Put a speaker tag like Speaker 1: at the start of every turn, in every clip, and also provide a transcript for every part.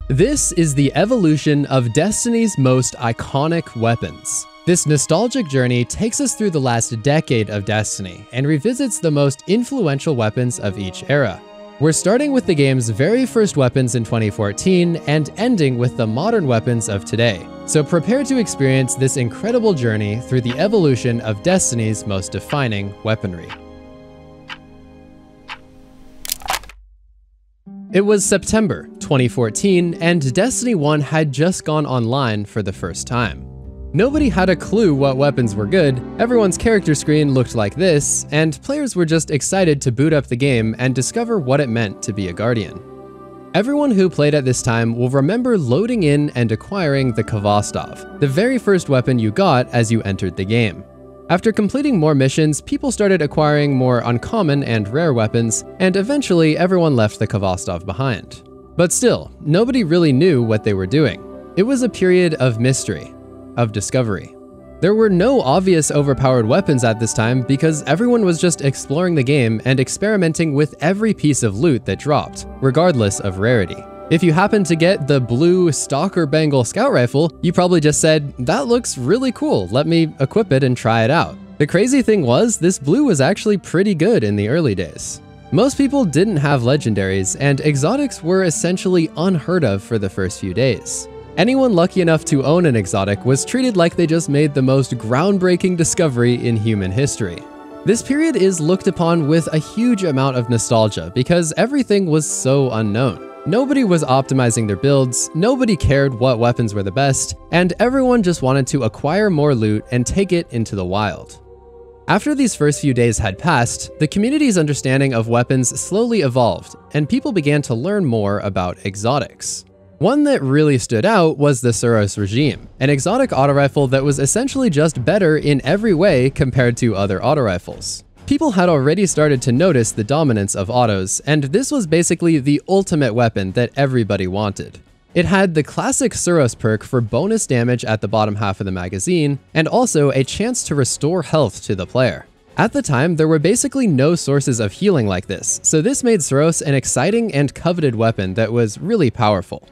Speaker 1: This is the evolution of Destiny's most iconic weapons. This nostalgic journey takes us through the last decade of Destiny and revisits the most influential weapons of each era. We're starting with the game's very first weapons in 2014 and ending with the modern weapons of today. So prepare to experience this incredible journey through the evolution of Destiny's most defining weaponry. It was September 2014, and Destiny 1 had just gone online for the first time. Nobody had a clue what weapons were good, everyone's character screen looked like this, and players were just excited to boot up the game and discover what it meant to be a Guardian. Everyone who played at this time will remember loading in and acquiring the Khvostov, the very first weapon you got as you entered the game. After completing more missions, people started acquiring more uncommon and rare weapons, and eventually everyone left the Khvostov behind. But still, nobody really knew what they were doing. It was a period of mystery, of discovery. There were no obvious overpowered weapons at this time because everyone was just exploring the game and experimenting with every piece of loot that dropped, regardless of rarity. If you happened to get the blue Stalker Bangle scout rifle, you probably just said, "That looks really cool, let me equip it and try it out." The crazy thing was, this blue was actually pretty good in the early days. Most people didn't have legendaries, and exotics were essentially unheard of for the first few days. Anyone lucky enough to own an exotic was treated like they just made the most groundbreaking discovery in human history. This period is looked upon with a huge amount of nostalgia because everything was so unknown. Nobody was optimizing their builds, nobody cared what weapons were the best, and everyone just wanted to acquire more loot and take it into the wild. After these first few days had passed, the community's understanding of weapons slowly evolved, and people began to learn more about exotics. One that really stood out was the SUROS Regime, an exotic auto rifle that was essentially just better in every way compared to other auto rifles. People had already started to notice the dominance of autos, and this was basically the ultimate weapon that everybody wanted. It had the classic SUROS perk for bonus damage at the bottom half of the magazine, and also a chance to restore health to the player. At the time, there were basically no sources of healing like this, so this made SUROS an exciting and coveted weapon that was really powerful.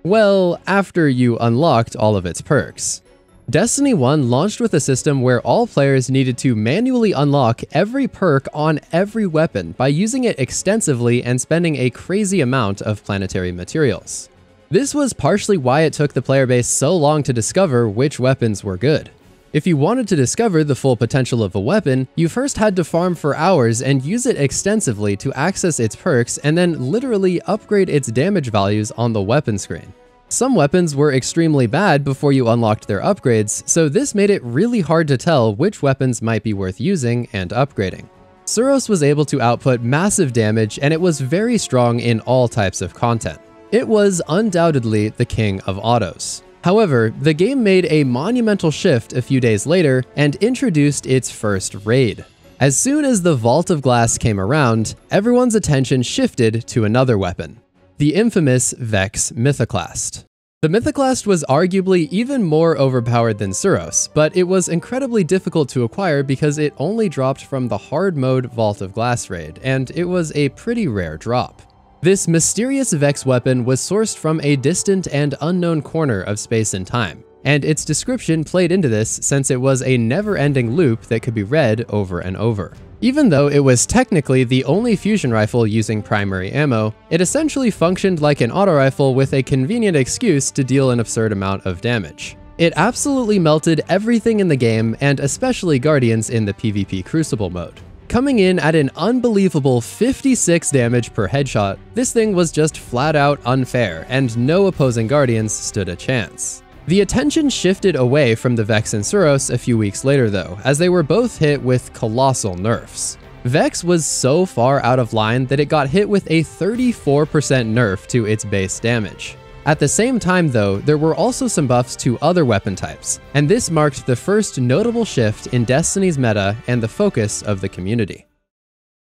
Speaker 1: Well, after you unlocked all of its perks. Destiny 1 launched with a system where all players needed to manually unlock every perk on every weapon by using it extensively and spending a crazy amount of planetary materials. This was partially why it took the player base so long to discover which weapons were good. If you wanted to discover the full potential of a weapon, you first had to farm for hours and use it extensively to access its perks and then literally upgrade its damage values on the weapon screen. Some weapons were extremely bad before you unlocked their upgrades, so this made it really hard to tell which weapons might be worth using and upgrading. SUROS was able to output massive damage, and it was very strong in all types of content. It was undoubtedly the king of autos. However, the game made a monumental shift a few days later and introduced its first raid. As soon as the Vault of Glass came around, everyone's attention shifted to another weapon, the infamous Vex Mythoclast. The Mythoclast was arguably even more overpowered than SUROS, but it was incredibly difficult to acquire because it only dropped from the hard mode Vault of Glass raid, and it was a pretty rare drop. This mysterious Vex weapon was sourced from a distant and unknown corner of space and time, and its description played into this since it was a never-ending loop that could be read over and over. Even though it was technically the only fusion rifle using primary ammo, it essentially functioned like an auto rifle with a convenient excuse to deal an absurd amount of damage. It absolutely melted everything in the game, and especially Guardians in the PvP Crucible mode. Coming in at an unbelievable 56 damage per headshot, this thing was just flat out unfair, and no opposing Guardians stood a chance. The attention shifted away from the Vex and SUROS a few weeks later though, as they were both hit with colossal nerfs. Vex was so far out of line that it got hit with a 34% nerf to its base damage. At the same time though, there were also some buffs to other weapon types, and this marked the first notable shift in Destiny's meta and the focus of the community.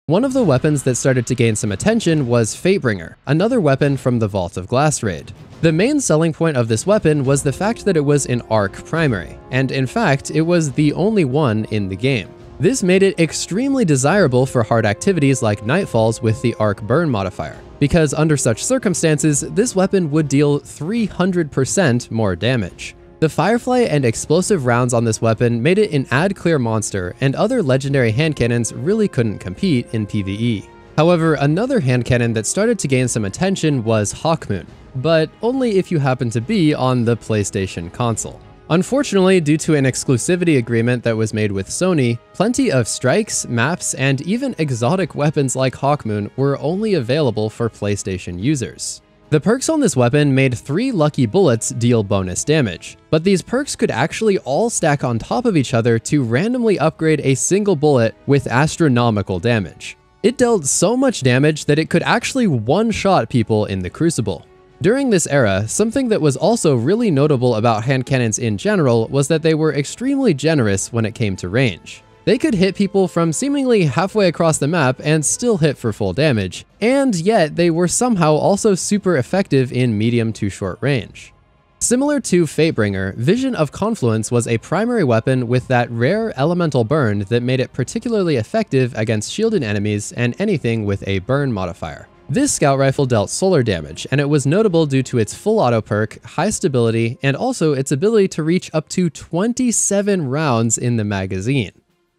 Speaker 1: One of the weapons that started to gain some attention was Fatebringer, another weapon from the Vault of Glass raid. The main selling point of this weapon was the fact that it was an arc primary, and in fact, it was the only one in the game. This made it extremely desirable for hard activities like Nightfalls with the arc burn modifier, because under such circumstances, this weapon would deal 300% more damage. The Firefly and explosive rounds on this weapon made it an ad-clear monster, and other legendary hand cannons really couldn't compete in PvE. However, another hand cannon that started to gain some attention was Hawkmoon, but only if you happen to be on the PlayStation console. Unfortunately, due to an exclusivity agreement that was made with Sony, plenty of strikes, maps, and even exotic weapons like Hawkmoon were only available for PlayStation users. The perks on this weapon made 3 lucky bullets deal bonus damage, but these perks could actually all stack on top of each other to randomly upgrade a single bullet with astronomical damage. It dealt so much damage that it could actually one-shot people in the Crucible. During this era, something that was also really notable about hand cannons in general was that they were extremely generous when it came to range. They could hit people from seemingly halfway across the map and still hit for full damage, and yet they were somehow also super effective in medium to short range. Similar to Fatebringer, Vision of Confluence was a primary weapon with that rare elemental burn that made it particularly effective against shielded enemies and anything with a burn modifier. This scout rifle dealt solar damage, and it was notable due to its full auto perk, high stability, and also its ability to reach up to 27 rounds in the magazine.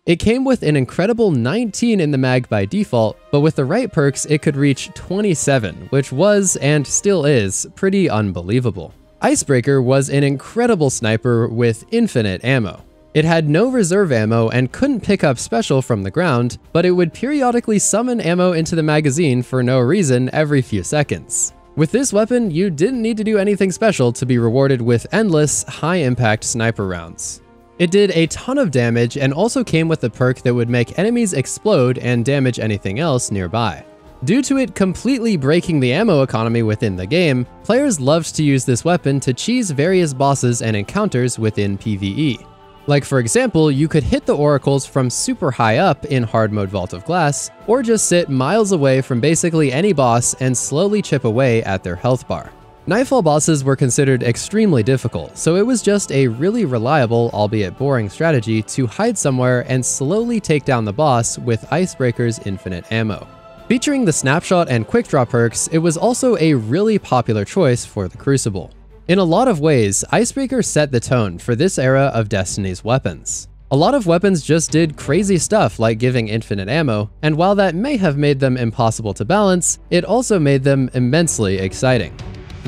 Speaker 1: It came with an incredible 19 in the mag by default, but with the right perks it could reach 27, which was, and still is, pretty unbelievable. Icebreaker was an incredible sniper with infinite ammo. It had no reserve ammo and couldn't pick up special from the ground, but it would periodically summon ammo into the magazine for no reason every few seconds. With this weapon, you didn't need to do anything special to be rewarded with endless, high-impact sniper rounds. It did a ton of damage and also came with a perk that would make enemies explode and damage anything else nearby. Due to it completely breaking the ammo economy within the game, players loved to use this weapon to cheese various bosses and encounters within PvE. Like for example, you could hit the oracles from super high up in hard mode Vault of Glass, or just sit miles away from basically any boss and slowly chip away at their health bar. Nightfall bosses were considered extremely difficult, so it was just a really reliable, albeit boring strategy to hide somewhere and slowly take down the boss with Icebreaker's infinite ammo. Featuring the snapshot and quick draw perks, it was also a really popular choice for the Crucible. In a lot of ways, Icebreaker set the tone for this era of Destiny's weapons. A lot of weapons just did crazy stuff like giving infinite ammo, and while that may have made them impossible to balance, it also made them immensely exciting.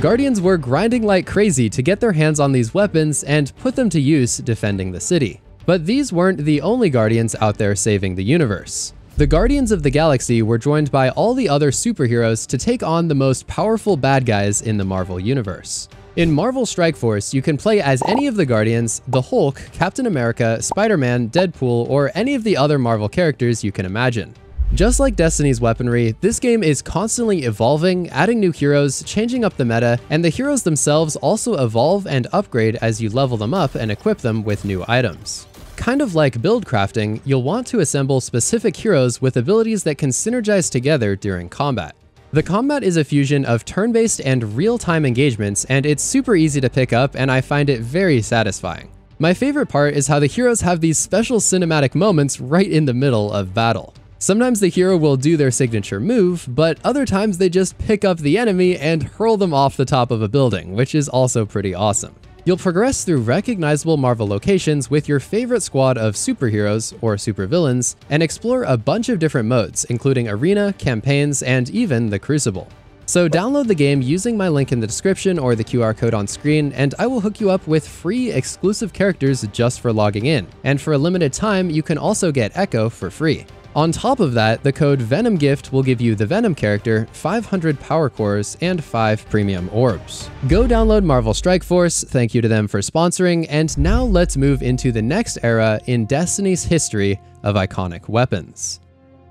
Speaker 1: Guardians were grinding like crazy to get their hands on these weapons and put them to use defending the city. But these weren't the only Guardians out there saving the universe. The Guardians of the Galaxy were joined by all the other superheroes to take on the most powerful bad guys in the Marvel Universe. In Marvel Strike Force, you can play as any of the Guardians, the Hulk, Captain America, Spider-Man, Deadpool, or any of the other Marvel characters you can imagine. Just like Destiny's weaponry, this game is constantly evolving, adding new heroes, changing up the meta, and the heroes themselves also evolve and upgrade as you level them up and equip them with new items. Kind of like build crafting, you'll want to assemble specific heroes with abilities that can synergize together during combat. The combat is a fusion of turn-based and real-time engagements, and it's super easy to pick up, and I find it very satisfying. My favorite part is how the heroes have these special cinematic moments right in the middle of battle. Sometimes the hero will do their signature move, but other times they just pick up the enemy and hurl them off the top of a building, which is also pretty awesome. You'll progress through recognizable Marvel locations with your favorite squad of superheroes or supervillains and explore a bunch of different modes, including arena, campaigns, and even the Crucible. So download the game using my link in the description or the QR code on screen, and I will hook you up with free exclusive characters just for logging in. And for a limited time, you can also get Echo for free. On top of that, the code VENOMGIFT will give you the Venom character, 500 power cores, and 5 premium orbs. Go download Marvel Strike Force, thank you to them for sponsoring, and now let's move into the next era in Destiny's history of iconic weapons.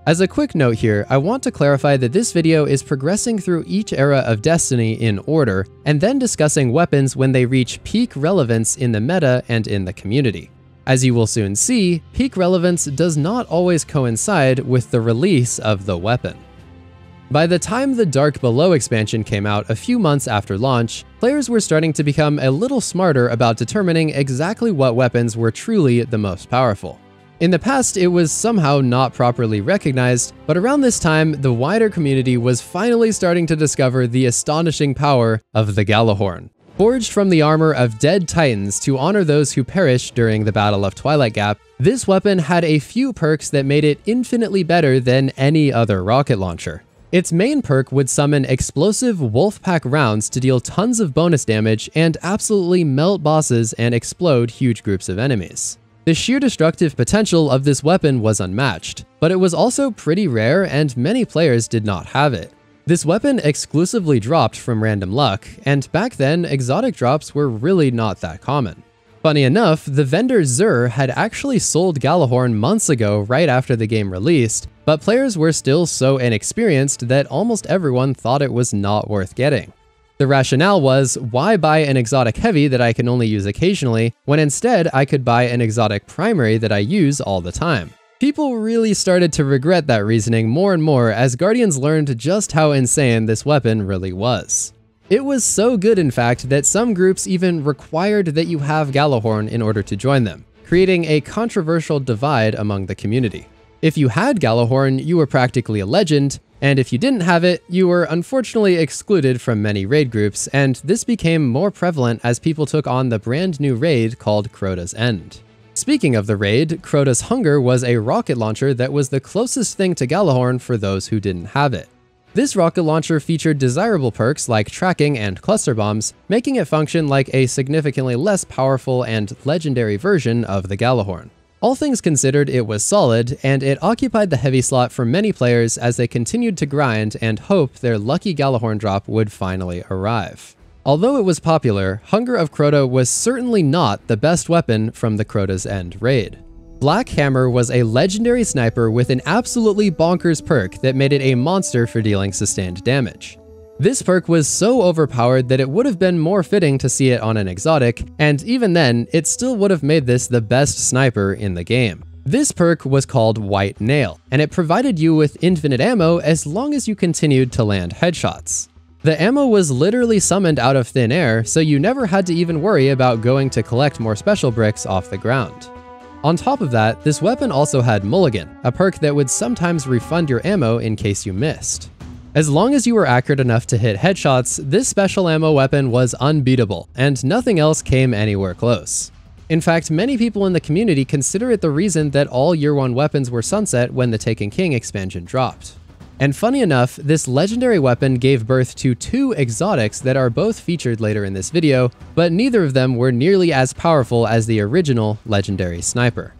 Speaker 1: As a quick note here, I want to clarify that this video is progressing through each era of Destiny in order, and then discussing weapons when they reach peak relevance in the meta and in the community. As you will soon see, peak relevance does not always coincide with the release of the weapon. By the time the Dark Below expansion came out a few months after launch, players were starting to become a little smarter about determining exactly what weapons were truly the most powerful. In the past, it was somehow not properly recognized, but around this time, the wider community was finally starting to discover the astonishing power of the Gjallarhorn. Forged from the armor of dead titans to honor those who perished during the Battle of Twilight Gap, this weapon had a few perks that made it infinitely better than any other rocket launcher. Its main perk would summon explosive wolfpack rounds to deal tons of bonus damage and absolutely melt bosses and explode huge groups of enemies. The sheer destructive potential of this weapon was unmatched, but it was also pretty rare and many players did not have it. This weapon exclusively dropped from random luck, and back then exotic drops were really not that common. Funny enough, the vendor Xur had actually sold Gjallarhorn months ago right after the game released, but players were still so inexperienced that almost everyone thought it was not worth getting. The rationale was, why buy an exotic heavy that I can only use occasionally, when instead I could buy an exotic primary that I use all the time? People really started to regret that reasoning more and more as Guardians learned just how insane this weapon really was. It was so good, in fact, that some groups even required that you have Gjallarhorn in order to join them, creating a controversial divide among the community. If you had Gjallarhorn, you were practically a legend, and if you didn't have it, you were unfortunately excluded from many raid groups, and this became more prevalent as people took on the brand new raid called Crota's End. Speaking of the raid, Crota's Hunger was a rocket launcher that was the closest thing to Gjallarhorn for those who didn't have it. This rocket launcher featured desirable perks like tracking and cluster bombs, making it function like a significantly less powerful and legendary version of the Gjallarhorn. All things considered, it was solid, and it occupied the heavy slot for many players as they continued to grind and hope their lucky Gjallarhorn drop would finally arrive. Although it was popular, Hunger of Crota was certainly not the best weapon from the Crota's End raid. Black Hammer was a legendary sniper with an absolutely bonkers perk that made it a monster for dealing sustained damage. This perk was so overpowered that it would have been more fitting to see it on an exotic, and even then, it still would have made this the best sniper in the game. This perk was called White Nail, and it provided you with infinite ammo as long as you continued to land headshots. The ammo was literally summoned out of thin air, so you never had to even worry about going to collect more special bricks off the ground. On top of that, this weapon also had Mulligan, a perk that would sometimes refund your ammo in case you missed. As long as you were accurate enough to hit headshots, this special ammo weapon was unbeatable, and nothing else came anywhere close. In fact, many people in the community consider it the reason that all Year 1 weapons were sunset when the Taken King expansion dropped. And funny enough, this legendary weapon gave birth to 2 exotics that are both featured later in this video, but neither of them were nearly as powerful as the original legendary sniper.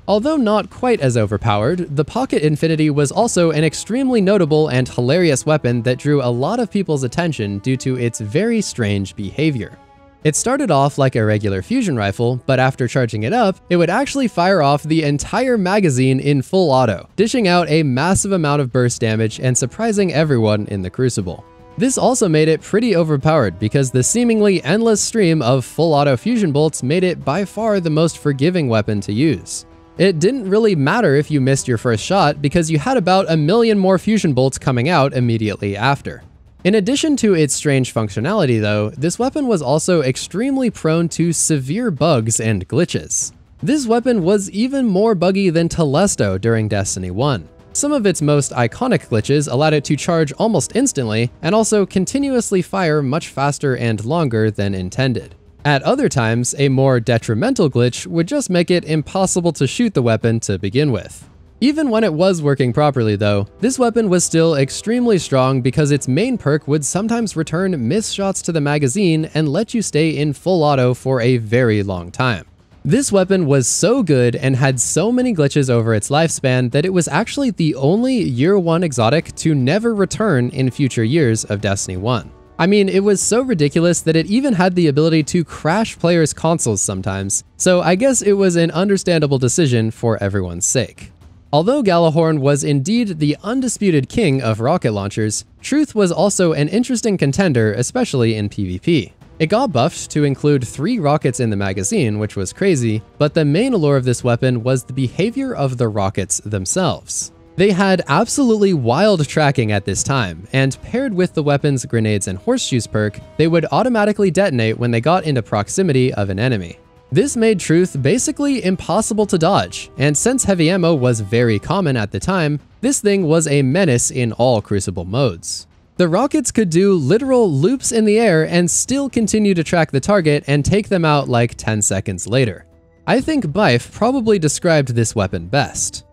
Speaker 1: Although not quite as overpowered, the Pocket Infinity was also an extremely notable and hilarious weapon that drew a lot of people's attention due to its very strange behavior. It started off like a regular fusion rifle, but after charging it up, it would actually fire off the entire magazine in full auto, dishing out a massive amount of burst damage and surprising everyone in the Crucible. This also made it pretty overpowered because the seemingly endless stream of full auto fusion bolts made it by far the most forgiving weapon to use. It didn't really matter if you missed your first shot because you had about 1 million more fusion bolts coming out immediately after. In addition to its strange functionality though, this weapon was also extremely prone to severe bugs and glitches. This weapon was even more buggy than Telesto during Destiny 1. Some of its most iconic glitches allowed it to charge almost instantly and also continuously fire much faster and longer than intended. At other times, a more detrimental glitch would just make it impossible to shoot the weapon to begin with. Even when it was working properly though, this weapon was still extremely strong because its main perk would sometimes return missed shots to the magazine and let you stay in full auto for a very long time. This weapon was so good and had so many glitches over its lifespan that it was actually the only Year 1 exotic to never return in future years of Destiny 1. I mean, it was so ridiculous that it even had the ability to crash players' consoles sometimes, so I guess it was an understandable decision for everyone's sake. Although Gjallarhorn was indeed the undisputed king of rocket launchers, Truth was also an interesting contender, especially in PvP. It got buffed to include 3 rockets in the magazine, which was crazy, but the main allure of this weapon was the behavior of the rockets themselves. They had absolutely wild tracking at this time, and paired with the weapon's grenades and horseshoes perk, they would automatically detonate when they got into proximity of an enemy. This made Truth basically impossible to dodge, and since heavy ammo was very common at the time, this thing was a menace in all Crucible modes. The rockets could do literal loops in the air and still continue to track the target and take them out like 10 seconds later. I think Bife probably described this weapon best.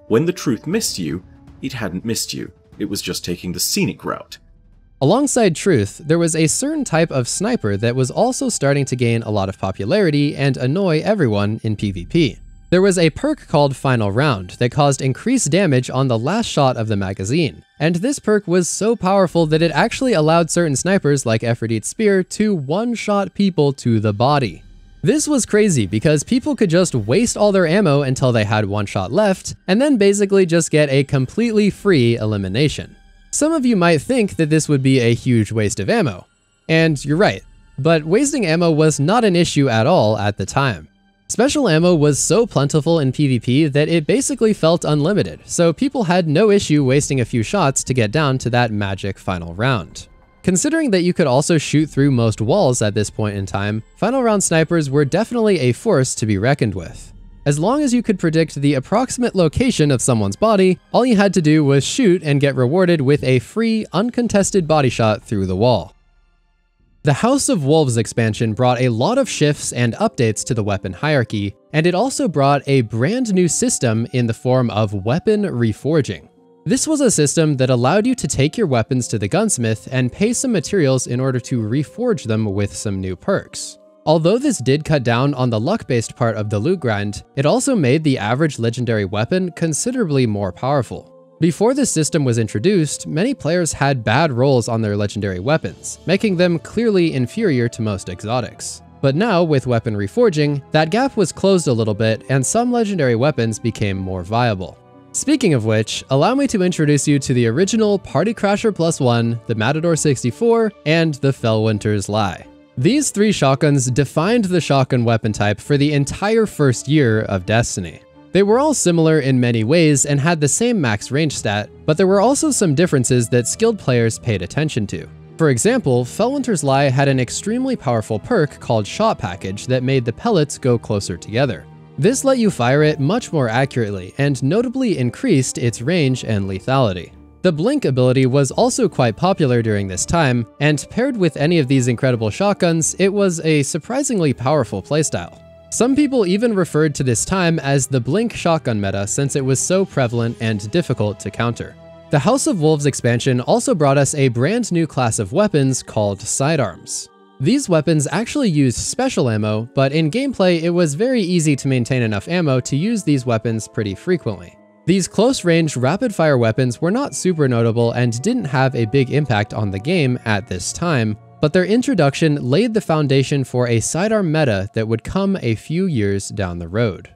Speaker 2: When the Truth missed you, it hadn't missed you. It was just taking the scenic route.
Speaker 1: Alongside Truth, there was a certain type of sniper that was also starting to gain a lot of popularity and annoy everyone in PvP. There was a perk called Final Round that caused increased damage on the last shot of the magazine, and this perk was so powerful that it actually allowed certain snipers like Aphrodite's Spear to one-shot people to the body. This was crazy because people could just waste all their ammo until they had one shot left, and then basically just get a completely free elimination. Some of you might think that this would be a huge waste of ammo, and you're right, but wasting ammo was not an issue at all at the time. Special ammo was so plentiful in PvP that it basically felt unlimited, so people had no issue wasting a few shots to get down to that magic final round. Considering that you could also shoot through most walls at this point in time, final round snipers were definitely a force to be reckoned with. As long as you could predict the approximate location of someone's body, all you had to do was shoot and get rewarded with a free, uncontested body shot through the wall. The House of Wolves expansion brought a lot of shifts and updates to the weapon hierarchy, and it also brought a brand new system in the form of weapon reforging. This was a system that allowed you to take your weapons to the gunsmith and pay some materials in order to reforge them with some new perks. Although this did cut down on the luck-based part of the loot grind, it also made the average legendary weapon considerably more powerful. Before this system was introduced, many players had bad rolls on their legendary weapons, making them clearly inferior to most exotics. But now, with weapon reforging, that gap was closed a little bit and some legendary weapons became more viable. Speaking of which, allow me to introduce you to the original Party Crasher +1, the Matador 64, and the Fellwinter's Lie. These three shotguns defined the shotgun weapon type for the entire first year of Destiny. They were all similar in many ways and had the same max range stat, but there were also some differences that skilled players paid attention to. For example, Fellwinter's Lie had an extremely powerful perk called Shot Package that made the pellets go closer together. This let you fire it much more accurately and notably increased its range and lethality. The Blink ability was also quite popular during this time, and paired with any of these incredible shotguns, it was a surprisingly powerful playstyle. Some people even referred to this time as the Blink shotgun meta since it was so prevalent and difficult to counter. The House of Wolves expansion also brought us a brand new class of weapons called sidearms. These weapons actually used special ammo, but in gameplay it was very easy to maintain enough ammo to use these weapons pretty frequently. These close-range rapid-fire weapons were not super notable and didn't have a big impact on the game at this time, but their introduction laid the foundation for a sidearm meta that would come a few years down the road.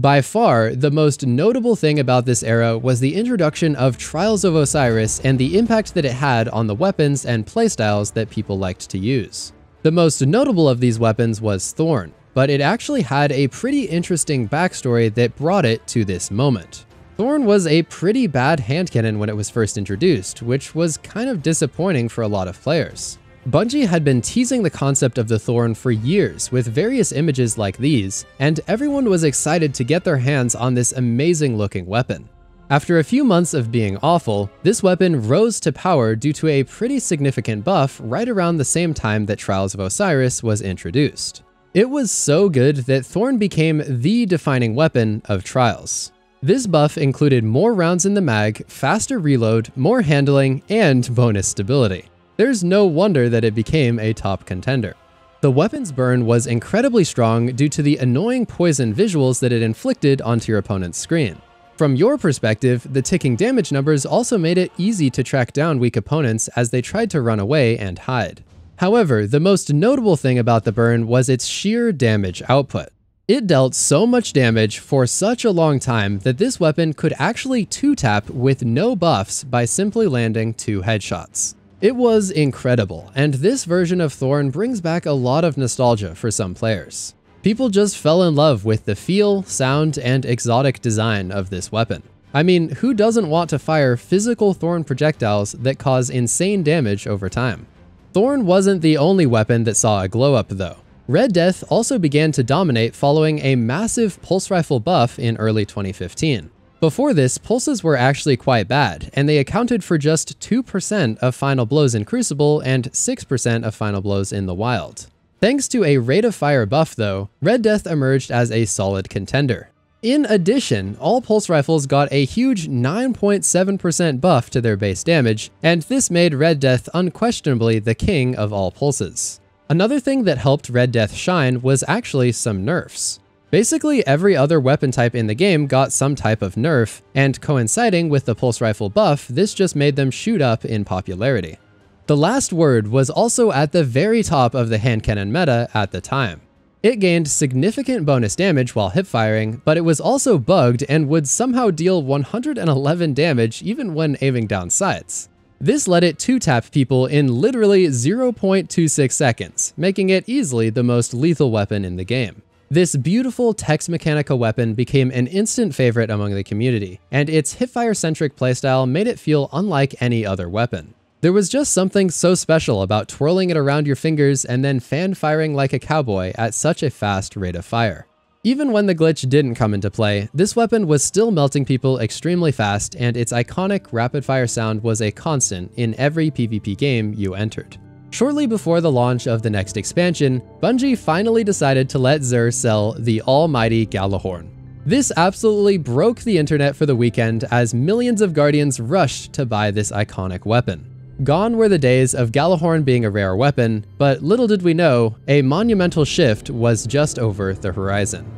Speaker 1: By far, the most notable thing about this era was the introduction of Trials of Osiris and the impact that it had on the weapons and playstyles that people liked to use. The most notable of these weapons was Thorn, but it actually had a pretty interesting backstory that brought it to this moment. Thorn was a pretty bad hand cannon when it was first introduced, which was kind of disappointing for a lot of players. Bungie had been teasing the concept of the Thorn for years with various images like these, and everyone was excited to get their hands on this amazing looking weapon. After a few months of being awful, this weapon rose to power due to a pretty significant buff right around the same time that Trials of Osiris was introduced. It was so good that Thorn became the defining weapon of Trials. This buff included more rounds in the mag, faster reload, more handling, and bonus stability. There's no wonder that it became a top contender. The weapon's burn was incredibly strong due to the annoying poison visuals that it inflicted onto your opponent's screen. From your perspective, the ticking damage numbers also made it easy to track down weak opponents as they tried to run away and hide. However, the most notable thing about the burn was its sheer damage output. It dealt so much damage for such a long time that this weapon could actually 2-tap with no buffs by simply landing 2 headshots. It was incredible, and this version of Thorn brings back a lot of nostalgia for some players. People just fell in love with the feel, sound, and exotic design of this weapon. I mean, who doesn't want to fire physical Thorn projectiles that cause insane damage over time? Thorn wasn't the only weapon that saw a glow up though. Red Death also began to dominate following a massive pulse rifle buff in early 2015. Before this, pulses were actually quite bad, and they accounted for just 2% of final blows in Crucible and 6% of final blows in the wild. Thanks to a rate of fire buff though, Red Death emerged as a solid contender. In addition, all pulse rifles got a huge 9.7% buff to their base damage, and this made Red Death unquestionably the king of all pulses. Another thing that helped Red Death shine was actually some nerfs. Basically every other weapon type in the game got some type of nerf, and coinciding with the pulse rifle buff, this just made them shoot up in popularity. The last word was also at the very top of the hand cannon meta at the time. It gained significant bonus damage while hipfiring, but it was also bugged and would somehow deal 111 damage even when aiming down sights. This let it 2-tap people in literally 0.26 seconds, making it easily the most lethal weapon in the game. This beautiful Tex Mechanica weapon became an instant favorite among the community, and its hipfire-centric playstyle made it feel unlike any other weapon. There was just something so special about twirling it around your fingers and then fan-firing like a cowboy at such a fast rate of fire. Even when the glitch didn't come into play, this weapon was still melting people extremely fast, and its iconic rapid-fire sound was a constant in every PvP game you entered. Shortly before the launch of the next expansion, Bungie finally decided to let Xur sell the almighty Gjallarhorn. This absolutely broke the internet for the weekend as millions of Guardians rushed to buy this iconic weapon. Gone were the days of Gjallarhorn being a rare weapon, but little did we know, a monumental shift was just over the horizon.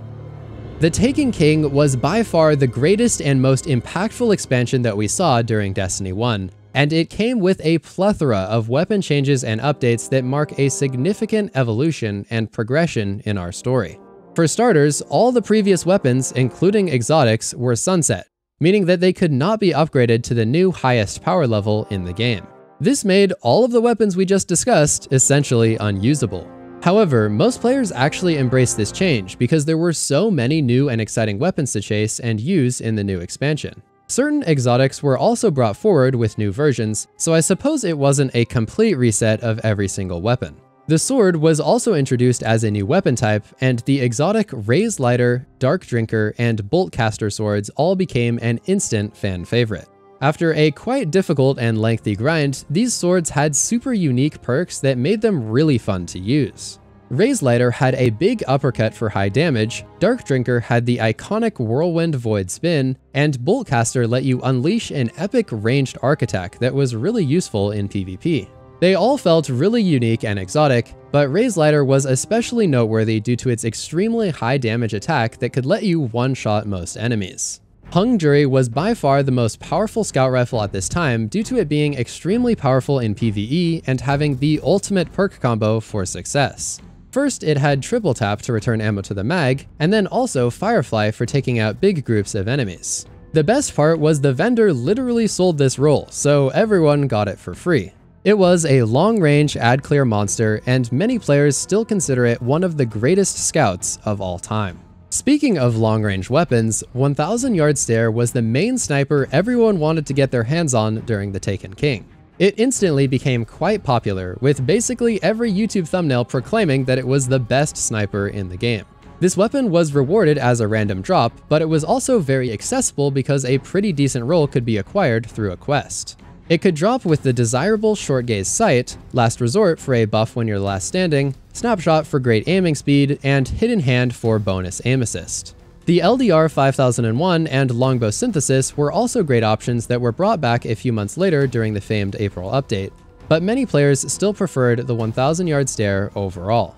Speaker 1: The Taken King was by far the greatest and most impactful expansion that we saw during Destiny 1, and it came with a plethora of weapon changes and updates that mark a significant evolution and progression in our story. For starters, all the previous weapons, including exotics, were sunset, meaning that they could not be upgraded to the new highest power level in the game. This made all of the weapons we just discussed essentially unusable. However, most players actually embraced this change because there were so many new and exciting weapons to chase and use in the new expansion. Certain exotics were also brought forward with new versions, so I suppose it wasn't a complete reset of every single weapon. The sword was also introduced as a new weapon type, and the exotic Raise Lighter, Dark Drinker, and Bolt Caster swords all became an instant fan favorite. After a quite difficult and lengthy grind, these swords had super unique perks that made them really fun to use. Raise Lighter had a big uppercut for high damage, Dark Drinker had the iconic Whirlwind Void Spin, and Bolt Caster let you unleash an epic ranged arc attack that was really useful in PvP. They all felt really unique and exotic, but Raise Lighter was especially noteworthy due to its extremely high damage attack that could let you one-shot most enemies. Hung Jury was by far the most powerful scout rifle at this time due to it being extremely powerful in PvE and having the ultimate perk combo for success. First, it had triple tap to return ammo to the mag, and then also Firefly for taking out big groups of enemies. The best part was the vendor literally sold this roll, so everyone got it for free. It was a long-range ad-clear monster, and many players still consider it one of the greatest scouts of all time. Speaking of long-range weapons, 1000 Yard Stare was the main sniper everyone wanted to get their hands on during the Taken King. It instantly became quite popular, with basically every YouTube thumbnail proclaiming that it was the best sniper in the game. This weapon was rewarded as a random drop, but it was also very accessible because a pretty decent roll could be acquired through a quest. It could drop with the desirable Short Gaze Sight, Last Resort for a buff when you're last standing, Snapshot for great aiming speed, and Hidden Hand for bonus aim assist. The LDR 5001 and Longbow Synthesis were also great options that were brought back a few months later during the famed April update, but many players still preferred the 1000 Yard Stare overall.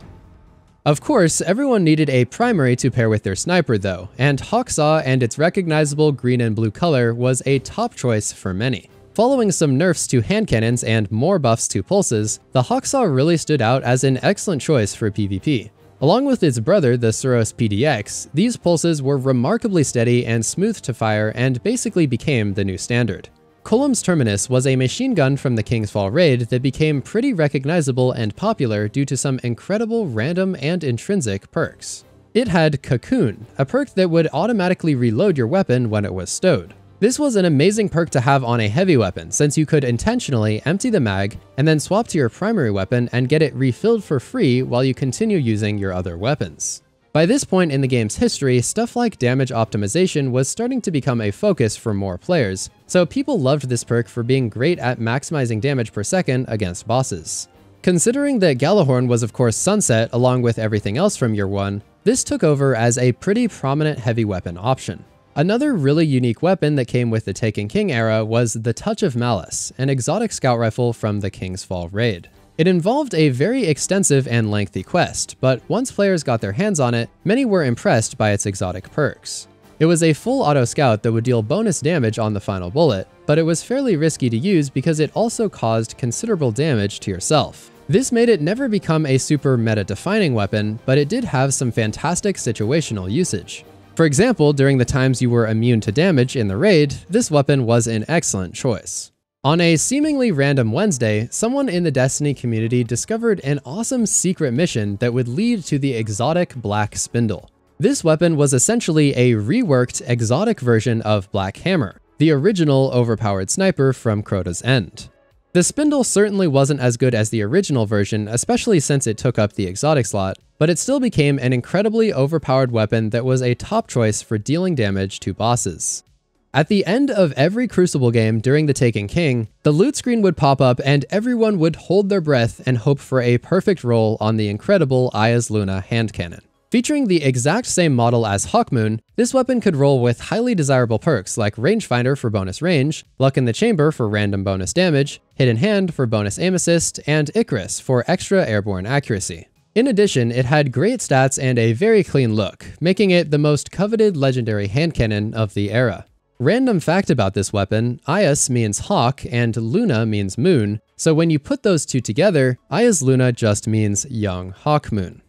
Speaker 1: Of course, everyone needed a primary to pair with their sniper though, and Hawksaw and its recognizable green and blue color was a top choice for many. Following some nerfs to hand cannons and more buffs to pulses, the Hawksaw really stood out as an excellent choice for PvP. Along with its brother, the SUROS PDX, these pulses were remarkably steady and smooth to fire and basically became the new standard. Cullum's Terminus was a machine gun from the King's Fall raid that became pretty recognizable and popular due to some incredible random and intrinsic perks. It had Cocoon, a perk that would automatically reload your weapon when it was stowed. This was an amazing perk to have on a heavy weapon, since you could intentionally empty the mag and then swap to your primary weapon and get it refilled for free while you continue using your other weapons. By this point in the game's history, stuff like damage optimization was starting to become a focus for more players, so people loved this perk for being great at maximizing damage per second against bosses. Considering that Gjallarhorn was of course sunset along with everything else from year 1, this took over as a pretty prominent heavy weapon option. Another really unique weapon that came with the Taken King era was the Touch of Malice, an exotic scout rifle from the King's Fall raid. It involved a very extensive and lengthy quest, but once players got their hands on it, many were impressed by its exotic perks. It was a full auto scout that would deal bonus damage on the final bullet, but it was fairly risky to use because it also caused considerable damage to yourself. This made it never become a super meta-defining weapon, but it did have some fantastic situational usage. For example, during the times you were immune to damage in the raid, this weapon was an excellent choice. On a seemingly random Wednesday, someone in the Destiny community discovered an awesome secret mission that would lead to the exotic Black Spindle. This weapon was essentially a reworked, exotic version of Black Hammer, the original overpowered sniper from Crota's End. The Spindle certainly wasn't as good as the original version, especially since it took up the exotic slot, but it still became an incredibly overpowered weapon that was a top choice for dealing damage to bosses. At the end of every Crucible game during the Taken King, the loot screen would pop up and everyone would hold their breath and hope for a perfect roll on the incredible Aya's Luna hand cannon. Featuring the exact same model as Hawkmoon, this weapon could roll with highly desirable perks like Rangefinder for bonus range, Luck in the Chamber for random bonus damage, Hidden Hand for bonus aim assist, and Icarus for extra airborne accuracy. In addition, it had great stats and a very clean look, making it the most coveted legendary hand cannon of the era. Random fact about this weapon, Ayas means hawk and Luna means moon, so when you put those two together, Aya's Luna just means young Hawkmoon.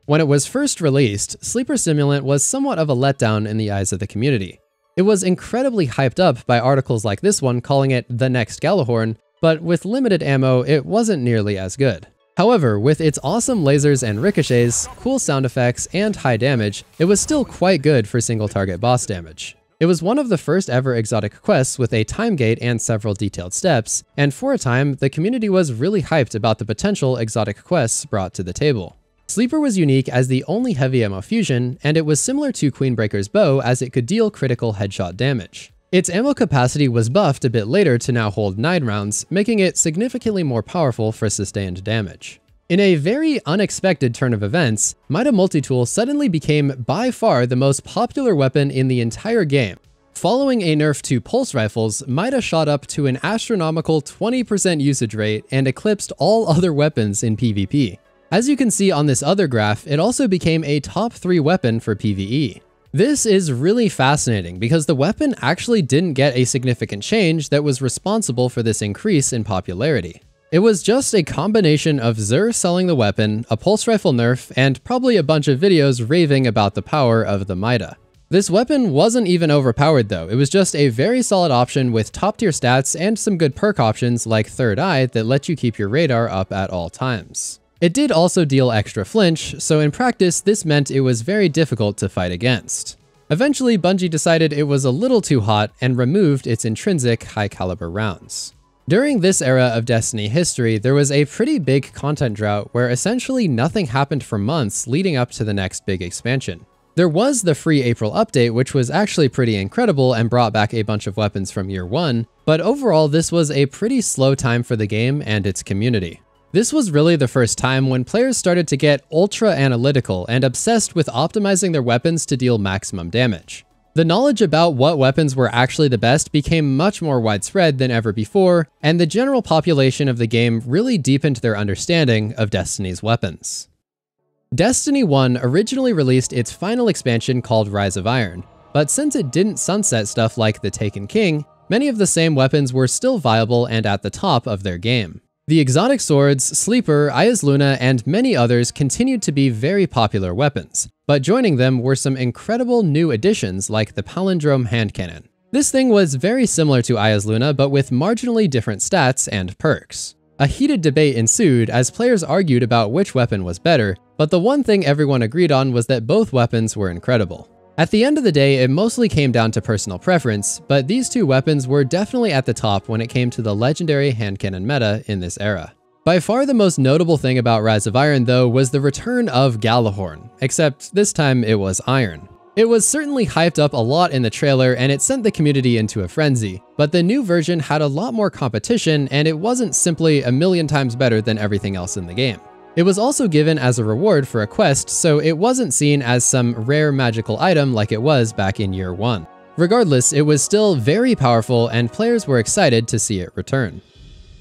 Speaker 1: When it was first released, Sleeper Simulant was somewhat of a letdown in the eyes of the community. It was incredibly hyped up by articles like this one calling it the next Gjallarhorn, but with limited ammo, it wasn't nearly as good. However, with its awesome lasers and ricochets, cool sound effects, and high damage, it was still quite good for single target boss damage. It was one of the first ever exotic quests with a time gate and several detailed steps, and for a time, the community was really hyped about the potential exotic quests brought to the table. Sleeper was unique as the only heavy ammo fusion, and it was similar to Queenbreaker's bow as it could deal critical headshot damage. Its ammo capacity was buffed a bit later to now hold 9 rounds, making it significantly more powerful for sustained damage. In a very unexpected turn of events, Mida Multitool suddenly became by far the most popular weapon in the entire game. Following a nerf to pulse rifles, Mida shot up to an astronomical 20% usage rate and eclipsed all other weapons in PvP. As you can see on this other graph, it also became a top 3 weapon for PvE. This is really fascinating because the weapon actually didn't get a significant change that was responsible for this increase in popularity. It was just a combination of Xur selling the weapon, a pulse rifle nerf, and probably a bunch of videos raving about the power of the Mida. This weapon wasn't even overpowered though, it was just a very solid option with top tier stats and some good perk options like Third Eye that let you keep your radar up at all times. It did also deal extra flinch, so in practice this meant it was very difficult to fight against. Eventually Bungie decided it was a little too hot and removed its intrinsic high caliber rounds. During this era of Destiny history, there was a pretty big content drought where essentially nothing happened for months leading up to the next big expansion. There was the free April update, which was actually pretty incredible and brought back a bunch of weapons from year 1, but overall this was a pretty slow time for the game and its community. This was really the first time when players started to get ultra analytical and obsessed with optimizing their weapons to deal maximum damage. The knowledge about what weapons were actually the best became much more widespread than ever before, and the general population of the game really deepened their understanding of Destiny's weapons. Destiny 1 originally released its final expansion called Rise of Iron, but since it didn't sunset stuff like the Taken King, many of the same weapons were still viable and at the top of their game. The exotic swords, Sleeper, Aya's Luna, and many others continued to be very popular weapons, but joining them were some incredible new additions like the Palindrome hand cannon. This thing was very similar to Aya's Luna, but with marginally different stats and perks. A heated debate ensued as players argued about which weapon was better, but the one thing everyone agreed on was that both weapons were incredible. At the end of the day, it mostly came down to personal preference, but these two weapons were definitely at the top when it came to the legendary hand cannon meta in this era. By far the most notable thing about Rise of Iron, though, was the return of Gjallarhorn, except this time it was iron. It was certainly hyped up a lot in the trailer and it sent the community into a frenzy, but the new version had a lot more competition and it wasn't simply a million times better than everything else in the game. It was also given as a reward for a quest, so it wasn't seen as some rare magical item like it was back in year 1. Regardless, it was still very powerful and players were excited to see it return.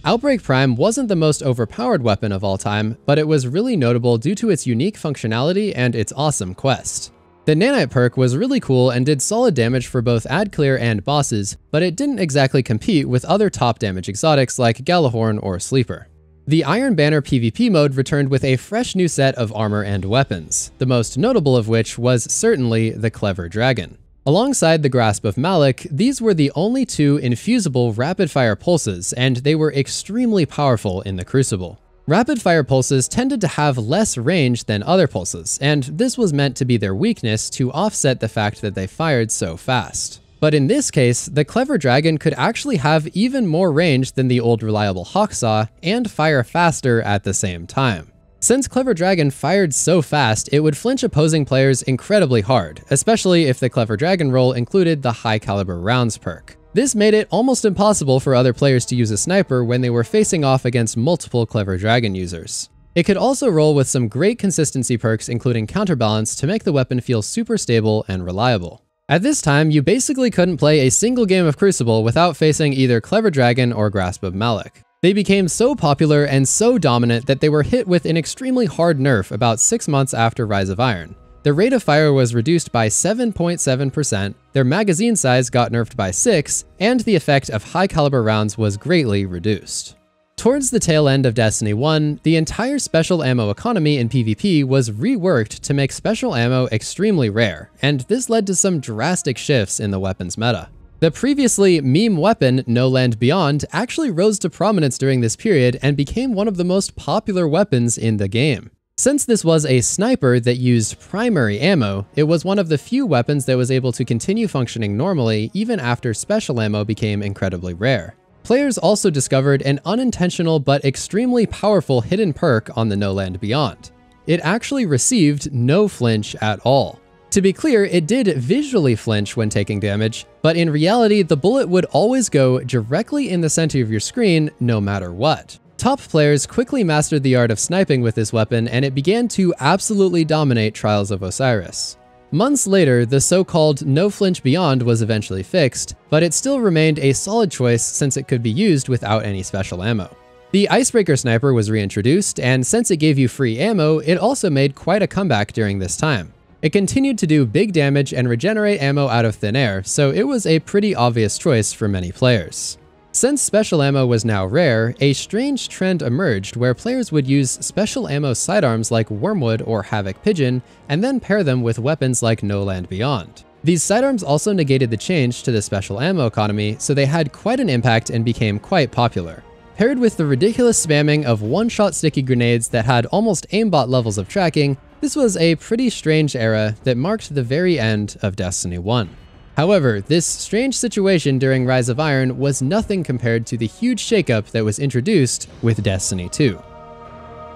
Speaker 1: Outbreak Prime wasn't the most overpowered weapon of all time, but it was really notable due to its unique functionality and its awesome quest. The Nanite perk was really cool and did solid damage for both ad clear and bosses, but it didn't exactly compete with other top damage exotics like Gjallarhorn or Sleeper. The Iron Banner PvP mode returned with a fresh new set of armor and weapons, the most notable of which was certainly the Clever Dragon. Alongside the Grasp of Malak, these were the only two infusible rapid-fire pulses, and they were extremely powerful in the Crucible. Rapid-fire pulses tended to have less range than other pulses, and this was meant to be their weakness to offset the fact that they fired so fast. But in this case, the Clever Dragon could actually have even more range than the old reliable Hawksaw and fire faster at the same time. Since Clever Dragon fired so fast, it would flinch opposing players incredibly hard, especially if the Clever Dragon roll included the High Caliber Rounds perk. This made it almost impossible for other players to use a sniper when they were facing off against multiple Clever Dragon users. It could also roll with some great consistency perks including Counterbalance to make the weapon feel super stable and reliable. At this time, you basically couldn't play a single game of Crucible without facing either Clever Dragon or Grasp of Malak. They became so popular and so dominant that they were hit with an extremely hard nerf about 6 months after Rise of Iron. Their rate of fire was reduced by 7.7%, their magazine size got nerfed by 6, and the effect of high caliber rounds was greatly reduced. Towards the tail end of Destiny 1, the entire special ammo economy in PvP was reworked to make special ammo extremely rare, and this led to some drastic shifts in the weapons meta. The previously meme weapon, No Land Beyond, actually rose to prominence during this period and became one of the most popular weapons in the game. Since this was a sniper that used primary ammo, it was one of the few weapons that was able to continue functioning normally even after special ammo became incredibly rare. Players also discovered an unintentional but extremely powerful hidden perk on the No Land Beyond. It actually received no flinch at all. To be clear, it did visually flinch when taking damage, but in reality, the bullet would always go directly in the center of your screen no matter what. Top players quickly mastered the art of sniping with this weapon, and it began to absolutely dominate Trials of Osiris. Months later, the so-called No Flinch Beyond was eventually fixed, but it still remained a solid choice since it could be used without any special ammo. The Icebreaker Sniper was reintroduced, and since it gave you free ammo, it also made quite a comeback during this time. It continued to do big damage and regenerate ammo out of thin air, so it was a pretty obvious choice for many players. Since special ammo was now rare, a strange trend emerged where players would use special ammo sidearms like Wormwood or Havoc Pigeon, and then pair them with weapons like No Land Beyond. These sidearms also negated the change to the special ammo economy, so they had quite an impact and became quite popular. Paired with the ridiculous spamming of one-shot sticky grenades that had almost aimbot levels of tracking, this was a pretty strange era that marked the very end of Destiny 1. However, this strange situation during Rise of Iron was nothing compared to the huge shakeup that was introduced with Destiny 2.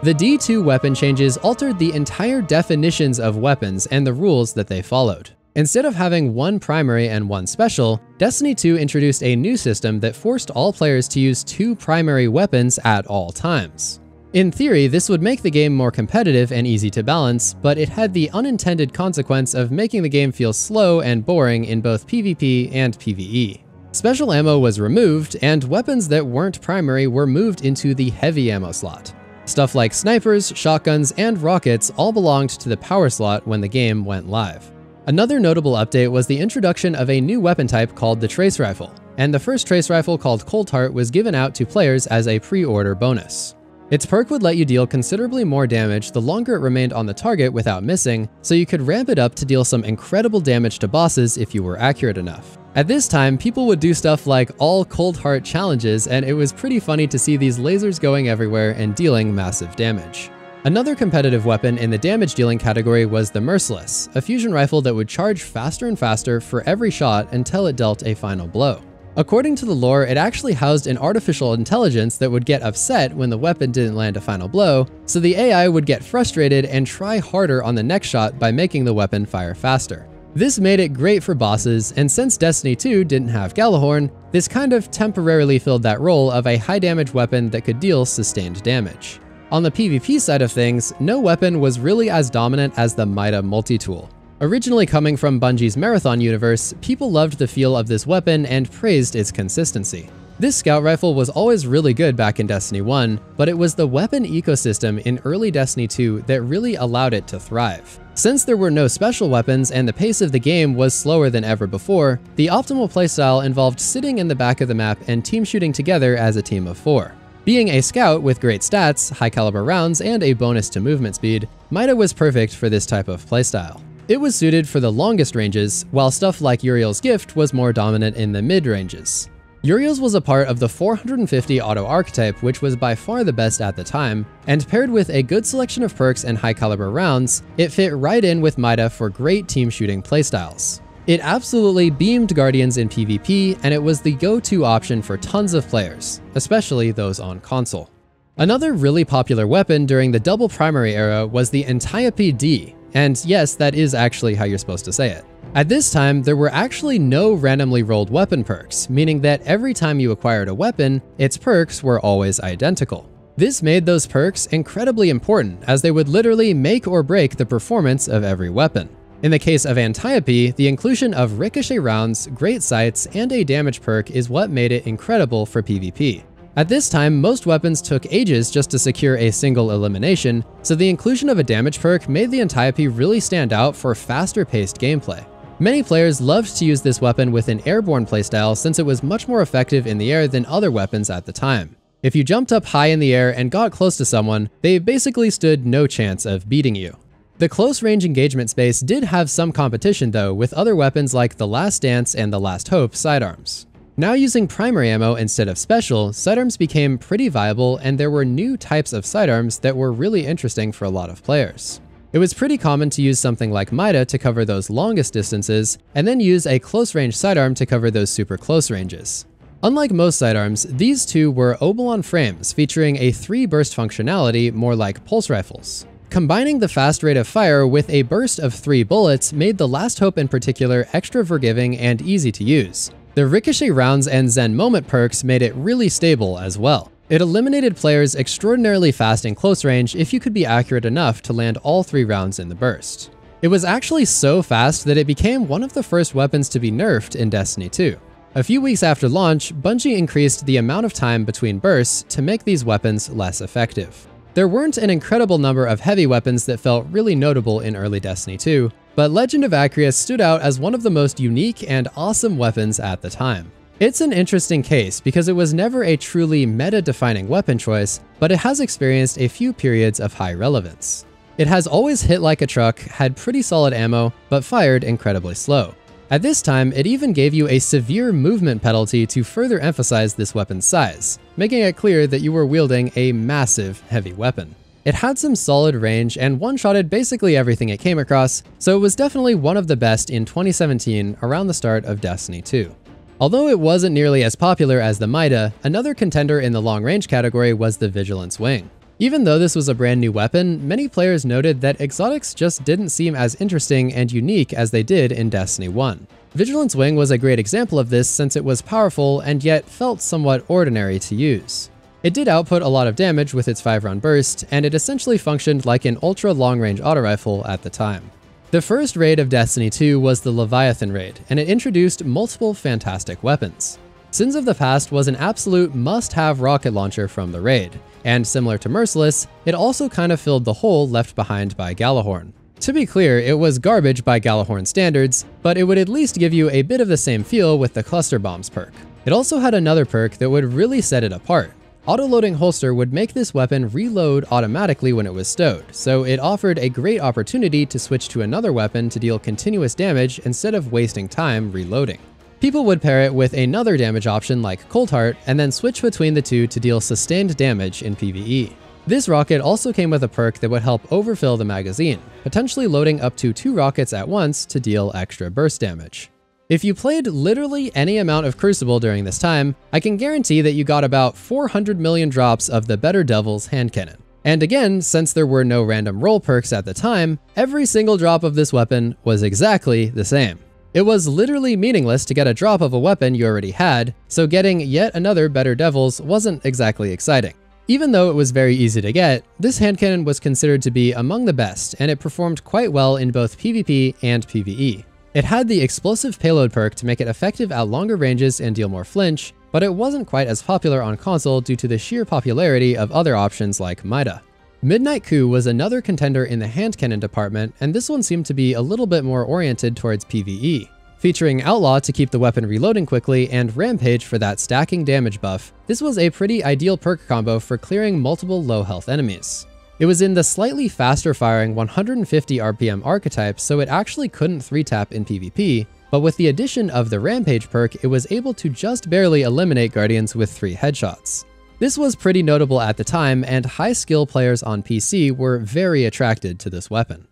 Speaker 1: The D2 weapon changes altered the entire definitions of weapons and the rules that they followed. Instead of having one primary and one special, Destiny 2 introduced a new system that forced all players to use 2 primary weapons at all times. In theory, this would make the game more competitive and easy to balance, but it had the unintended consequence of making the game feel slow and boring in both PvP and PvE. Special ammo was removed, and weapons that weren't primary were moved into the heavy ammo slot. Stuff like snipers, shotguns, and rockets all belonged to the power slot when the game went live. Another notable update was the introduction of a new weapon type called the Trace Rifle, and the first Trace Rifle called Cold Heart was given out to players as a pre-order bonus. Its perk would let you deal considerably more damage the longer it remained on the target without missing, so you could ramp it up to deal some incredible damage to bosses if you were accurate enough. At this time, people would do stuff like all Cold Heart challenges, and it was pretty funny to see these lasers going everywhere and dealing massive damage. Another competitive weapon in the damage dealing category was the Merciless, a fusion rifle that would charge faster and faster for every shot until it dealt a final blow. According to the lore, it actually housed an artificial intelligence that would get upset when the weapon didn't land a final blow, so the AI would get frustrated and try harder on the next shot by making the weapon fire faster. This made it great for bosses, and since Destiny 2 didn't have Gjallarhorn, this kind of temporarily filled that role of a high damage weapon that could deal sustained damage. On the PvP side of things, no weapon was really as dominant as the Mida multi-tool. Originally coming from Bungie's Marathon universe, people loved the feel of this weapon and praised its consistency. This scout rifle was always really good back in Destiny 1, but it was the weapon ecosystem in early Destiny 2 that really allowed it to thrive. Since there were no special weapons and the pace of the game was slower than ever before, the optimal playstyle involved sitting in the back of the map and team shooting together as a team of 4. Being a scout with great stats, high caliber rounds, and a bonus to movement speed, Mida was perfect for this type of playstyle. It was suited for the longest ranges, while stuff like Uriel's Gift was more dominant in the mid-ranges. Uriel's was a part of the 450 auto archetype, which was by far the best at the time, and paired with a good selection of perks and high caliber rounds, it fit right in with Mida for great team shooting playstyles. It absolutely beamed Guardians in PvP, and it was the go-to option for tons of players, especially those on console. Another really popular weapon during the double primary era was the Antiope D, and yes, that is actually how you're supposed to say it. At this time, there were actually no randomly rolled weapon perks, meaning that every time you acquired a weapon, its perks were always identical. This made those perks incredibly important, as they would literally make or break the performance of every weapon. In the case of Antiope, the inclusion of ricochet rounds, great sights, and a damage perk is what made it incredible for PvP. At this time, most weapons took ages just to secure a single elimination, so the inclusion of a damage perk made the Antiope really stand out for faster-paced gameplay. Many players loved to use this weapon with an airborne playstyle since it was much more effective in the air than other weapons at the time. If you jumped up high in the air and got close to someone, they basically stood no chance of beating you. The close range engagement space did have some competition though, with other weapons like the Last Dance and the Last Hope sidearms. Now using primary ammo instead of special, sidearms became pretty viable, and there were new types of sidearms that were really interesting for a lot of players. It was pretty common to use something like Mida to cover those longest distances, and then use a close range sidearm to cover those super close ranges. Unlike most sidearms, these two were Obolon frames featuring a 3-burst functionality more like pulse rifles. Combining the fast rate of fire with a burst of 3 bullets made the Last Hope in particular extra forgiving and easy to use. The ricochet rounds and Zen moment perks made it really stable as well. It eliminated players extraordinarily fast in close range if you could be accurate enough to land all 3 rounds in the burst. It was actually so fast that it became one of the first weapons to be nerfed in Destiny 2. A few weeks after launch, Bungie increased the amount of time between bursts to make these weapons less effective. There weren't an incredible number of heavy weapons that felt really notable in early Destiny 2, but Legend of Acreus stood out as one of the most unique and awesome weapons at the time. It's an interesting case because it was never a truly meta-defining weapon choice, but it has experienced a few periods of high relevance. It has always hit like a truck, had pretty solid ammo, but fired incredibly slow. At this time, it even gave you a severe movement penalty to further emphasize this weapon's size, making it clear that you were wielding a massive heavy weapon. It had some solid range and one-shotted basically everything it came across, so it was definitely one of the best in 2017 around the start of Destiny 2. Although it wasn't nearly as popular as the Mida, another contender in the long-range category was the Vigilance Wing. Even though this was a brand new weapon, many players noted that exotics just didn't seem as interesting and unique as they did in Destiny 1. Vigilance Wing was a great example of this since it was powerful and yet felt somewhat ordinary to use. It did output a lot of damage with its 5-round burst, and it essentially functioned like an ultra long-range auto rifle at the time. The first raid of Destiny 2 was the Leviathan raid, and it introduced multiple fantastic weapons. Sins of the Past was an absolute must-have rocket launcher from the raid, and similar to Merciless, it also kind of filled the hole left behind by Gjallarhorn. To be clear, it was garbage by Gjallarhorn standards, but it would at least give you a bit of the same feel with the Cluster Bombs perk. It also had another perk that would really set it apart. Auto-loading holster would make this weapon reload automatically when it was stowed, so it offered a great opportunity to switch to another weapon to deal continuous damage instead of wasting time reloading. People would pair it with another damage option like Cold Heart, and then switch between the two to deal sustained damage in PvE. This rocket also came with a perk that would help overfill the magazine, potentially loading up to 2 rockets at once to deal extra burst damage. If you played literally any amount of Crucible during this time, I can guarantee that you got about 400 million drops of the Better Devil's hand cannon. And again, since there were no random roll perks at the time, every single drop of this weapon was exactly the same. It was literally meaningless to get a drop of a weapon you already had, so getting yet another Better Devil's wasn't exactly exciting. Even though it was very easy to get, this hand cannon was considered to be among the best, and it performed quite well in both PvP and PvE. It had the explosive payload perk to make it effective at longer ranges and deal more flinch, but it wasn't quite as popular on console due to the sheer popularity of other options like Mida. Midnight Coup was another contender in the hand cannon department, and this one seemed to be a little bit more oriented towards PvE. Featuring Outlaw to keep the weapon reloading quickly and Rampage for that stacking damage buff, this was a pretty ideal perk combo for clearing multiple low health enemies. It was in the slightly faster firing 150 RPM archetype, so it actually couldn't 3-tap in PvP, but with the addition of the Rampage perk, it was able to just barely eliminate Guardians with 3 headshots. This was pretty notable at the time, and high skill players on PC were very attracted to this weapon.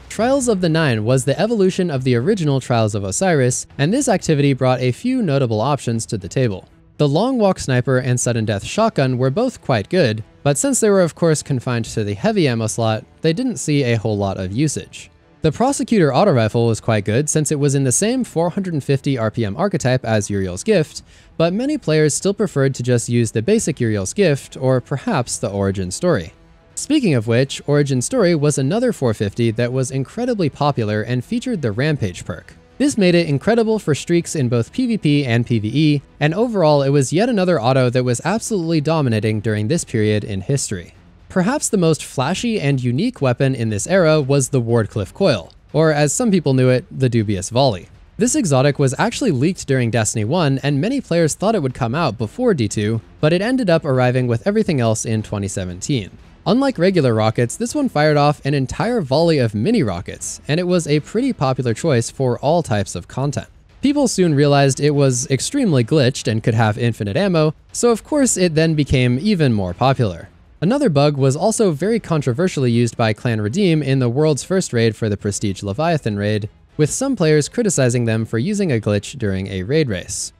Speaker 1: Trials of the Nine was the evolution of the original Trials of Osiris, and this activity brought a few notable options to the table. The Long Walk Sniper and Sudden Death Shotgun were both quite good, but since they were of course confined to the heavy ammo slot, they didn't see a whole lot of usage. The Prosecutor Auto Rifle was quite good since it was in the same 450 RPM archetype as Uriel's Gift, but many players still preferred to just use the basic Uriel's Gift or perhaps the Origin Story. Speaking of which, Origin Story was another 450 that was incredibly popular and featured the Rampage perk. This made it incredible for streaks in both PvP and PvE, and overall it was yet another auto that was absolutely dominating during this period in history. Perhaps the most flashy and unique weapon in this era was the Wardcliff Coil, or as some people knew it, the Dubious Volley. This exotic was actually leaked during Destiny 1, and many players thought it would come out before D2, but it ended up arriving with everything else in 2017. Unlike regular rockets, this one fired off an entire volley of mini rockets, and it was a pretty popular choice for all types of content. People soon realized it was extremely glitched and could have infinite ammo, so of course it then became even more popular. Another bug was also very controversially used by Clan Redeem in the world's first raid for the Prestige Leviathan raid, with some players criticizing them for using a glitch during a raid race.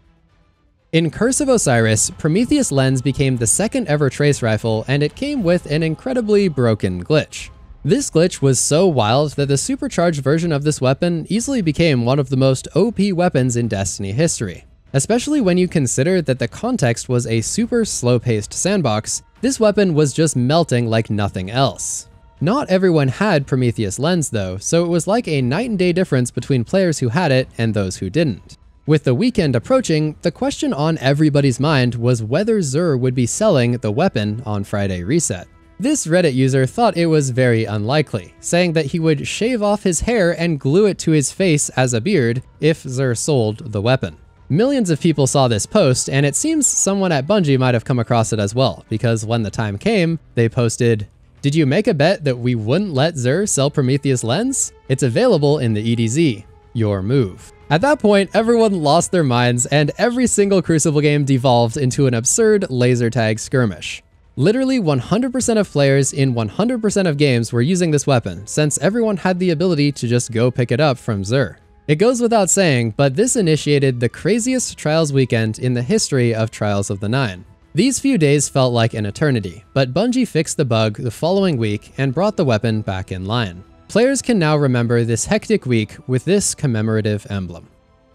Speaker 1: In Curse of Osiris, Prometheus Lens became the second ever trace rifle, and it came with an incredibly broken glitch. This glitch was so wild that the supercharged version of this weapon easily became one of the most OP weapons in Destiny history. Especially when you consider that the context was a super slow-paced sandbox, this weapon was just melting like nothing else. Not everyone had Prometheus Lens though, so it was like a night and day difference between players who had it and those who didn't. With the weekend approaching, the question on everybody's mind was whether Xur would be selling the weapon on Friday Reset. This Reddit user thought it was very unlikely, saying that he would shave off his hair and glue it to his face as a beard if Xur sold the weapon. Millions of people saw this post, and it seems someone at Bungie might have come across it as well, because when the time came, they posted, "Did you make a bet that we wouldn't let Xur sell Prometheus Lens? It's available in the EDZ. Your move." At that point, everyone lost their minds, and every single Crucible game devolved into an absurd laser tag skirmish. Literally 100% of players in 100% of games were using this weapon, since everyone had the ability to just go pick it up from Xur. It goes without saying, but this initiated the craziest Trials weekend in the history of Trials of the Nine. These few days felt like an eternity, but Bungie fixed the bug the following week and brought the weapon back in line. Players can now remember this hectic week with this commemorative emblem.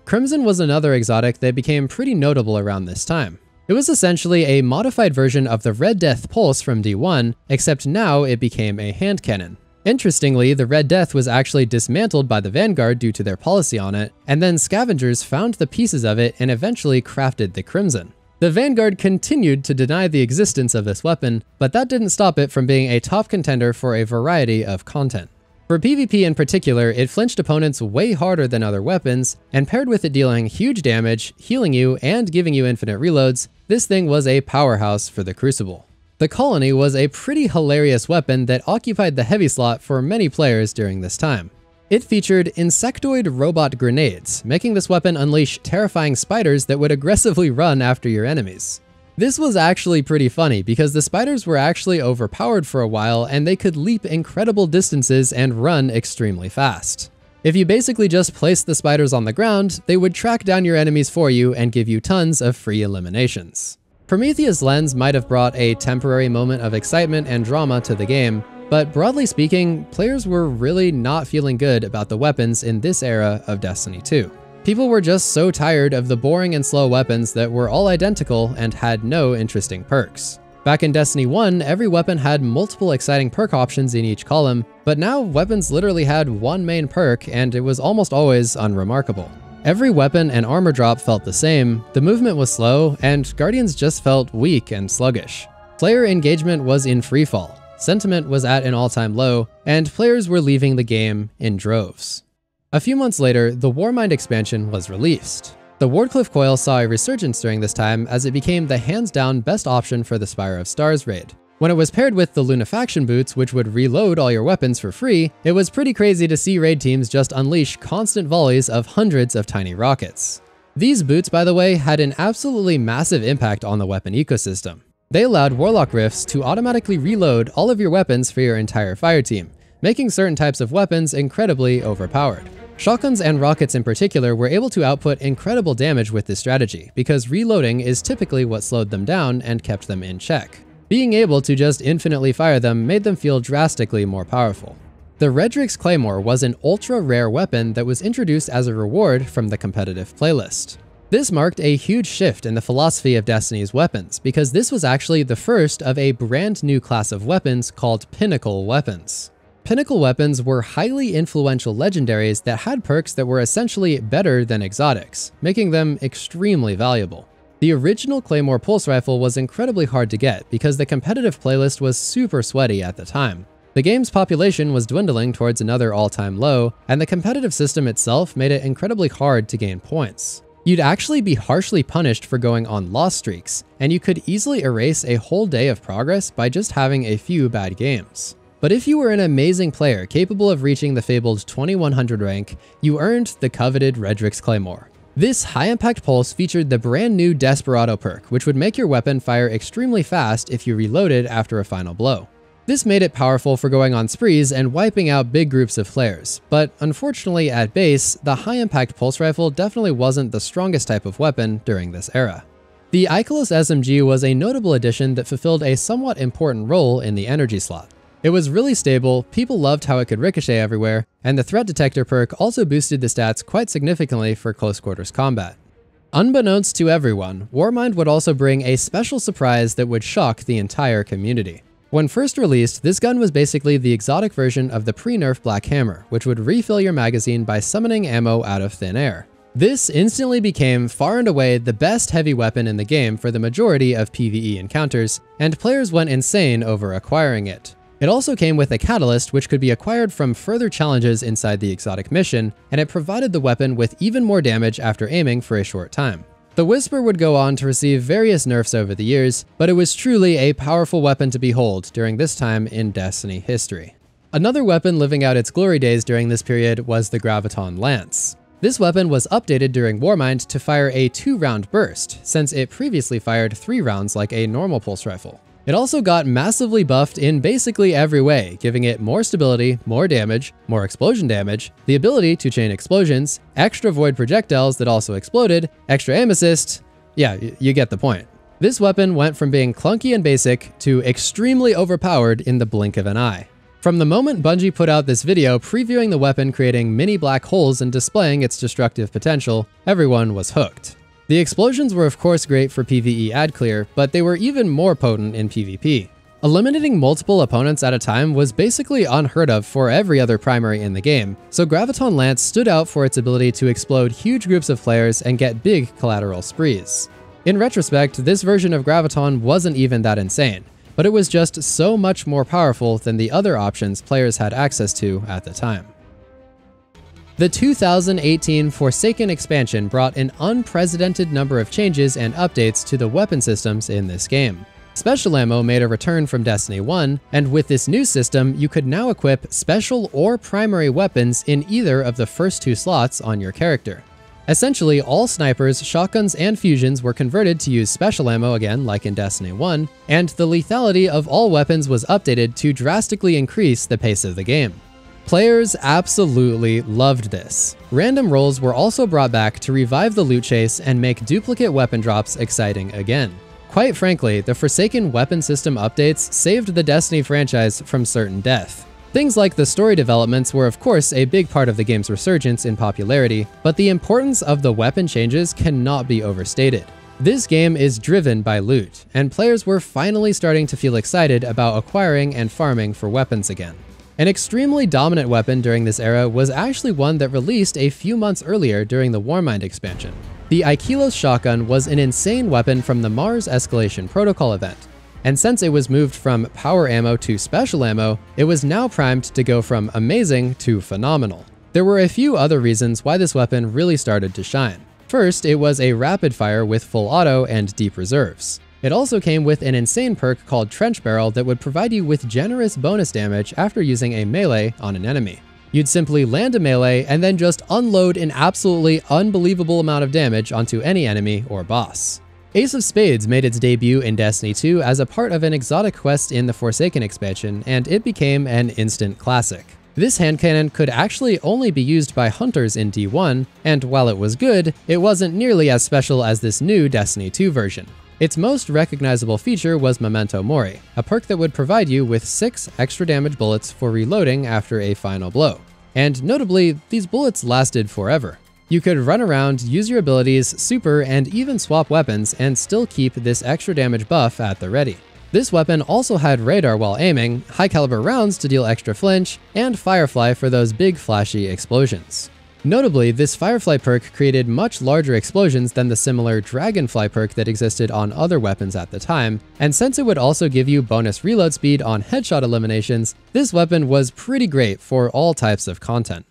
Speaker 1: Crimson was another exotic that became pretty notable around this time. It was essentially a modified version of the Red Death Pulse from D1, except now it became a hand cannon. Interestingly, the Red Death was actually dismantled by the Vanguard due to their policy on it, and then scavengers found the pieces of it and eventually crafted the Crimson. The Vanguard continued to deny the existence of this weapon, but that didn't stop it from being a top contender for a variety of content. For PvP in particular, it flinched opponents way harder than other weapons, and paired with it dealing huge damage, healing you, and giving you infinite reloads, this thing was a powerhouse for the Crucible. The Colony was a pretty hilarious weapon that occupied the heavy slot for many players during this time. It featured insectoid robot grenades, making this weapon unleash terrifying spiders that would aggressively run after your enemies. This was actually pretty funny because the spiders were actually overpowered for a while and they could leap incredible distances and run extremely fast. If you basically just placed the spiders on the ground, they would track down your enemies for you and give you tons of free eliminations. Prometheus Lens might have brought a temporary moment of excitement and drama to the game, but broadly speaking, players were really not feeling good about the weapons in this era of Destiny 2. People were just so tired of the boring and slow weapons that were all identical and had no interesting perks. Back in Destiny 1, every weapon had multiple exciting perk options in each column, but now weapons literally had one main perk and it was almost always unremarkable. Every weapon and armor drop felt the same, the movement was slow, and Guardians just felt weak and sluggish. Player engagement was in freefall, sentiment was at an all-time low, and players were leaving the game in droves. A few months later, the Warmind expansion was released. The Wardcliff Coil saw a resurgence during this time as it became the hands-down best option for the Spire of Stars raid. When it was paired with the Lunafaction boots, which would reload all your weapons for free, it was pretty crazy to see raid teams just unleash constant volleys of hundreds of tiny rockets. These boots, by the way, had an absolutely massive impact on the weapon ecosystem. They allowed Warlock Rifts to automatically reload all of your weapons for your entire fire team, making certain types of weapons incredibly overpowered. Shotguns and rockets in particular were able to output incredible damage with this strategy, because reloading is typically what slowed them down and kept them in check. Being able to just infinitely fire them made them feel drastically more powerful. The Redrix's Claymore was an ultra-rare weapon that was introduced as a reward from the competitive playlist. This marked a huge shift in the philosophy of Destiny's weapons, because this was actually the first of a brand new class of weapons called Pinnacle Weapons. Pinnacle weapons were highly influential legendaries that had perks that were essentially better than exotics, making them extremely valuable. The original Claymore Pulse Rifle was incredibly hard to get because the competitive playlist was super sweaty at the time. The game's population was dwindling towards another all-time low, and the competitive system itself made it incredibly hard to gain points. You'd actually be harshly punished for going on loss streaks, and you could easily erase a whole day of progress by just having a few bad games. But if you were an amazing player capable of reaching the fabled 2100 rank, you earned the coveted Redrix's Claymore. This high-impact pulse featured the brand new Desperado perk, which would make your weapon fire extremely fast if you reloaded after a final blow. This made it powerful for going on sprees and wiping out big groups of players, but unfortunately at base, the high-impact pulse rifle definitely wasn't the strongest type of weapon during this era. The Ikelos SMG was a notable addition that fulfilled a somewhat important role in the energy slot. It was really stable, people loved how it could ricochet everywhere, and the threat detector perk also boosted the stats quite significantly for close quarters combat. Unbeknownst to everyone, Warmind would also bring a special surprise that would shock the entire community. When first released, this gun was basically the exotic version of the pre-nerf Black Hammer, which would refill your magazine by summoning ammo out of thin air. This instantly became far and away the best heavy weapon in the game for the majority of PvE encounters, and players went insane over acquiring it. It also came with a catalyst which could be acquired from further challenges inside the exotic mission, and it provided the weapon with even more damage after aiming for a short time. The Whisper would go on to receive various nerfs over the years, but it was truly a powerful weapon to behold during this time in Destiny history. Another weapon living out its glory days during this period was the Graviton Lance. This weapon was updated during Warmind to fire a 2-round burst, since it previously fired 3 rounds like a normal pulse rifle. It also got massively buffed in basically every way, giving it more stability, more damage, more explosion damage, the ability to chain explosions, extra void projectiles that also exploded, extra aim assist. Yeah, you get the point. This weapon went from being clunky and basic to extremely overpowered in the blink of an eye. From the moment Bungie put out this video previewing the weapon creating mini black holes and displaying its destructive potential, everyone was hooked. The explosions were of course great for PvE ad clear, but they were even more potent in PvP. Eliminating multiple opponents at a time was basically unheard of for every other primary in the game, so Graviton Lance stood out for its ability to explode huge groups of players and get big collateral sprees. In retrospect, this version of Graviton wasn't even that insane, but it was just so much more powerful than the other options players had access to at the time. The 2018 Forsaken expansion brought an unprecedented number of changes and updates to the weapon systems in this game. Special ammo made a return from Destiny 1, and with this new system, you could now equip special or primary weapons in either of the first 2 slots on your character. Essentially, all snipers, shotguns, and fusions were converted to use special ammo again like in Destiny 1, and the lethality of all weapons was updated to drastically increase the pace of the game. Players absolutely loved this. Random rolls were also brought back to revive the loot chase and make duplicate weapon drops exciting again. Quite frankly, the Forsaken weapon system updates saved the Destiny franchise from certain death. Things like the story developments were of course a big part of the game's resurgence in popularity, but the importance of the weapon changes cannot be overstated. This game is driven by loot, and players were finally starting to feel excited about acquiring and farming for weapons again. An extremely dominant weapon during this era was actually one that released a few months earlier during the Warmind expansion. The Aikilos shotgun was an insane weapon from the Mars Escalation Protocol event, and since it was moved from power ammo to special ammo, it was now primed to go from amazing to phenomenal. There were a few other reasons why this weapon really started to shine. First, it was a rapid fire with full auto and deep reserves. It also came with an insane perk called Trench Barrel that would provide you with generous bonus damage after using a melee on an enemy. You'd simply land a melee and then just unload an absolutely unbelievable amount of damage onto any enemy or boss. Ace of Spades made its debut in Destiny 2 as a part of an exotic quest in the Forsaken expansion, and it became an instant classic. This hand cannon could actually only be used by hunters in D1, and while it was good, it wasn't nearly as special as this new Destiny 2 version. Its most recognizable feature was Memento Mori, a perk that would provide you with 6 extra damage bullets for reloading after a final blow. And notably, these bullets lasted forever. You could run around, use your abilities, super, and even swap weapons and still keep this extra damage buff at the ready. This weapon also had radar while aiming, high caliber rounds to deal extra flinch, and Firefly for those big flashy explosions. Notably, this Firefly perk created much larger explosions than the similar Dragonfly perk that existed on other weapons at the time, and since it would also give you bonus reload speed on headshot eliminations, this weapon was pretty great for all types of content.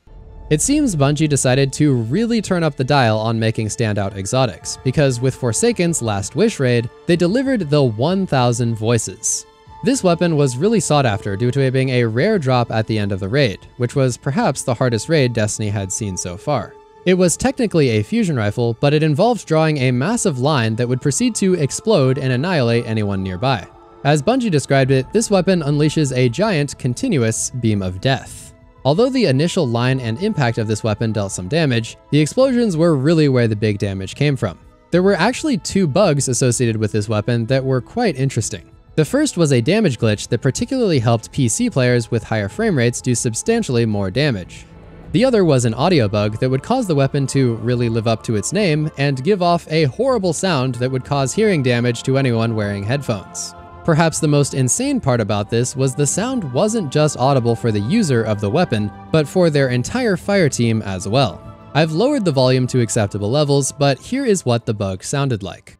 Speaker 1: It seems Bungie decided to really turn up the dial on making standout exotics, because with Forsaken's Last Wish raid, they delivered the 1000 voices. This weapon was really sought after due to it being a rare drop at the end of the raid, which was perhaps the hardest raid Destiny had seen so far. It was technically a fusion rifle, but it involved drawing a massive line that would proceed to explode and annihilate anyone nearby. As Bungie described it, this weapon unleashes a giant, continuous beam of death. Although the initial line and impact of this weapon dealt some damage, the explosions were really where the big damage came from. There were actually 2 bugs associated with this weapon that were quite interesting. The first was a damage glitch that particularly helped PC players with higher frame rates do substantially more damage. The other was an audio bug that would cause the weapon to really live up to its name and give off a horrible sound that would cause hearing damage to anyone wearing headphones. Perhaps the most insane part about this was the sound wasn't just audible for the user of the weapon, but for their entire fire team as well. I've lowered the volume to acceptable levels, but here is what the bug sounded like.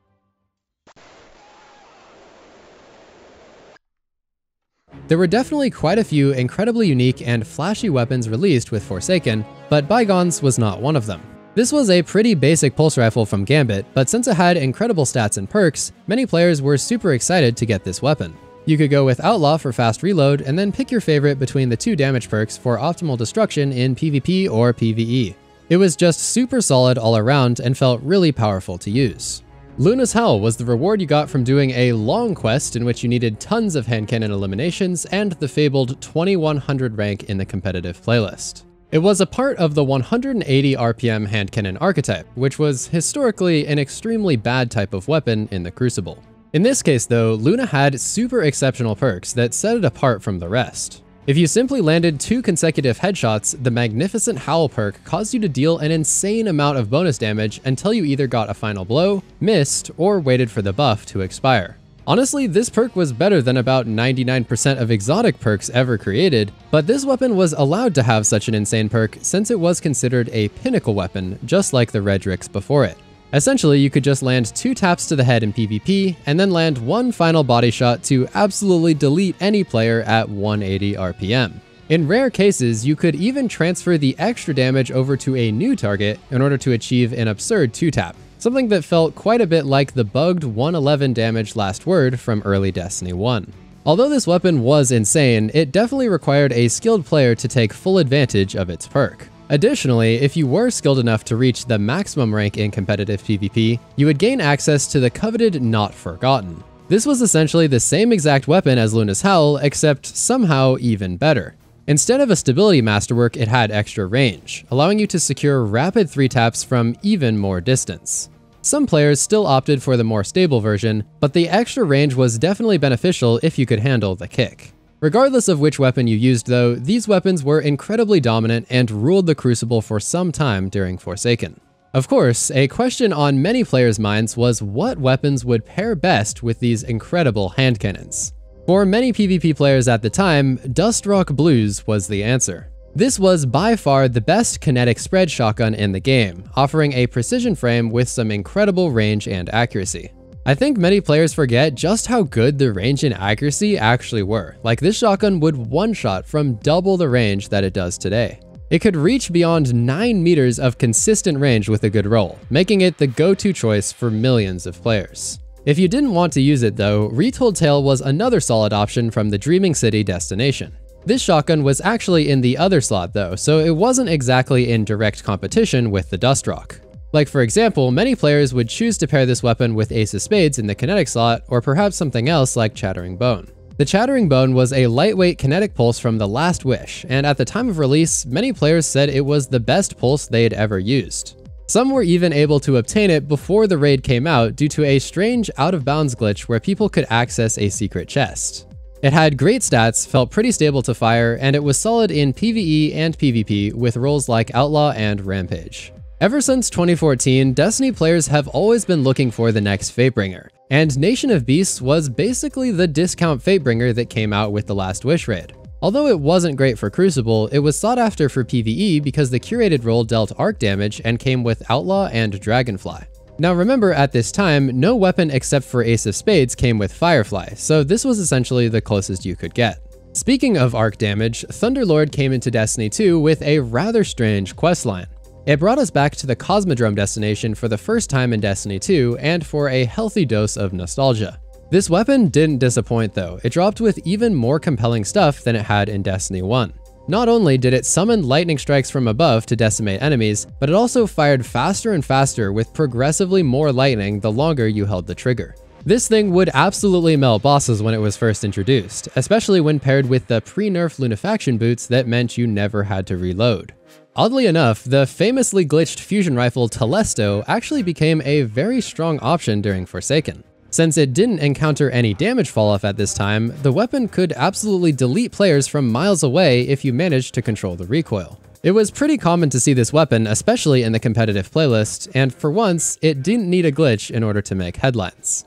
Speaker 1: There were definitely quite a few incredibly unique and flashy weapons released with Forsaken, but Bygones was not one of them. This was a pretty basic pulse rifle from Gambit, but since it had incredible stats and perks, many players were super excited to get this weapon. You could go with Outlaw for fast reload, and then pick your favorite between the 2 damage perks for optimal destruction in PvP or PvE. It was just super solid all around and felt really powerful to use. Luna's Howl was the reward you got from doing a long quest in which you needed tons of hand cannon eliminations and the fabled 2100 rank in the competitive playlist. It was a part of the 180 RPM hand cannon archetype, which was historically an extremely bad type of weapon in the Crucible. In this case though, Luna had super exceptional perks that set it apart from the rest. If you simply landed 2 consecutive headshots, the Magnificent Howl perk caused you to deal an insane amount of bonus damage until you either got a final blow, missed, or waited for the buff to expire. Honestly, this perk was better than about 99% of exotic perks ever created, but this weapon was allowed to have such an insane perk since it was considered a pinnacle weapon, just like the Redrix before it. Essentially, you could just land 2 taps to the head in PvP, and then land 1 final body shot to absolutely delete any player at 180 RPM. In rare cases, you could even transfer the extra damage over to a new target in order to achieve an absurd 2-tap. Something that felt quite a bit like the bugged 111 damage last word from early Destiny 1. Although this weapon was insane, it definitely required a skilled player to take full advantage of its perk. Additionally, if you were skilled enough to reach the maximum rank in competitive PvP, you would gain access to the coveted Not Forgotten. This was essentially the same exact weapon as Luna's Howl, except somehow even better. Instead of a stability masterwork, it had extra range, allowing you to secure rapid 3-taps from even more distance. Some players still opted for the more stable version, but the extra range was definitely beneficial if you could handle the kick. Regardless of which weapon you used though, these weapons were incredibly dominant and ruled the Crucible for some time during Forsaken. Of course, a question on many players' minds was what weapons would pair best with these incredible hand cannons. For many PvP players at the time, Dustrock Blues was the answer. This was by far the best kinetic spread shotgun in the game, offering a precision frame with some incredible range and accuracy. I think many players forget just how good the range and accuracy actually were. Like, this shotgun would one-shot from double the range that it does today. It could reach beyond 9 meters of consistent range with a good roll, making it the go-to choice for millions of players. If you didn't want to use it though, Retold Tale was another solid option from the Dreaming City destination. This shotgun was actually in the other slot though, so it wasn't exactly in direct competition with the Dustrock. Like, for example, many players would choose to pair this weapon with Ace of Spades in the kinetic slot, or perhaps something else like Chattering Bone. The Chattering Bone was a lightweight kinetic pulse from The Last Wish, and at the time of release, many players said it was the best pulse they had ever used. Some were even able to obtain it before the raid came out due to a strange out-of-bounds glitch where people could access a secret chest. It had great stats, felt pretty stable to fire, and it was solid in PvE and PvP with roles like Outlaw and Rampage. Ever since 2014, Destiny players have always been looking for the next Fatebringer, and Nation of Beasts was basically the discount Fatebringer that came out with the Last Wish raid. Although it wasn't great for Crucible, it was sought after for PvE because the curated role dealt arc damage and came with Outlaw and Dragonfly. Now remember, at this time, no weapon except for Ace of Spades came with Firefly, so this was essentially the closest you could get. Speaking of arc damage, Thunderlord came into Destiny 2 with a rather strange questline. It brought us back to the Cosmodrome destination for the first time in Destiny 2 and for a healthy dose of nostalgia. This weapon didn't disappoint though, it dropped with even more compelling stuff than it had in Destiny 1. Not only did it summon lightning strikes from above to decimate enemies, but it also fired faster and faster with progressively more lightning the longer you held the trigger. This thing would absolutely melt bosses when it was first introduced, especially when paired with the pre-nerf Lunafaction boots that meant you never had to reload. Oddly enough, the famously glitched fusion rifle Telesto actually became a very strong option during Forsaken. Since it didn't encounter any damage falloff at this time, the weapon could absolutely delete players from miles away if you managed to control the recoil. It was pretty common to see this weapon, especially in the competitive playlist, and for once, it didn't need a glitch in order to make headlines.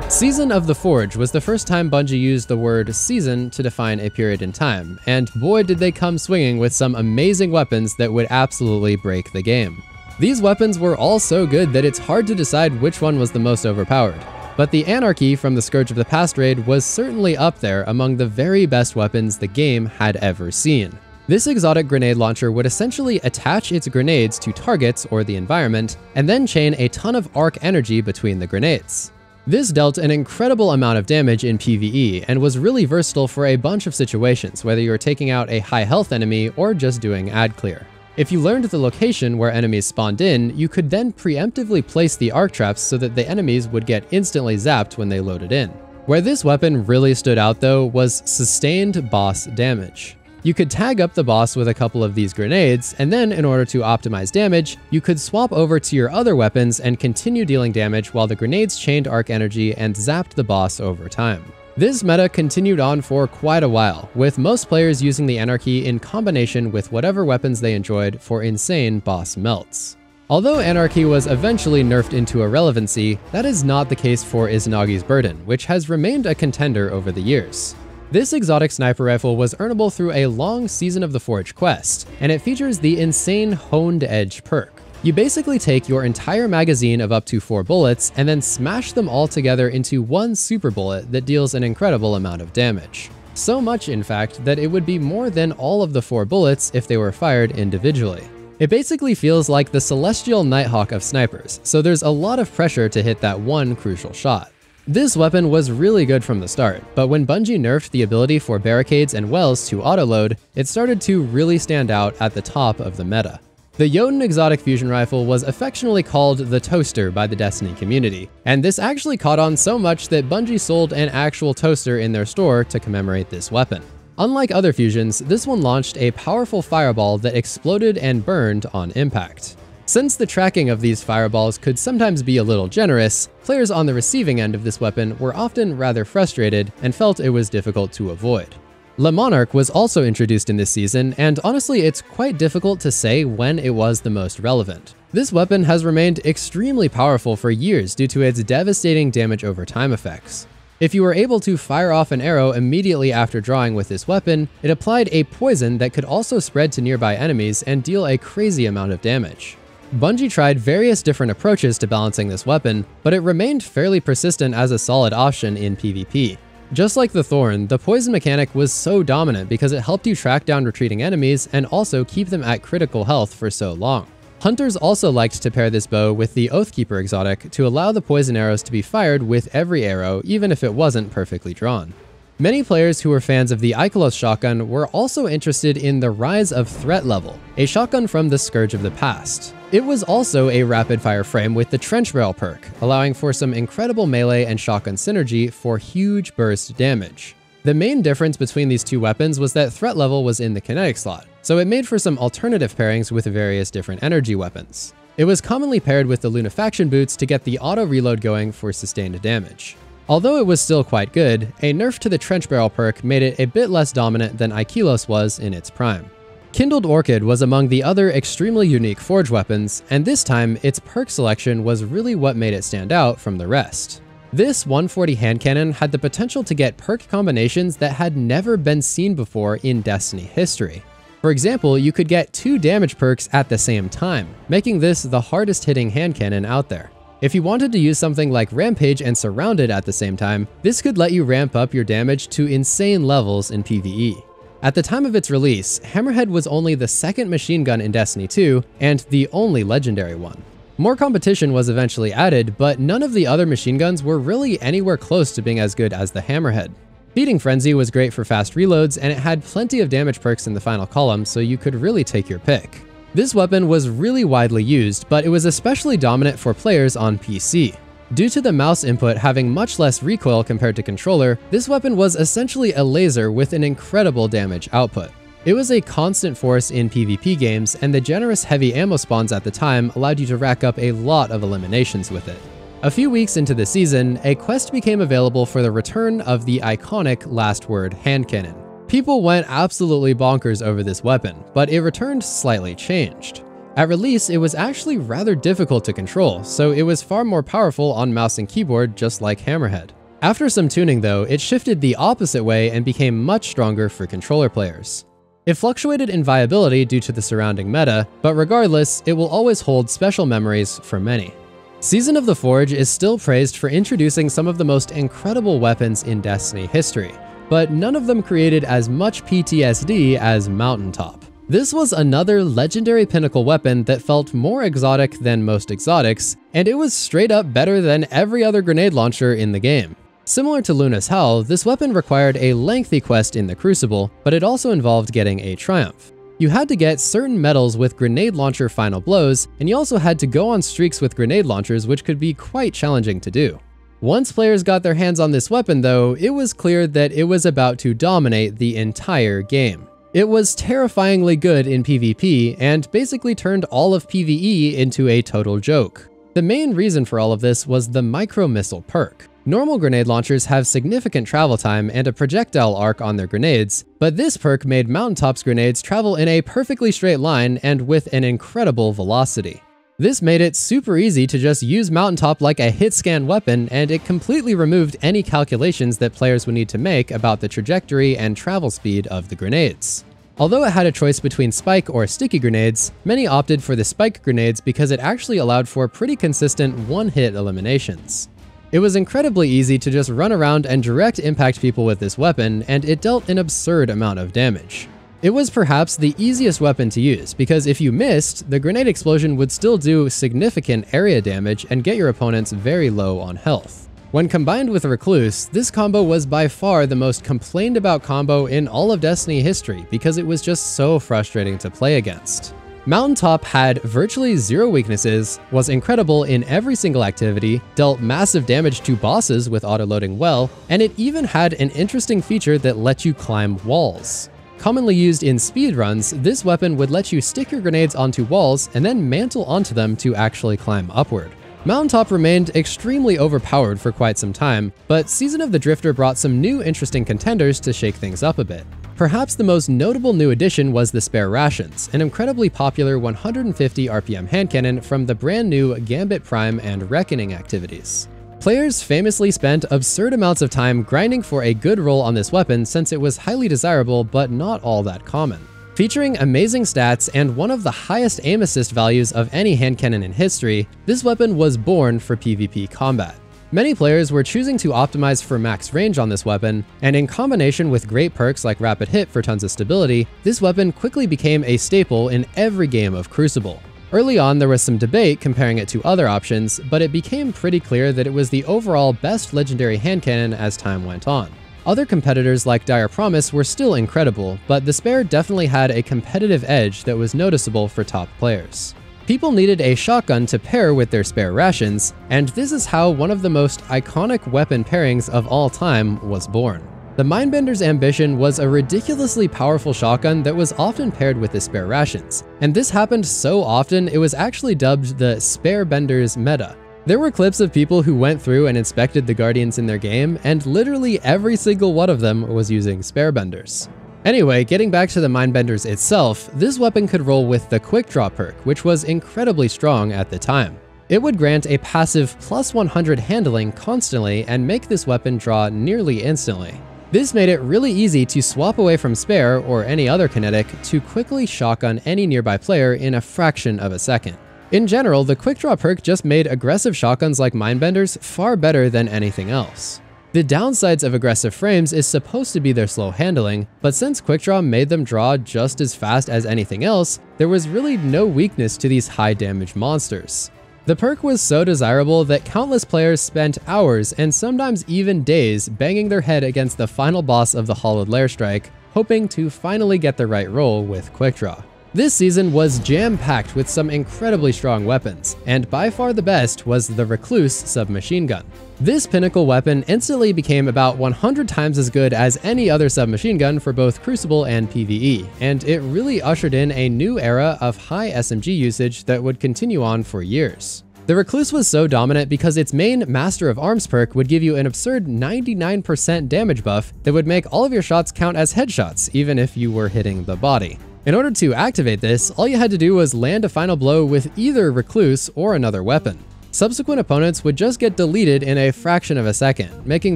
Speaker 1: Season of the Forge was the first time Bungie used the word season to define a period in time, and boy did they come swinging with some amazing weapons that would absolutely break the game. These weapons were all so good that it's hard to decide which one was the most overpowered, but the Anarchy from the Scourge of the Past raid was certainly up there among the very best weapons the game had ever seen. This exotic grenade launcher would essentially attach its grenades to targets or the environment, and then chain a ton of arc energy between the grenades. This dealt an incredible amount of damage in PvE and was really versatile for a bunch of situations, whether you were taking out a high health enemy or just doing ad clear. If you learned the location where enemies spawned in, you could then preemptively place the arc traps so that the enemies would get instantly zapped when they loaded in. Where this weapon really stood out though was sustained boss damage. You could tag up the boss with a couple of these grenades, and then in order to optimize damage, you could swap over to your other weapons and continue dealing damage while the grenades chained arc energy and zapped the boss over time. This meta continued on for quite a while, with most players using the Anarchy in combination with whatever weapons they enjoyed for insane boss melts. Although Anarchy was eventually nerfed into irrelevancy, that is not the case for Izanagi's Burden, which has remained a contender over the years. This exotic sniper rifle was earnable through a long Season of the Forge quest, and it features the insane Honed Edge perk. You basically take your entire magazine of up to 4 bullets and then smash them all together into one super bullet that deals an incredible amount of damage. So much, in fact, that it would be more than all of the 4 bullets if they were fired individually. It basically feels like the Celestial Nighthawk of snipers, so there's a lot of pressure to hit that one crucial shot. This weapon was really good from the start, but when Bungie nerfed the ability for barricades and wells to autoload, it started to really stand out at the top of the meta. The Jotun exotic fusion rifle was affectionately called the Toaster by the Destiny community, and this actually caught on so much that Bungie sold an actual toaster in their store to commemorate this weapon. Unlike other fusions, this one launched a powerful fireball that exploded and burned on impact. Since the tracking of these fireballs could sometimes be a little generous, players on the receiving end of this weapon were often rather frustrated and felt it was difficult to avoid. Le Monarch was also introduced in this season, and honestly it's quite difficult to say when it was the most relevant. This weapon has remained extremely powerful for years due to its devastating damage over time effects. If you were able to fire off an arrow immediately after drawing with this weapon, it applied a poison that could also spread to nearby enemies and deal a crazy amount of damage. Bungie tried various different approaches to balancing this weapon, but it remained fairly persistent as a solid option in PvP. Just like the Thorn, the poison mechanic was so dominant because it helped you track down retreating enemies and also keep them at critical health for so long. Hunters also liked to pair this bow with the Oathkeeper exotic to allow the poison arrows to be fired with every arrow, even if it wasn't perfectly drawn. Many players who were fans of the Ikelos shotgun were also interested in the Rise of Threat Level, a shotgun from the Scourge of the Past. It was also a rapid-fire frame with the Trench Barrel perk, allowing for some incredible melee and shotgun synergy for huge burst damage. The main difference between these two weapons was that Threat Level was in the kinetic slot, so it made for some alternative pairings with various different energy weapons. It was commonly paired with the Lunafaction boots to get the auto-reload going for sustained damage. Although it was still quite good, a nerf to the Trench Barrel perk made it a bit less dominant than Ikelos was in its prime. Kindled Orchid was among the other extremely unique Forge weapons, and this time its perk selection was really what made it stand out from the rest. This 140 hand cannon had the potential to get perk combinations that had never been seen before in Destiny history. For example, you could get 2 damage perks at the same time, making this the hardest hitting hand cannon out there. If you wanted to use something like Rampage and Surrounded at the same time, this could let you ramp up your damage to insane levels in PvE. At the time of its release, Hammerhead was only the second machine gun in Destiny 2, and the only legendary one. More competition was eventually added, but none of the other machine guns were really anywhere close to being as good as the Hammerhead. Feeding Frenzy was great for fast reloads, and it had plenty of damage perks in the final column, so you could really take your pick. This weapon was really widely used, but it was especially dominant for players on PC. Due to the mouse input having much less recoil compared to controller, this weapon was essentially a laser with an incredible damage output. It was a constant force in PvP games, and the generous heavy ammo spawns at the time allowed you to rack up a lot of eliminations with it. A few weeks into the season, a quest became available for the return of the iconic Last Word hand cannon. People went absolutely bonkers over this weapon, but it returned slightly changed. At release, it was actually rather difficult to control, so it was far more powerful on mouse and keyboard, just like Hammerhead. After some tuning though, it shifted the opposite way and became much stronger for controller players. It fluctuated in viability due to the surrounding meta, but regardless, it will always hold special memories for many. Season of the Forge is still praised for introducing some of the most incredible weapons in Destiny history, but none of them created as much PTSD as Mountaintop. This was another legendary pinnacle weapon that felt more exotic than most exotics, and it was straight up better than every other grenade launcher in the game. Similar to Luna's Howl, this weapon required a lengthy quest in the Crucible, but it also involved getting a Triumph. You had to get certain medals with grenade launcher final blows, and you also had to go on streaks with grenade launchers, which could be quite challenging to do. Once players got their hands on this weapon though, it was clear that it was about to dominate the entire game. It was terrifyingly good in PvP and basically turned all of PvE into a total joke. The main reason for all of this was the micro missile perk. Normal grenade launchers have significant travel time and a projectile arc on their grenades, but this perk made Mountaintop's grenades travel in a perfectly straight line and with an incredible velocity. This made it super easy to just use Mountaintop like a hit scan weapon, and it completely removed any calculations that players would need to make about the trajectory and travel speed of the grenades. Although it had a choice between spike or sticky grenades, many opted for the spike grenades because it actually allowed for pretty consistent one-hit eliminations. It was incredibly easy to just run around and direct impact people with this weapon, and it dealt an absurd amount of damage. It was perhaps the easiest weapon to use, because if you missed, the grenade explosion would still do significant area damage and get your opponents very low on health. When combined with Recluse, this combo was by far the most complained about combo in all of Destiny history because it was just so frustrating to play against. Mountaintop had virtually zero weaknesses, was incredible in every single activity, dealt massive damage to bosses with autoloading well, and it even had an interesting feature that let you climb walls. Commonly used in speedruns, this weapon would let you stick your grenades onto walls and then mantle onto them to actually climb upward. Mountaintop remained extremely overpowered for quite some time, but Season of the Drifter brought some new interesting contenders to shake things up a bit. Perhaps the most notable new addition was the Spare Rations, an incredibly popular 150 RPM hand cannon from the brand new Gambit Prime and Reckoning activities. Players famously spent absurd amounts of time grinding for a good roll on this weapon since it was highly desirable but not all that common. Featuring amazing stats and one of the highest aim assist values of any hand cannon in history, this weapon was born for PvP combat. Many players were choosing to optimize for max range on this weapon, and in combination with great perks like Rapid Hit for tons of stability, this weapon quickly became a staple in every game of Crucible. Early on, there was some debate comparing it to other options, but it became pretty clear that it was the overall best legendary hand cannon as time went on. Other competitors like Dire Promise were still incredible, but the Spare definitely had a competitive edge that was noticeable for top players. People needed a shotgun to pair with their Spare Rations, and this is how one of the most iconic weapon pairings of all time was born. The Mindbender's Ambition was a ridiculously powerful shotgun that was often paired with the Spare Rations, and this happened so often it was actually dubbed the Spare Bender's meta. There were clips of people who went through and inspected the Guardians in their game, and literally every single one of them was using Spare Benders. Anyway, getting back to the Mindbenders itself, this weapon could roll with the Quick Draw perk, which was incredibly strong at the time. It would grant a passive plus 100 handling constantly and make this weapon draw nearly instantly. This made it really easy to swap away from Spare or any other kinetic to quickly shotgun any nearby player in a fraction of a second. In general, the Quick Draw perk just made aggressive shotguns like Mindbenders far better than anything else. The downsides of aggressive frames is supposed to be their slow handling, but since Quick Draw made them draw just as fast as anything else, there was really no weakness to these high damage monsters. The perk was so desirable that countless players spent hours and sometimes even days banging their head against the final boss of the Hollowed Lair Strike, hoping to finally get the right roll with Quick Draw. This season was jam-packed with some incredibly strong weapons, and by far the best was the Recluse submachine gun. This pinnacle weapon instantly became about 100 times as good as any other submachine gun for both Crucible and PvE, and it really ushered in a new era of high SMG usage that would continue on for years. The Recluse was so dominant because its main Master of Arms perk would give you an absurd 99% damage buff that would make all of your shots count as headshots, even if you were hitting the body. In order to activate this, all you had to do was land a final blow with either Recluse or another weapon. Subsequent opponents would just get deleted in a fraction of a second, making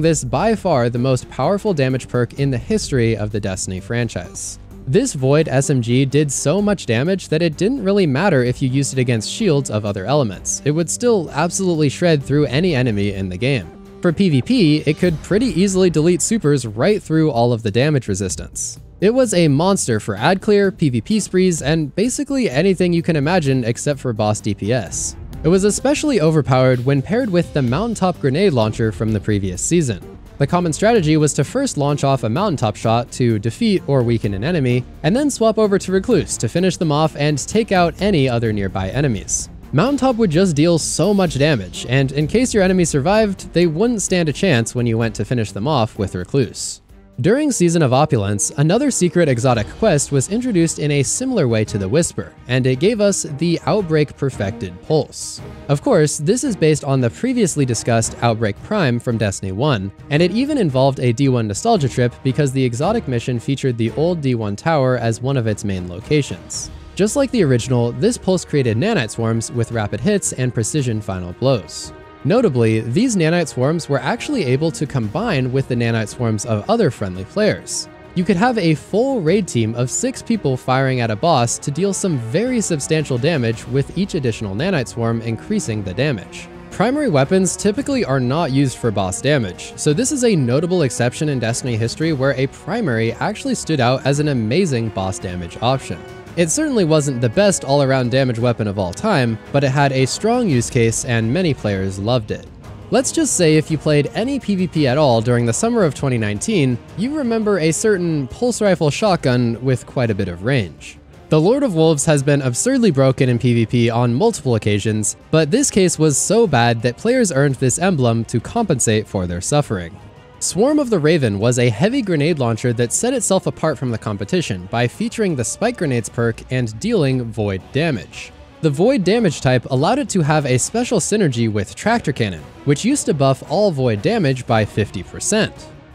Speaker 1: this by far the most powerful damage perk in the history of the Destiny franchise. This Void SMG did so much damage that it didn't really matter if you used it against shields of other elements. It would still absolutely shred through any enemy in the game. For PvP, it could pretty easily delete supers right through all of the damage resistance. It was a monster for ad clear, PvP sprees, and basically anything you can imagine except for boss DPS. It was especially overpowered when paired with the Mountaintop grenade launcher from the previous season. The common strategy was to first launch off a Mountaintop shot to defeat or weaken an enemy, and then swap over to Recluse to finish them off and take out any other nearby enemies. Mountaintop would just deal so much damage, and in case your enemy survived, they wouldn't stand a chance when you went to finish them off with Recluse. During Season of Opulence, another secret exotic quest was introduced in a similar way to the Whisper, and it gave us the Outbreak Perfected Pulse. Of course, this is based on the previously discussed Outbreak Prime from Destiny 1, and it even involved a D1 nostalgia trip because the exotic mission featured the old D1 tower as one of its main locations. Just like the original, this pulse created nanite swarms with rapid hits and precision final blows. Notably, these nanite swarms were actually able to combine with the nanite swarms of other friendly players. You could have a full raid team of 6 people firing at a boss to deal some very substantial damage, with each additional nanite swarm increasing the damage. Primary weapons typically are not used for boss damage, so this is a notable exception in Destiny history where a primary actually stood out as an amazing boss damage option. It certainly wasn't the best all-around damage weapon of all time, but it had a strong use case and many players loved it. Let's just say if you played any PvP at all during the summer of 2019, you remember a certain pulse rifle shotgun with quite a bit of range. The Lord of Wolves has been absurdly broken in PvP on multiple occasions, but this case was so bad that players earned this emblem to compensate for their suffering. Swarm of the Raven was a heavy grenade launcher that set itself apart from the competition by featuring the Spike Grenades perk and dealing void damage. The void damage type allowed it to have a special synergy with Tractor Cannon, which used to buff all void damage by 50%.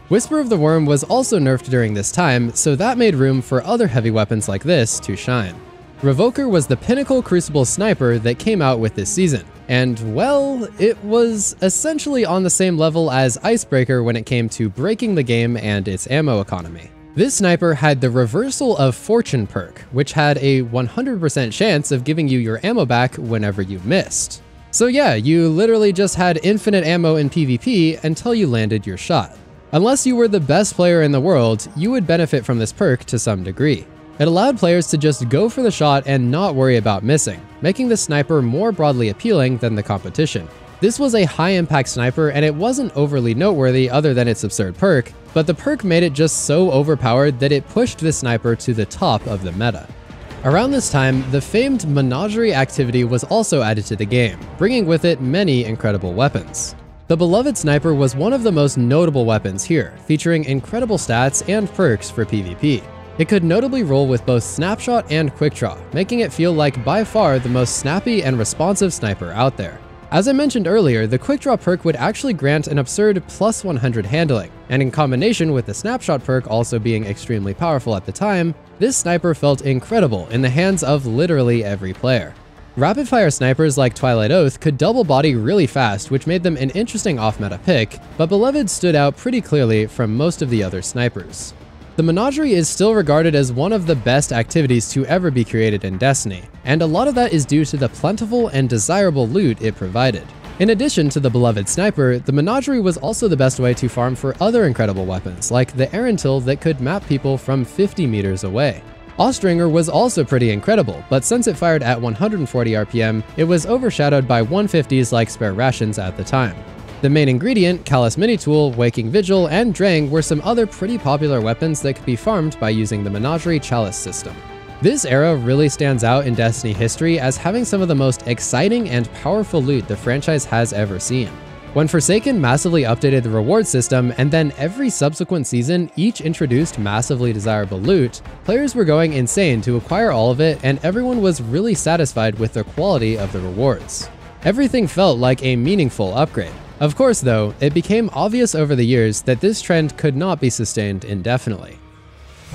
Speaker 1: Whisper of the Worm was also nerfed during this time, so that made room for other heavy weapons like this to shine. Revoker was the pinnacle Crucible sniper that came out with this season, and well, it was essentially on the same level as Icebreaker when it came to breaking the game and its ammo economy. This sniper had the Reversal of Fortune perk, which had a 100% chance of giving you your ammo back whenever you missed. So yeah, you literally just had infinite ammo in PvP until you landed your shot. Unless you were the best player in the world, you would benefit from this perk to some degree. It allowed players to just go for the shot and not worry about missing, making the sniper more broadly appealing than the competition. This was a high-impact sniper and it wasn't overly noteworthy other than its absurd perk, but the perk made it just so overpowered that it pushed the sniper to the top of the meta. Around this time, the famed Menagerie activity was also added to the game, bringing with it many incredible weapons. The Beloved Sniper was one of the most notable weapons here, featuring incredible stats and perks for PvP. It could notably roll with both Snapshot and Quick Draw, making it feel like by far the most snappy and responsive sniper out there. As I mentioned earlier, the Quick Draw perk would actually grant an absurd plus 100 handling, and in combination with the Snapshot perk also being extremely powerful at the time, this sniper felt incredible in the hands of literally every player. Rapid-fire snipers like Twilight Oath could double body really fast, which made them an interesting off-meta pick, but Beloved stood out pretty clearly from most of the other snipers. The Menagerie is still regarded as one of the best activities to ever be created in Destiny, and a lot of that is due to the plentiful and desirable loot it provided. In addition to the Beloved Sniper, the Menagerie was also the best way to farm for other incredible weapons, like the Erentil that could map people from 50 meters away. Ostringer was also pretty incredible, but since it fired at 140 RPM, it was overshadowed by 150s like Spare Rations at the time. The main ingredient, Callous Minitool, Waking Vigil, and Drang were some other pretty popular weapons that could be farmed by using the Menagerie Chalice system. This era really stands out in Destiny history as having some of the most exciting and powerful loot the franchise has ever seen. When Forsaken massively updated the reward system, and then every subsequent season each introduced massively desirable loot, players were going insane to acquire all of it, and everyone was really satisfied with the quality of the rewards. Everything felt like a meaningful upgrade. Of course though, it became obvious over the years that this trend could not be sustained indefinitely.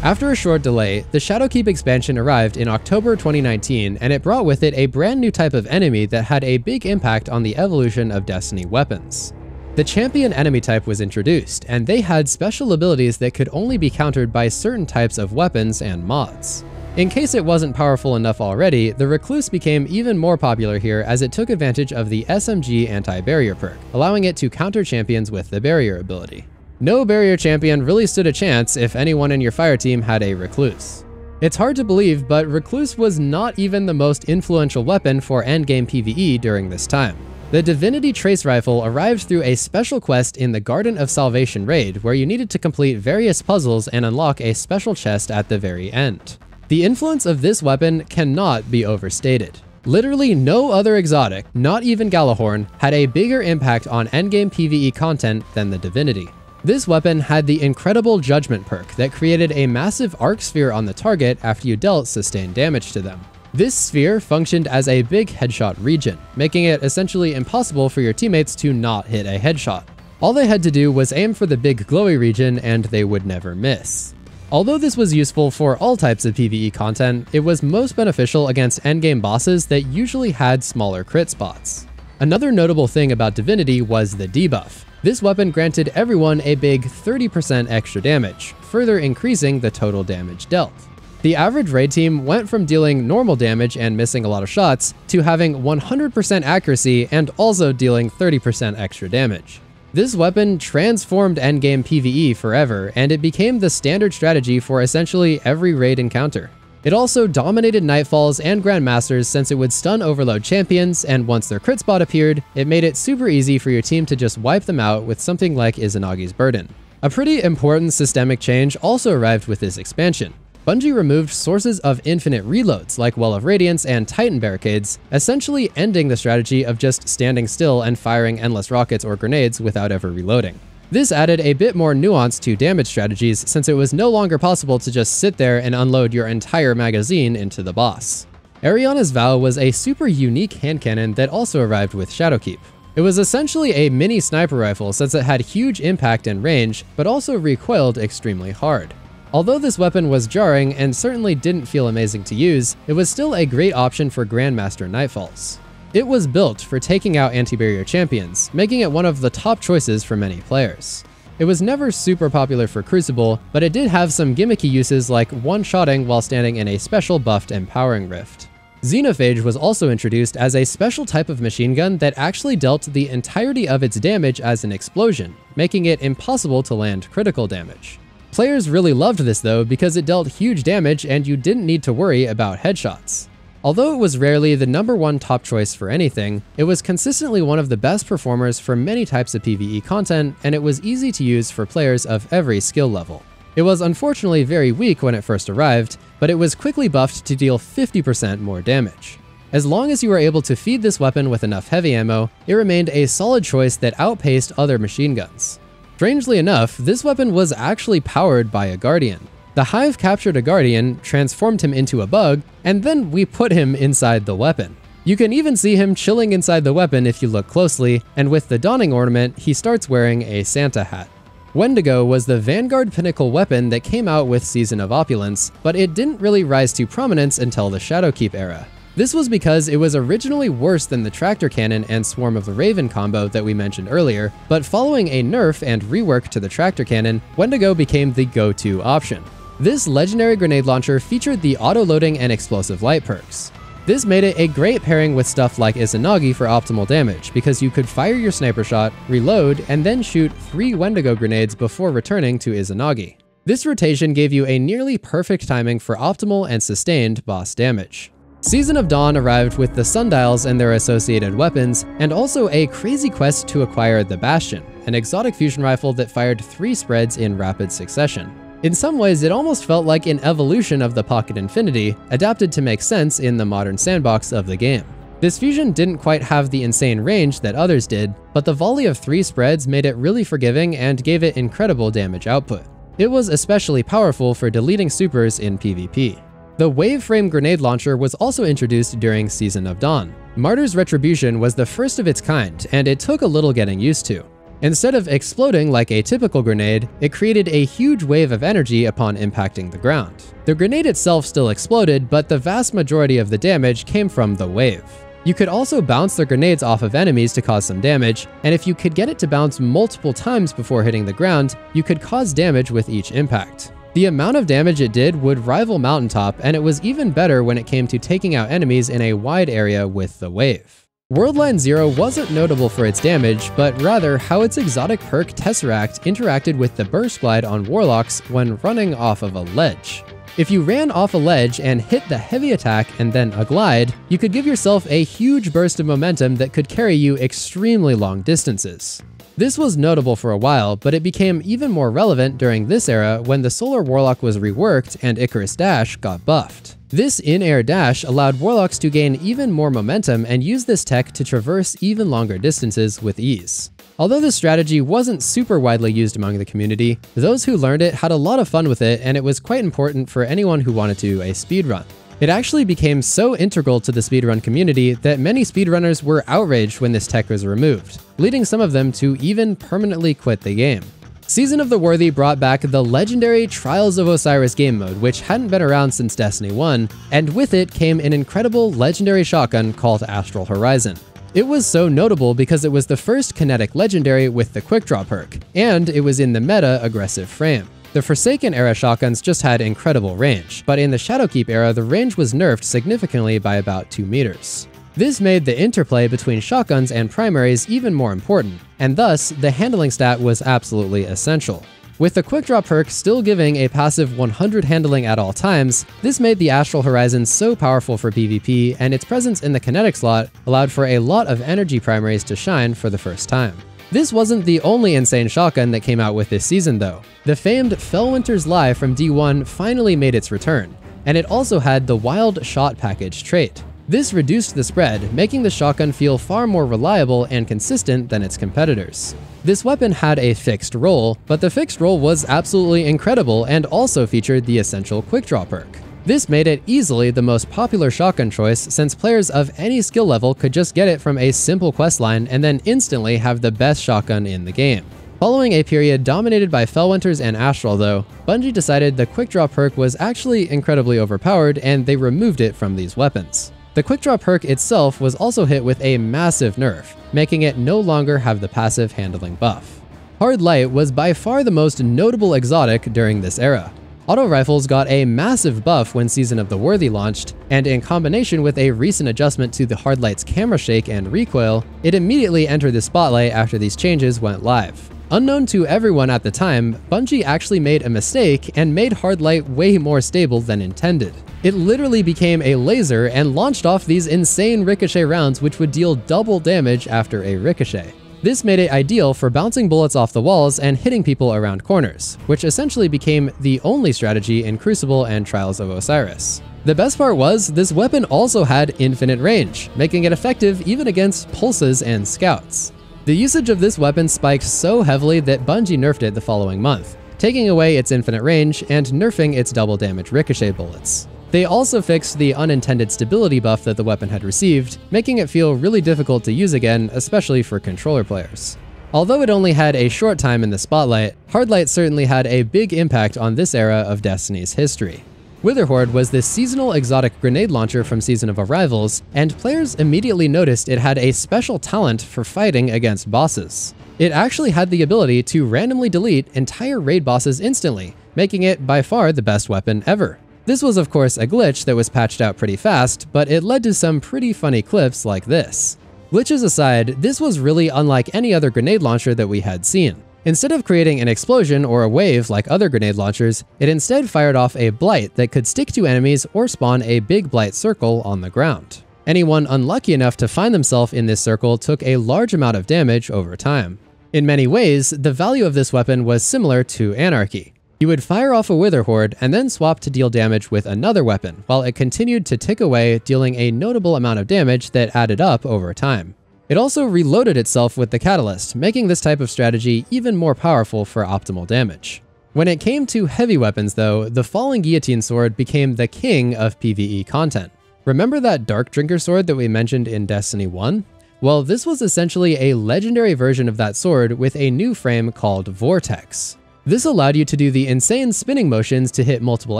Speaker 1: After a short delay, the Shadowkeep expansion arrived in October 2019, and it brought with it a brand new type of enemy that had a big impact on the evolution of Destiny weapons. The Champion enemy type was introduced, and they had special abilities that could only be countered by certain types of weapons and mods. In case it wasn't powerful enough already, the Recluse became even more popular here as it took advantage of the SMG anti-barrier perk, allowing it to counter champions with the barrier ability. No barrier champion really stood a chance if anyone in your fire team had a Recluse. It's hard to believe, but Recluse was not even the most influential weapon for endgame PvE during this time. The Divinity Trace Rifle arrived through a special quest in the Garden of Salvation raid, where you needed to complete various puzzles and unlock a special chest at the very end. The influence of this weapon cannot be overstated. Literally no other exotic, not even Gjallarhorn, had a bigger impact on endgame PvE content than the Divinity. This weapon had the incredible Judgment perk that created a massive arc sphere on the target after you dealt sustained damage to them. This sphere functioned as a big headshot regen, making it essentially impossible for your teammates to not hit a headshot. All they had to do was aim for the big glowy region and they would never miss. Although this was useful for all types of PvE content, it was most beneficial against endgame bosses that usually had smaller crit spots. Another notable thing about Divinity was the debuff. This weapon granted everyone a big 30% extra damage, further increasing the total damage dealt. The average raid team went from dealing normal damage and missing a lot of shots to having 100% accuracy and also dealing 30% extra damage. This weapon transformed endgame PvE forever, and it became the standard strategy for essentially every raid encounter. It also dominated Nightfalls and Grandmasters since it would stun overload champions, and once their crit spot appeared, it made it super easy for your team to just wipe them out with something like Izanagi's Burden. A pretty important systemic change also arrived with this expansion. Bungie removed sources of infinite reloads like Well of Radiance and Titan barricades, essentially ending the strategy of just standing still and firing endless rockets or grenades without ever reloading. This added a bit more nuance to damage strategies since it was no longer possible to just sit there and unload your entire magazine into the boss. Ariana's Vow was a super unique hand cannon that also arrived with Shadowkeep. It was essentially a mini sniper rifle since it had huge impact and range, but also recoiled extremely hard. Although this weapon was jarring and certainly didn't feel amazing to use, it was still a great option for Grandmaster Nightfalls. It was built for taking out anti-barrier champions, making it one of the top choices for many players. It was never super popular for Crucible, but it did have some gimmicky uses like one-shotting while standing in a special buffed Empowering Rift. Xenophage was also introduced as a special type of machine gun that actually dealt the entirety of its damage as an explosion, making it impossible to land critical damage. Players really loved this though because it dealt huge damage and you didn't need to worry about headshots. Although it was rarely the #1 top choice for anything, it was consistently one of the best performers for many types of PvE content, and it was easy to use for players of every skill level. It was unfortunately very weak when it first arrived, but it was quickly buffed to deal 50% more damage. As long as you were able to feed this weapon with enough heavy ammo, it remained a solid choice that outpaced other machine guns. Strangely enough, this weapon was actually powered by a Guardian. The Hive captured a Guardian, transformed him into a bug, and then we put him inside the weapon. You can even see him chilling inside the weapon if you look closely, and with the Dawning ornament, he starts wearing a Santa hat. Wendigo was the Vanguard pinnacle weapon that came out with Season of Opulence, but it didn't really rise to prominence until the Shadowkeep era. This was because it was originally worse than the Tractor Cannon and Swarm of the Raven combo that we mentioned earlier, but following a nerf and rework to the Tractor Cannon, Wendigo became the go-to option. This legendary grenade launcher featured the auto-loading and explosive light perks. This made it a great pairing with stuff like Izanagi for optimal damage, because you could fire your sniper shot, reload, and then shoot 3 Wendigo grenades before returning to Izanagi. This rotation gave you a nearly perfect timing for optimal and sustained boss damage. Season of Dawn arrived with the Sundials and their associated weapons, and also a crazy quest to acquire the Bastion, an exotic fusion rifle that fired 3 spreads in rapid succession. In some ways, it almost felt like an evolution of the Pocket Infinity, adapted to make sense in the modern sandbox of the game. This fusion didn't quite have the insane range that others did, but the volley of 3 spreads made it really forgiving and gave it incredible damage output. It was especially powerful for deleting supers in PvP. The Wave Frame Grenade Launcher was also introduced during Season of Dawn. Martyr's Retribution was the first of its kind, and it took a little getting used to. Instead of exploding like a typical grenade, it created a huge wave of energy upon impacting the ground. The grenade itself still exploded, but the vast majority of the damage came from the wave. You could also bounce the grenades off of enemies to cause some damage, and if you could get it to bounce multiple times before hitting the ground, you could cause damage with each impact. The amount of damage it did would rival Mountaintop, and it was even better when it came to taking out enemies in a wide area with the wave. Worldline Zero wasn't notable for its damage, but rather how its exotic perk Tesseract interacted with the Burst Glide on Warlocks when running off of a ledge. If you ran off a ledge and hit the heavy attack and then a glide, you could give yourself a huge burst of momentum that could carry you extremely long distances. This was notable for a while, but it became even more relevant during this era when the Solar Warlock was reworked and Icarus Dash got buffed. This in-air dash allowed Warlocks to gain even more momentum and use this tech to traverse even longer distances with ease. Although this strategy wasn't super widely used among the community, those who learned it had a lot of fun with it, and it was quite important for anyone who wanted to do a speedrun. It actually became so integral to the speedrun community that many speedrunners were outraged when this tech was removed, leading some of them to even permanently quit the game. Season of the Worthy brought back the legendary Trials of Osiris game mode, which hadn't been around since Destiny 1, and with it came an incredible legendary shotgun called Astral Horizon. It was so notable because it was the first kinetic legendary with the quick draw perk, and it was in the meta aggressive frame. The Forsaken era shotguns just had incredible range, but in the Shadowkeep era the range was nerfed significantly by about 2 meters. This made the interplay between shotguns and primaries even more important, and thus the handling stat was absolutely essential. With the quick draw perk still giving a passive 100 handling at all times, this made the Astral Horizon so powerful for PvP, and its presence in the kinetic slot allowed for a lot of energy primaries to shine for the first time. This wasn't the only insane shotgun that came out with this season though. The famed Fellwinter's Lie from D1 finally made its return, and it also had the Wild Shot Package trait. This reduced the spread, making the shotgun feel far more reliable and consistent than its competitors. This weapon had a fixed roll, but the fixed roll was absolutely incredible and also featured the essential quick draw perk. This made it easily the most popular shotgun choice since players of any skill level could just get it from a simple questline and then instantly have the best shotgun in the game. Following a period dominated by Fellwinters and Astral though, Bungie decided the quick draw perk was actually incredibly overpowered and they removed it from these weapons. The quick draw perk itself was also hit with a massive nerf, making it no longer have the passive handling buff. Hard Light was by far the most notable exotic during this era. Auto rifles got a massive buff when Season of the Worthy launched, and in combination with a recent adjustment to the Hard Light's camera shake and recoil, it immediately entered the spotlight after these changes went live. Unknown to everyone at the time, Bungie actually made a mistake and made Hard Light way more stable than intended. It literally became a laser and launched off these insane ricochet rounds which would deal double damage after a ricochet. This made it ideal for bouncing bullets off the walls and hitting people around corners, which essentially became the only strategy in Crucible and Trials of Osiris. The best part was, this weapon also had infinite range, making it effective even against pulses and scouts. The usage of this weapon spiked so heavily that Bungie nerfed it the following month, taking away its infinite range and nerfing its double damage ricochet bullets. They also fixed the unintended stability buff that the weapon had received, making it feel really difficult to use again, especially for controller players. Although it only had a short time in the spotlight, Hard Light certainly had a big impact on this era of Destiny's history. Witherhoard was this seasonal exotic grenade launcher from Season of Arrivals, and players immediately noticed it had a special talent for fighting against bosses. It actually had the ability to randomly delete entire raid bosses instantly, making it by far the best weapon ever. This was of course a glitch that was patched out pretty fast, but it led to some pretty funny clips like this. Glitches aside, this was really unlike any other grenade launcher that we had seen. Instead of creating an explosion or a wave like other grenade launchers, it instead fired off a blight that could stick to enemies or spawn a big blight circle on the ground. Anyone unlucky enough to find themselves in this circle took a large amount of damage over time. In many ways, the value of this weapon was similar to Anarchy. You would fire off a Witherhoard and then swap to deal damage with another weapon, while it continued to tick away, dealing a notable amount of damage that added up over time. It also reloaded itself with the Catalyst, making this type of strategy even more powerful for optimal damage. When it came to heavy weapons though, the Falling Guillotine Sword became the king of PvE content. Remember that Dark Drinker sword that we mentioned in Destiny 1? Well, this was essentially a legendary version of that sword with a new frame called Vortex. This allowed you to do the insane spinning motions to hit multiple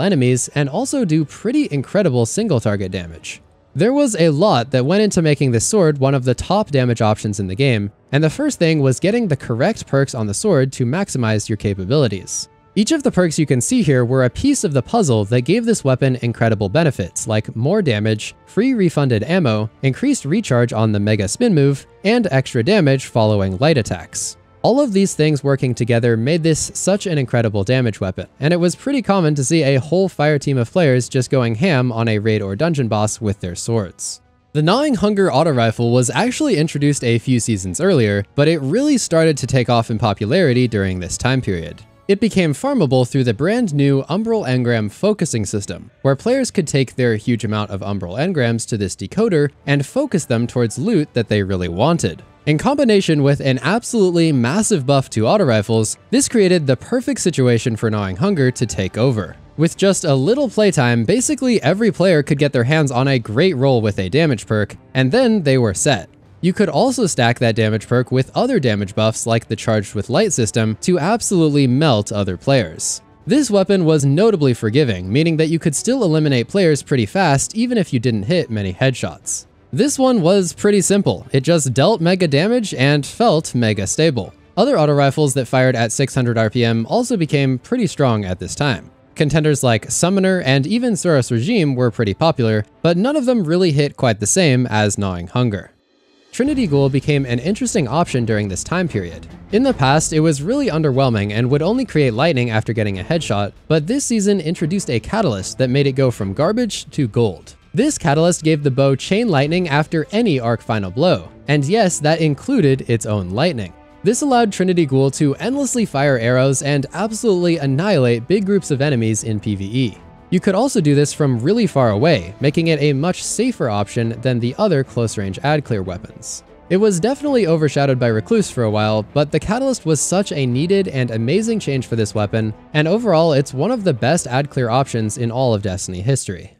Speaker 1: enemies and also do pretty incredible single target damage. There was a lot that went into making this sword one of the top damage options in the game, and the first thing was getting the correct perks on the sword to maximize your capabilities. Each of the perks you can see here were a piece of the puzzle that gave this weapon incredible benefits like more damage, free refunded ammo, increased recharge on the Mega Spin move, and extra damage following light attacks. All of these things working together made this such an incredible damage weapon, and it was pretty common to see a whole fire team of players just going ham on a raid or dungeon boss with their swords. The Gnawing Hunger auto rifle was actually introduced a few seasons earlier, but it really started to take off in popularity during this time period. It became farmable through the brand new Umbral Engram focusing system, where players could take their huge amount of Umbral Engrams to this decoder and focus them towards loot that they really wanted. In combination with an absolutely massive buff to auto rifles, this created the perfect situation for Gnawing Hunger to take over. With just a little playtime, basically every player could get their hands on a great roll with a damage perk, and then they were set. You could also stack that damage perk with other damage buffs like the Charged with Light system to absolutely melt other players. This weapon was notably forgiving, meaning that you could still eliminate players pretty fast even if you didn't hit many headshots. This one was pretty simple. It just dealt mega damage and felt mega stable. Other auto rifles that fired at 600 RPM also became pretty strong at this time. Contenders like Summoner and even SUROS Regime were pretty popular, but none of them really hit quite the same as Gnawing Hunger. Trinity Ghoul became an interesting option during this time period. In the past, it was really underwhelming and would only create lightning after getting a headshot, but this season introduced a catalyst that made it go from garbage to gold. This catalyst gave the bow chain lightning after any arc final blow, and yes, that included its own lightning. This allowed Trinity Ghoul to endlessly fire arrows and absolutely annihilate big groups of enemies in PvE. You could also do this from really far away, making it a much safer option than the other close-range ad-clear weapons. It was definitely overshadowed by Recluse for a while, but the Catalyst was such a needed and amazing change for this weapon, and overall it's one of the best ad-clear options in all of Destiny history.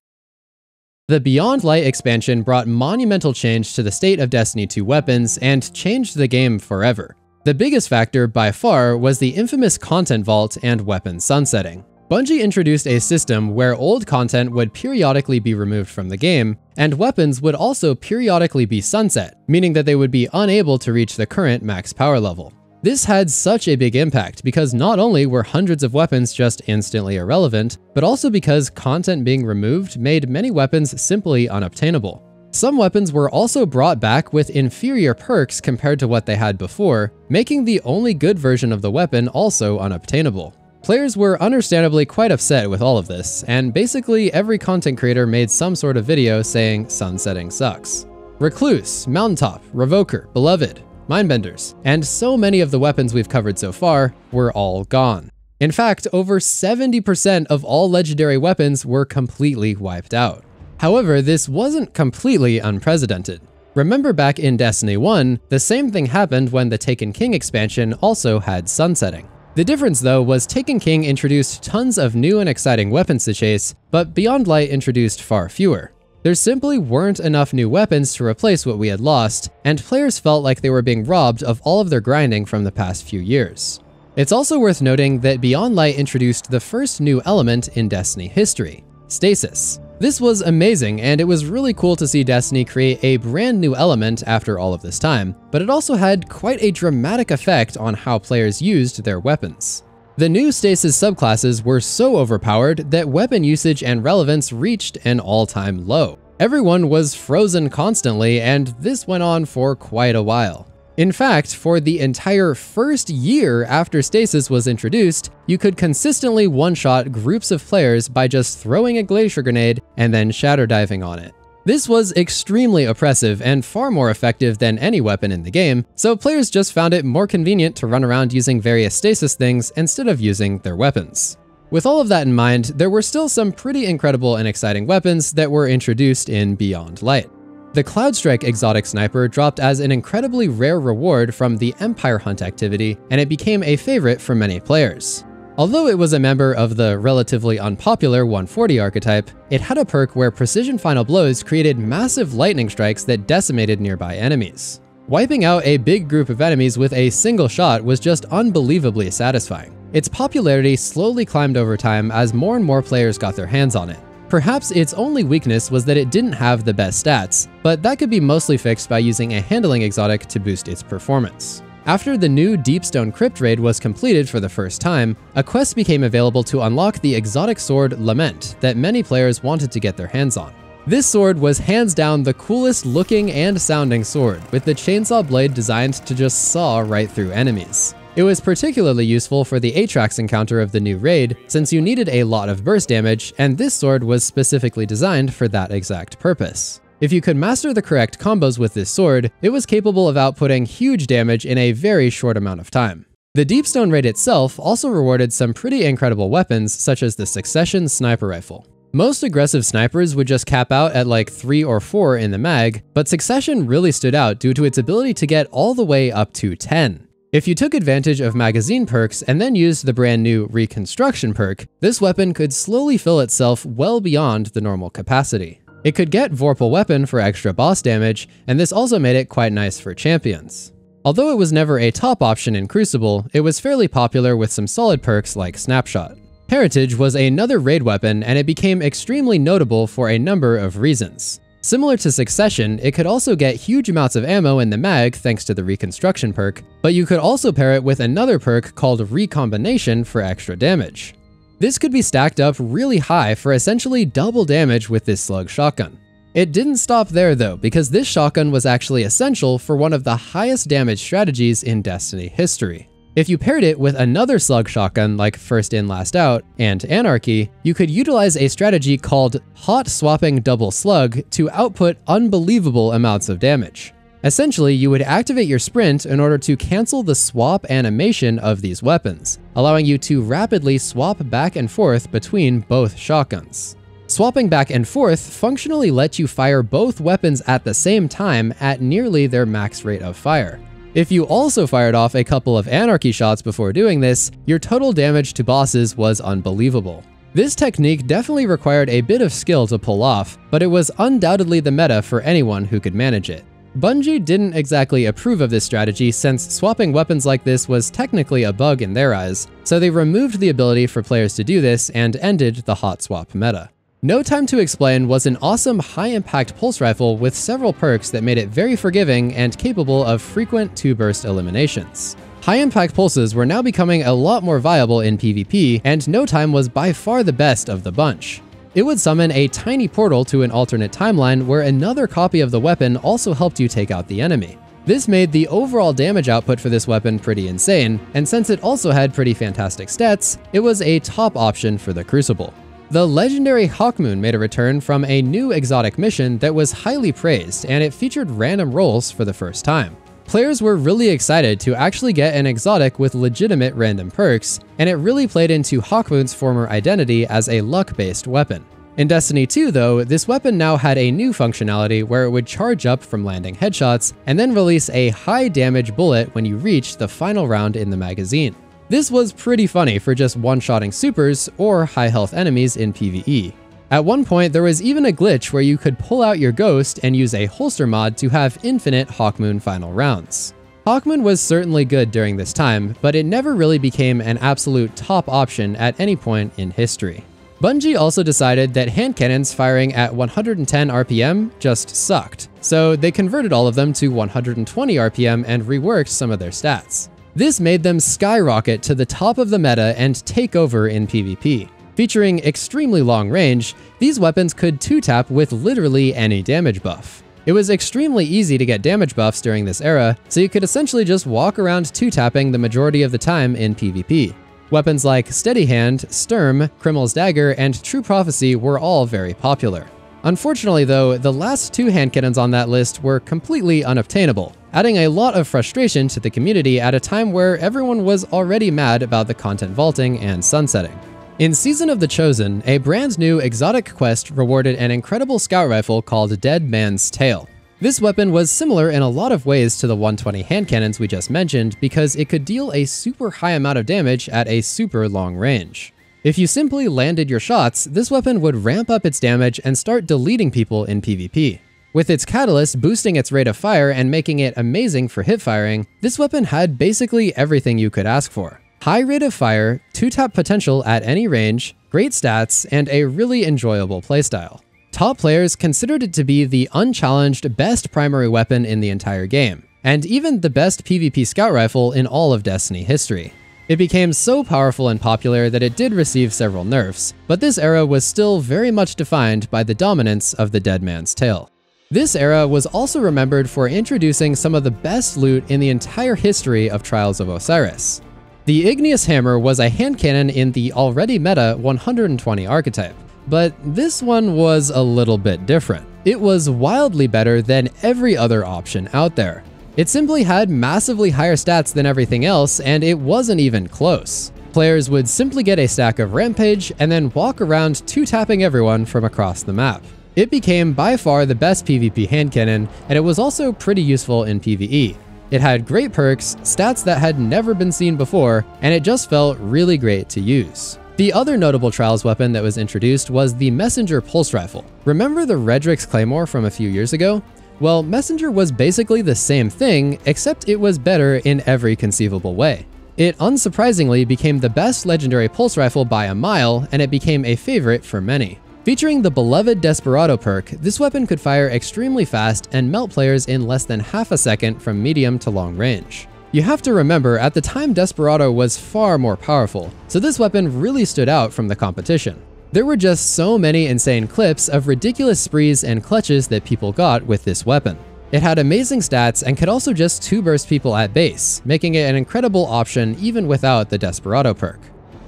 Speaker 1: The Beyond Light expansion brought monumental change to the state of Destiny 2 weapons and changed the game forever. The biggest factor, by far, was the infamous content vault and weapon sunsetting. Bungie introduced a system where old content would periodically be removed from the game, and weapons would also periodically be sunset, meaning that they would be unable to reach the current max power level. This had such a big impact because not only were hundreds of weapons just instantly irrelevant, but also because content being removed made many weapons simply unobtainable. Some weapons were also brought back with inferior perks compared to what they had before, making the only good version of the weapon also unobtainable. Players were understandably quite upset with all of this, and basically every content creator made some sort of video saying sunsetting sucks. Recluse, Mountaintop, Revoker, Beloved, Mindbenders, and so many of the weapons we've covered so far were all gone. In fact, over 70% of all legendary weapons were completely wiped out. However, this wasn't completely unprecedented. Remember back in Destiny 1, the same thing happened when the Taken King expansion also had sunsetting. The difference though was Taken King introduced tons of new and exciting weapons to chase, but Beyond Light introduced far fewer. There simply weren't enough new weapons to replace what we had lost, and players felt like they were being robbed of all of their grinding from the past few years. It's also worth noting that Beyond Light introduced the first new element in Destiny history, Stasis. This was amazing, and it was really cool to see Destiny create a brand new element after all of this time, but it also had quite a dramatic effect on how players used their weapons. The new Stasis subclasses were so overpowered that weapon usage and relevance reached an all-time low. Everyone was frozen constantly, and this went on for quite a while. In fact, for the entire first year after Stasis was introduced, you could consistently one-shot groups of players by just throwing a glacier grenade and then shadow diving on it. This was extremely oppressive and far more effective than any weapon in the game, so players just found it more convenient to run around using various stasis things instead of using their weapons. With all of that in mind, there were still some pretty incredible and exciting weapons that were introduced in Beyond Light. The Cloudstrike exotic sniper dropped as an incredibly rare reward from the Empire Hunt activity, and it became a favorite for many players. Although it was a member of the relatively unpopular 140 archetype, it had a perk where precision final blows created massive lightning strikes that decimated nearby enemies. Wiping out a big group of enemies with a single shot was just unbelievably satisfying. Its popularity slowly climbed over time as more and more players got their hands on it. Perhaps its only weakness was that it didn't have the best stats, but that could be mostly fixed by using a handling exotic to boost its performance. After the new Deepstone Crypt raid was completed for the first time, a quest became available to unlock the exotic sword Lament that many players wanted to get their hands on. This sword was hands down the coolest looking and sounding sword, with the chainsaw blade designed to just saw right through enemies. It was particularly useful for the Atrax encounter of the new raid, since you needed a lot of burst damage, and this sword was specifically designed for that exact purpose. If you could master the correct combos with this sword, it was capable of outputting huge damage in a very short amount of time. The Deepstone raid itself also rewarded some pretty incredible weapons, such as the Succession sniper rifle. Most aggressive snipers would just cap out at like 3 or 4 in the mag, but Succession really stood out due to its ability to get all the way up to 10. If you took advantage of magazine perks and then used the brand new Reconstruction perk, this weapon could slowly fill itself well beyond the normal capacity. It could get Vorpal Weapon for extra boss damage, and this also made it quite nice for champions. Although it was never a top option in Crucible, it was fairly popular with some solid perks like Snapshot. Heritage was another raid weapon, and it became extremely notable for a number of reasons. Similar to Succession, it could also get huge amounts of ammo in the mag thanks to the Reconstruction perk, but you could also pair it with another perk called Recombination for extra damage. This could be stacked up really high for essentially double damage with this slug shotgun. It didn't stop there though, because this shotgun was actually essential for one of the highest damage strategies in Destiny history. If you paired it with another slug shotgun like First In Last Out and Anarchy, you could utilize a strategy called Hot Swapping Double Slug to output unbelievable amounts of damage. Essentially, you would activate your sprint in order to cancel the swap animation of these weapons, allowing you to rapidly swap back and forth between both shotguns. Swapping back and forth functionally lets you fire both weapons at the same time at nearly their max rate of fire. If you also fired off a couple of anarchy shots before doing this, your total damage to bosses was unbelievable. This technique definitely required a bit of skill to pull off, but it was undoubtedly the meta for anyone who could manage it. Bungie didn't exactly approve of this strategy since swapping weapons like this was technically a bug in their eyes, so they removed the ability for players to do this and ended the hot swap meta. No Time to Explain was an awesome high-impact pulse rifle with several perks that made it very forgiving and capable of frequent 2-burst eliminations. High-impact pulses were now becoming a lot more viable in PvP, and No Time was by far the best of the bunch. It would summon a tiny portal to an alternate timeline where another copy of the weapon also helped you take out the enemy. This made the overall damage output for this weapon pretty insane, and since it also had pretty fantastic stats, it was a top option for the Crucible. The legendary Hawkmoon made a return from a new exotic mission that was highly praised, and it featured random rolls for the first time. Players were really excited to actually get an exotic with legitimate random perks, and it really played into Hawkmoon's former identity as a luck-based weapon. In Destiny 2 though, this weapon now had a new functionality where it would charge up from landing headshots and then release a high damage bullet when you reached the final round in the magazine. This was pretty funny for just one-shotting supers or high-health enemies in PvE. At one point, there was even a glitch where you could pull out your ghost and use a holster mod to have infinite Hawkmoon final rounds. Hawkmoon was certainly good during this time, but it never really became an absolute top option at any point in history. Bungie also decided that hand cannons firing at 110 RPM just sucked, so they converted all of them to 120 RPM and reworked some of their stats. This made them skyrocket to the top of the meta and take over in PvP. Featuring extremely long range, these weapons could 2-tap with literally any damage buff. It was extremely easy to get damage buffs during this era, so you could essentially just walk around 2-tapping the majority of the time in PvP. Weapons like Steady Hand, Sturm, Criminal's Dagger, and True Prophecy were all very popular. Unfortunately though, the last 2 hand cannons on that list were completely unobtainable, adding a lot of frustration to the community at a time where everyone was already mad about the content vaulting and sunsetting. In Season of the Chosen, a brand new exotic quest rewarded an incredible scout rifle called Dead Man's Tail. This weapon was similar in a lot of ways to the 120 hand cannons we just mentioned because it could deal a super high amount of damage at a super long range. If you simply landed your shots, this weapon would ramp up its damage and start deleting people in PvP. With its catalyst boosting its rate of fire and making it amazing for hip firing, this weapon had basically everything you could ask for. High rate of fire, 2-tap potential at any range, great stats, and a really enjoyable playstyle. Top players considered it to be the unchallenged best primary weapon in the entire game, and even the best PvP scout rifle in all of Destiny history. It became so powerful and popular that it did receive several nerfs, but this era was still very much defined by the dominance of the Dead Man's Tail. This era was also remembered for introducing some of the best loot in the entire history of Trials of Osiris. The Igneous Hammer was a hand cannon in the already meta 120 archetype, but this one was a little bit different. It was wildly better than every other option out there. It simply had massively higher stats than everything else, and it wasn't even close. Players would simply get a stack of Rampage and then walk around 2-tapping everyone from across the map. It became by far the best PvP hand cannon, and it was also pretty useful in PvE. It had great perks, stats that had never been seen before, and it just felt really great to use. The other notable Trials weapon that was introduced was the Messenger Pulse Rifle. Remember the Redrix's Claymore from a few years ago? Well, Messenger was basically the same thing, except it was better in every conceivable way. It unsurprisingly became the best legendary pulse rifle by a mile, and it became a favorite for many. Featuring the beloved Desperado perk, this weapon could fire extremely fast and melt players in less than half a second from medium to long range. You have to remember, at the time Desperado was far more powerful, so this weapon really stood out from the competition. There were just so many insane clips of ridiculous sprees and clutches that people got with this weapon. It had amazing stats and could also just 2-burst people at base, making it an incredible option even without the Desperado perk.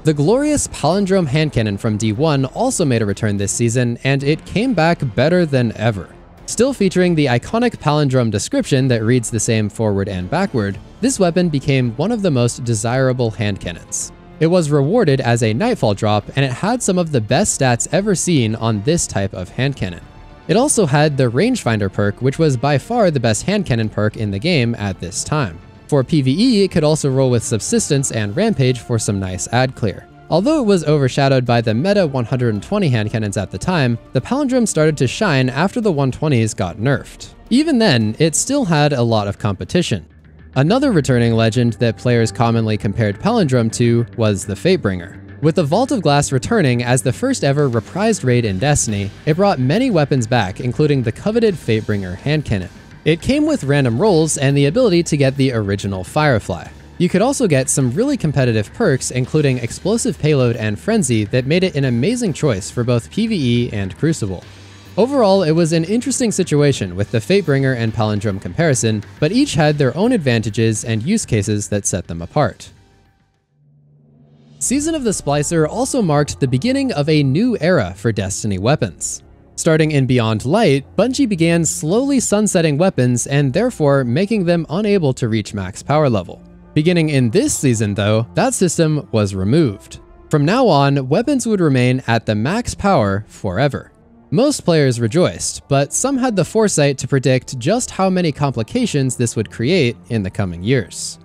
Speaker 1: The glorious Palindrome hand cannon from D1 also made a return this season, and it came back better than ever. Still featuring the iconic palindrome description that reads the same forward and backward, this weapon became one of the most desirable hand cannons. It was rewarded as a Nightfall drop, and it had some of the best stats ever seen on this type of hand cannon. It also had the Rangefinder perk, which was by far the best hand cannon perk in the game at this time. For PvE, it could also roll with Subsistence and Rampage for some nice ad clear. Although it was overshadowed by the meta 120 hand cannons at the time, the palindrome started to shine after the 120s got nerfed. Even then, it still had a lot of competition. Another returning legend that players commonly compared palindrome to was the Fatebringer. With the Vault of Glass returning as the first ever reprised raid in Destiny, it brought many weapons back, including the coveted Fatebringer hand cannon. It came with random rolls and the ability to get the original Firefly. You could also get some really competitive perks, including Explosive Payload and Frenzy, that made it an amazing choice for both PvE and Crucible. Overall, it was an interesting situation with the Fatebringer and Palindrome comparison, but each had their own advantages and use cases that set them apart. Season of the Splicer also marked the beginning of a new era for Destiny weapons. Starting in Beyond Light, Bungie began slowly sunsetting weapons and therefore making them unable to reach max power level. Beginning in this season though, that system was removed. From now on, weapons would remain at the max power forever. Most players rejoiced, but some had the foresight to predict just how many complications this would create in the coming years.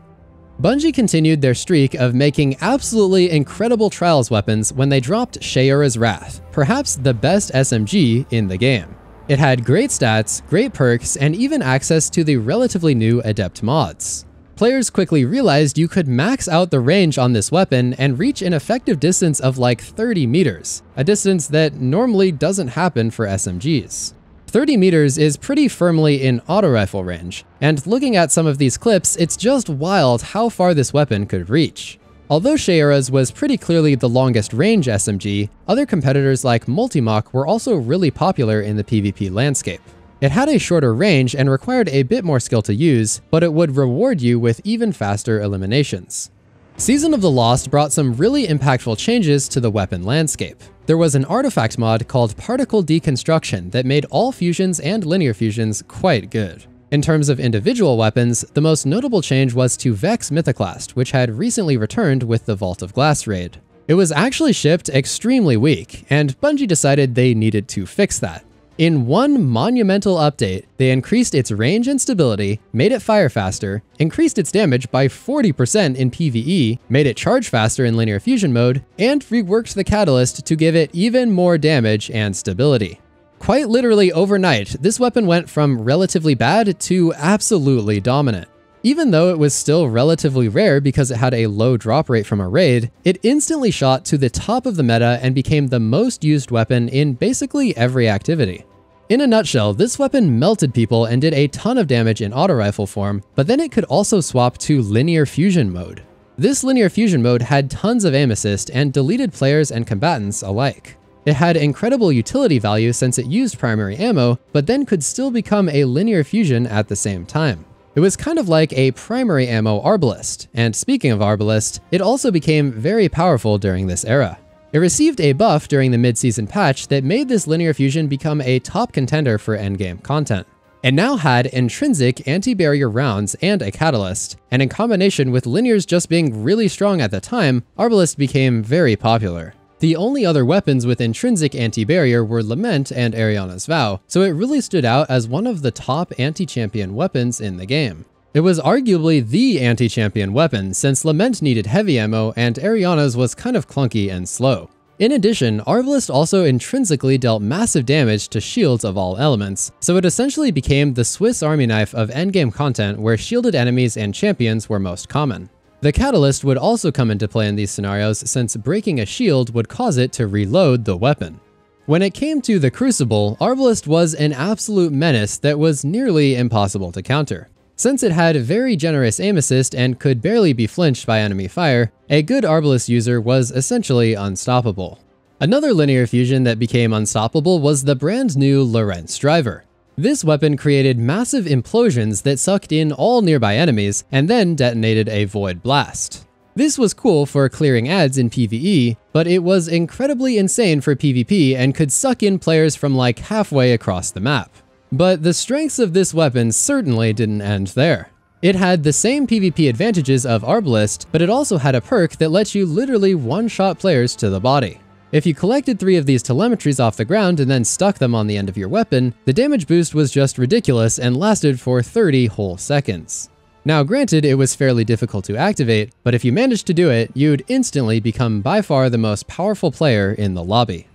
Speaker 1: Bungie continued their streak of making absolutely incredible Trials weapons when they dropped Shayura's Wrath, perhaps the best SMG in the game. It had great stats, great perks, and even access to the relatively new Adept mods. Players quickly realized you could max out the range on this weapon and reach an effective distance of like 30 meters, a distance that normally doesn't happen for SMGs. 30 meters is pretty firmly in auto rifle range, and looking at some of these clips, it's just wild how far this weapon could reach. Although Shayura's was pretty clearly the longest range SMG, other competitors like Multimach were also really popular in the PvP landscape. It had a shorter range and required a bit more skill to use, but it would reward you with even faster eliminations. Season of the Lost brought some really impactful changes to the weapon landscape. There was an artifact mod called Particle Deconstruction that made all fusions and linear fusions quite good. In terms of individual weapons, the most notable change was to Vex Mythoclast, which had recently returned with the Vault of Glass raid. It was actually shipped extremely weak, and Bungie decided they needed to fix that. In one monumental update, they increased its range and stability, made it fire faster, increased its damage by 40% in PvE, made it charge faster in linear fusion mode, and reworked the catalyst to give it even more damage and stability. Quite literally overnight, this weapon went from relatively bad to absolutely dominant. Even though it was still relatively rare because it had a low drop rate from a raid, it instantly shot to the top of the meta and became the most used weapon in basically every activity. In a nutshell, this weapon melted people and did a ton of damage in auto rifle form, but then it could also swap to linear fusion mode. This linear fusion mode had tons of aim assist and deleted players and combatants alike. It had incredible utility value since it used primary ammo, but then could still become a linear fusion at the same time. It was kind of like a primary ammo Arbalist, and speaking of Arbalist, it also became very powerful during this era. It received a buff during the mid-season patch that made this linear fusion become a top contender for endgame content. It now had intrinsic anti-barrier rounds and a catalyst, and in combination with linears just being really strong at the time, Arbalist became very popular. The only other weapons with intrinsic anti-barrier were Lament and Ariana's Vow, so it really stood out as one of the top anti-champion weapons in the game. It was arguably the anti-champion weapon since Lament needed heavy ammo and Ariana's was kind of clunky and slow. In addition, Arbalist also intrinsically dealt massive damage to shields of all elements, so it essentially became the Swiss Army knife of endgame content where shielded enemies and champions were most common. The catalyst would also come into play in these scenarios since breaking a shield would cause it to reload the weapon. When it came to the Crucible, Arbalist was an absolute menace that was nearly impossible to counter. Since it had very generous aim assist and could barely be flinched by enemy fire, a good Arbalist user was essentially unstoppable. Another linear fusion that became unstoppable was the brand new Lorentz Driver. This weapon created massive implosions that sucked in all nearby enemies and then detonated a void blast. This was cool for clearing ads in PvE, but it was incredibly insane for PvP and could suck in players from like halfway across the map. But the strengths of this weapon certainly didn't end there. It had the same PvP advantages of Arbalest, but it also had a perk that lets you literally one-shot players to the body. If you collected 3 of these telemetries off the ground and then stuck them on the end of your weapon, the damage boost was just ridiculous and lasted for 30 whole seconds. Now granted, it was fairly difficult to activate, but if you managed to do it, you'd instantly become by far the most powerful player in the lobby.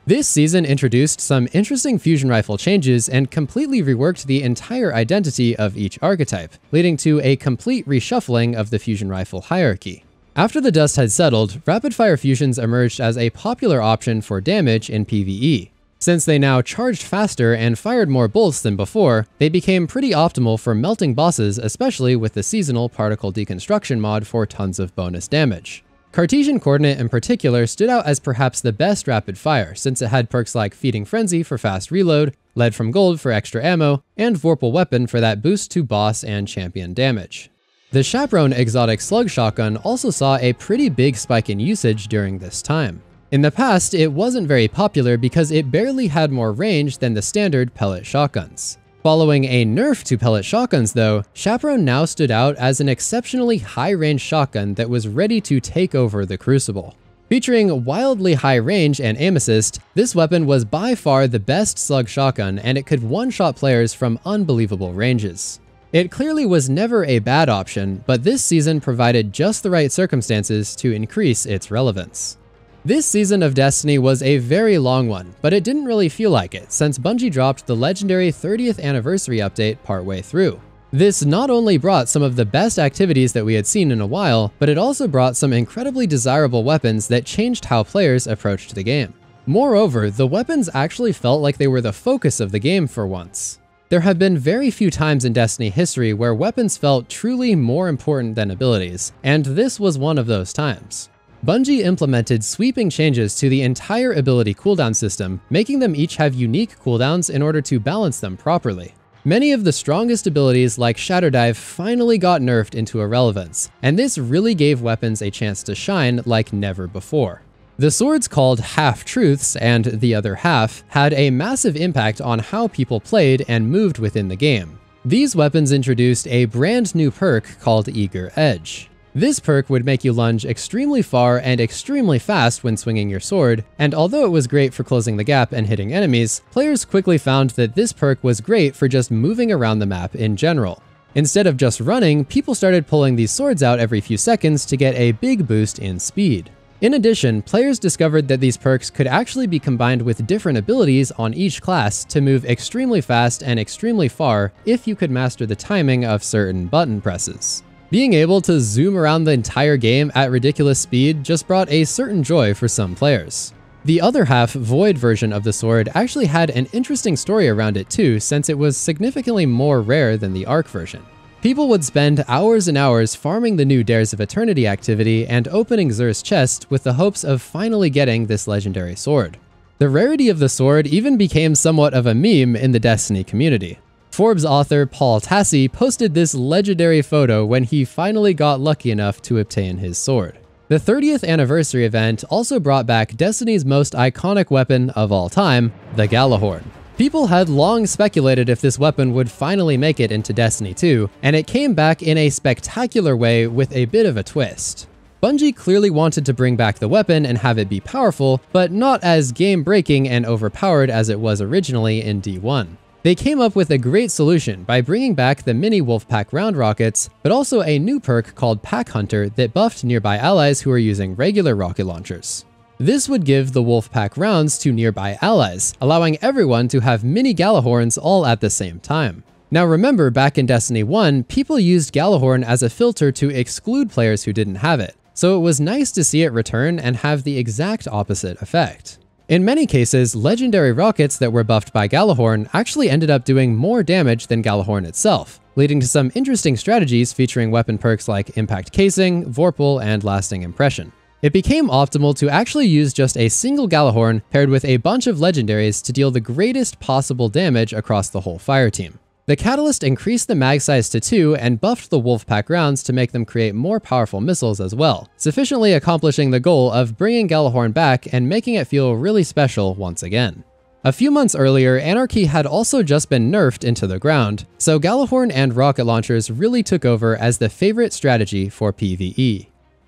Speaker 1: This season introduced some interesting fusion rifle changes and completely reworked the entire identity of each archetype, leading to a complete reshuffling of the fusion rifle hierarchy. After the dust had settled, rapid-fire fusions emerged as a popular option for damage in PvE. Since they now charged faster and fired more bolts than before, they became pretty optimal for melting bosses, especially with the seasonal particle deconstruction mod for tons of bonus damage. Cartesian Coordinate in particular stood out as perhaps the best rapid fire, since it had perks like Feeding Frenzy for fast reload, Lead from Gold for extra ammo, and Vorpal Weapon for that boost to boss and champion damage. The Chaperone exotic slug shotgun also saw a pretty big spike in usage during this time. In the past, it wasn't very popular because it barely had more range than the standard pellet shotguns. Following a nerf to pellet shotguns though, Chaperone now stood out as an exceptionally high-range shotgun that was ready to take over the Crucible. Featuring wildly high range and aim assist, this weapon was by far the best slug shotgun, and it could one-shot players from unbelievable ranges. It clearly was never a bad option, but this season provided just the right circumstances to increase its relevance. This season of Destiny was a very long one, but it didn't really feel like it, since Bungie dropped the legendary 30th anniversary update partway through. This not only brought some of the best activities that we had seen in a while, but it also brought some incredibly desirable weapons that changed how players approached the game. Moreover, the weapons actually felt like they were the focus of the game for once. There have been very few times in Destiny history where weapons felt truly more important than abilities, and this was one of those times. Bungie implemented sweeping changes to the entire ability cooldown system, making them each have unique cooldowns in order to balance them properly. Many of the strongest abilities like Shadow Dive finally got nerfed into irrelevance, and this really gave weapons a chance to shine like never before. The swords called Half-Truths and the Other Half had a massive impact on how people played and moved within the game. These weapons introduced a brand new perk called Eager Edge. This perk would make you lunge extremely far and extremely fast when swinging your sword, and although it was great for closing the gap and hitting enemies, players quickly found that this perk was great for just moving around the map in general. Instead of just running, people started pulling these swords out every few seconds to get a big boost in speed. In addition, players discovered that these perks could actually be combined with different abilities on each class to move extremely fast and extremely far if you could master the timing of certain button presses. Being able to zoom around the entire game at ridiculous speed just brought a certain joy for some players. The Other Half Void version of the sword actually had an interesting story around it too, since it was significantly more rare than the Arc version. People would spend hours and hours farming the new Dares of Eternity activity and opening Xur's chest with the hopes of finally getting this legendary sword. The rarity of the sword even became somewhat of a meme in the Destiny community. Forbes author Paul Tassi posted this legendary photo when he finally got lucky enough to obtain his sword. The 30th anniversary event also brought back Destiny's most iconic weapon of all time, the Gjallarhorn. People had long speculated if this weapon would finally make it into Destiny 2, and it came back in a spectacular way with a bit of a twist. Bungie clearly wanted to bring back the weapon and have it be powerful, but not as game-breaking and overpowered as it was originally in D1. They came up with a great solution by bringing back the mini Wolfpack round rockets, but also a new perk called Pack Hunter that buffed nearby allies who are using regular rocket launchers. This would give the Wolfpack rounds to nearby allies, allowing everyone to have mini Gjallarhorns all at the same time. Now remember, back in Destiny 1, people used Gjallarhorn as a filter to exclude players who didn't have it, so it was nice to see it return and have the exact opposite effect. In many cases, legendary rockets that were buffed by Gjallarhorn actually ended up doing more damage than Gjallarhorn itself, leading to some interesting strategies featuring weapon perks like Impact Casing, Vorpal, and Lasting Impression. It became optimal to actually use just a single Gjallarhorn paired with a bunch of legendaries to deal the greatest possible damage across the whole fire team. The Catalyst increased the mag size to 2 and buffed the Wolfpack rounds to make them create more powerful missiles as well, sufficiently accomplishing the goal of bringing Gjallarhorn back and making it feel really special once again. A few months earlier, Anarchy had also just been nerfed into the ground, so Gjallarhorn and rocket launchers really took over as the favorite strategy for PvE.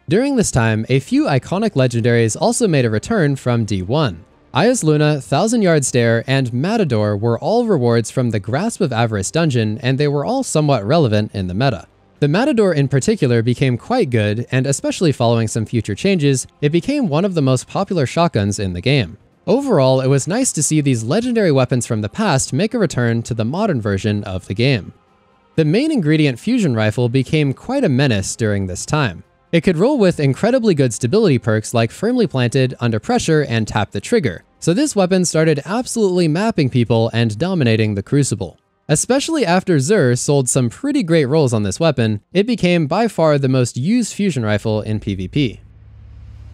Speaker 1: During this time, a few iconic legendaries also made a return from D1. Aya's Luna, Thousand Yard Stare, and Matador were all rewards from the Grasp of Avarice dungeon, and they were all somewhat relevant in the meta. The Matador in particular became quite good, and especially following some future changes, it became one of the most popular shotguns in the game. Overall, it was nice to see these legendary weapons from the past make a return to the modern version of the game. The main ingredient fusion rifle became quite a menace during this time. It could roll with incredibly good stability perks like Firmly Planted, Under Pressure, and Tap the Trigger, so this weapon started absolutely mapping people and dominating the Crucible. Especially after Xur sold some pretty great rolls on this weapon, it became by far the most used fusion rifle in PvP.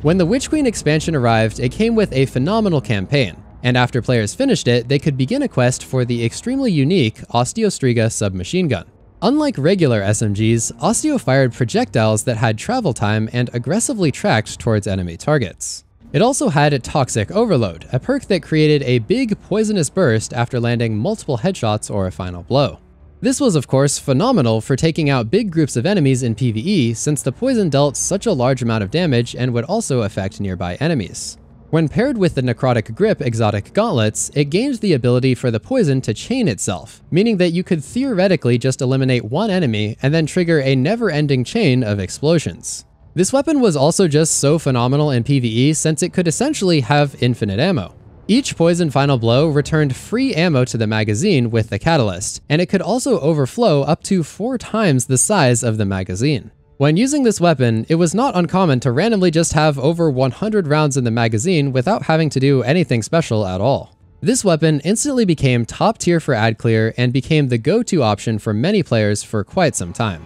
Speaker 1: When the Witch Queen expansion arrived, it came with a phenomenal campaign, and after players finished it, they could begin a quest for the extremely unique Osteostriga submachine gun. Unlike regular SMGs, Osteo fired projectiles that had travel time and aggressively tracked towards enemy targets. It also had Toxic Overload, a perk that created a big poisonous burst after landing multiple headshots or a final blow. This was of course phenomenal for taking out big groups of enemies in PvE since the poison dealt such a large amount of damage and would also affect nearby enemies. When paired with the Necrotic Grip exotic gauntlets, it gained the ability for the poison to chain itself, meaning that you could theoretically just eliminate one enemy and then trigger a never-ending chain of explosions. This weapon was also just so phenomenal in PvE since it could essentially have infinite ammo. Each poison final blow returned free ammo to the magazine with the catalyst, and it could also overflow up to 4 times the size of the magazine. When using this weapon, it was not uncommon to randomly just have over 100 rounds in the magazine without having to do anything special at all. This weapon instantly became top tier for ad clear and became the go-to option for many players for quite some time.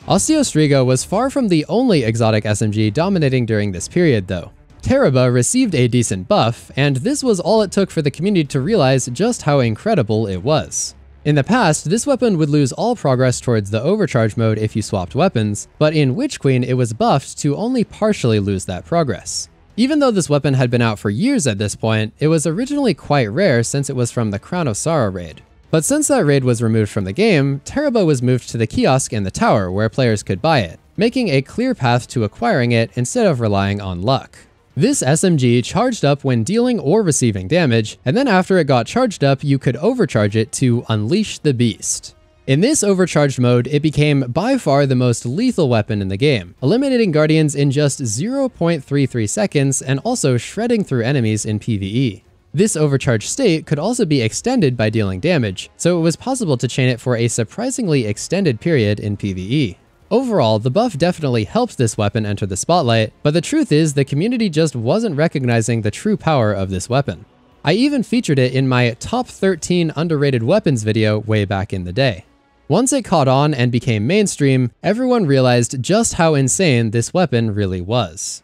Speaker 1: Osteostriga was far from the only exotic SMG dominating during this period though. Teraba received a decent buff, and this was all it took for the community to realize just how incredible it was. In the past, this weapon would lose all progress towards the overcharge mode if you swapped weapons, but in Witch Queen it was buffed to only partially lose that progress. Even though this weapon had been out for years at this point, it was originally quite rare since it was from the Crown of Sorrow raid. But since that raid was removed from the game, Teraba was moved to the kiosk in the tower where players could buy it, making a clear path to acquiring it instead of relying on luck. This SMG charged up when dealing or receiving damage, and then after it got charged up, you could overcharge it to unleash the beast. In this overcharged mode, it became by far the most lethal weapon in the game, eliminating guardians in just 0.33 seconds and also shredding through enemies in PvE. This overcharged state could also be extended by dealing damage, so it was possible to chain it for a surprisingly extended period in PvE. Overall, the buff definitely helped this weapon enter the spotlight, but the truth is the community just wasn't recognizing the true power of this weapon. I even featured it in my top 13 underrated weapons video way back in the day. Once it caught on and became mainstream, everyone realized just how insane this weapon really was.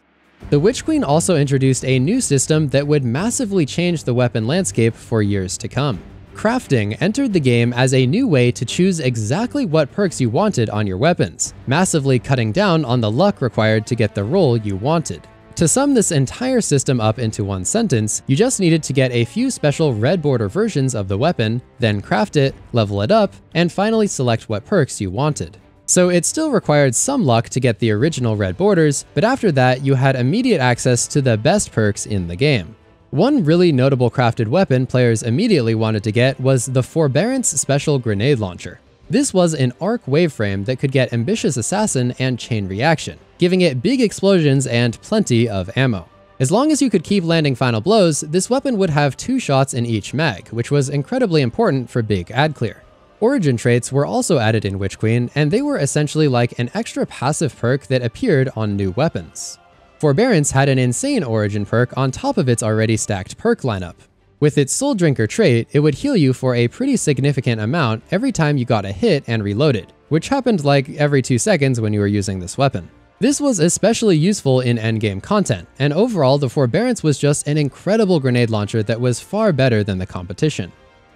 Speaker 1: The Witch Queen also introduced a new system that would massively change the weapon landscape for years to come. Crafting entered the game as a new way to choose exactly what perks you wanted on your weapons, massively cutting down on the luck required to get the roll you wanted. To sum this entire system up into one sentence, you just needed to get a few special red border versions of the weapon, then craft it, level it up, and finally select what perks you wanted. So it still required some luck to get the original red borders, but after that you had immediate access to the best perks in the game. One really notable crafted weapon players immediately wanted to get was the Forbearance Special Grenade Launcher. This was an arc waveframe that could get Ambitious Assassin and Chain Reaction, giving it big explosions and plenty of ammo. As long as you could keep landing final blows, this weapon would have 2 shots in each mag, which was incredibly important for big ad clear. Origin traits were also added in Witch Queen, and they were essentially like an extra passive perk that appeared on new weapons. Forbearance had an insane origin perk on top of its already stacked perk lineup. With its Soul Drinker trait, it would heal you for a pretty significant amount every time you got a hit and reloaded, which happened like every 2 seconds when you were using this weapon. This was especially useful in endgame content, and overall the Forbearance was just an incredible grenade launcher that was far better than the competition.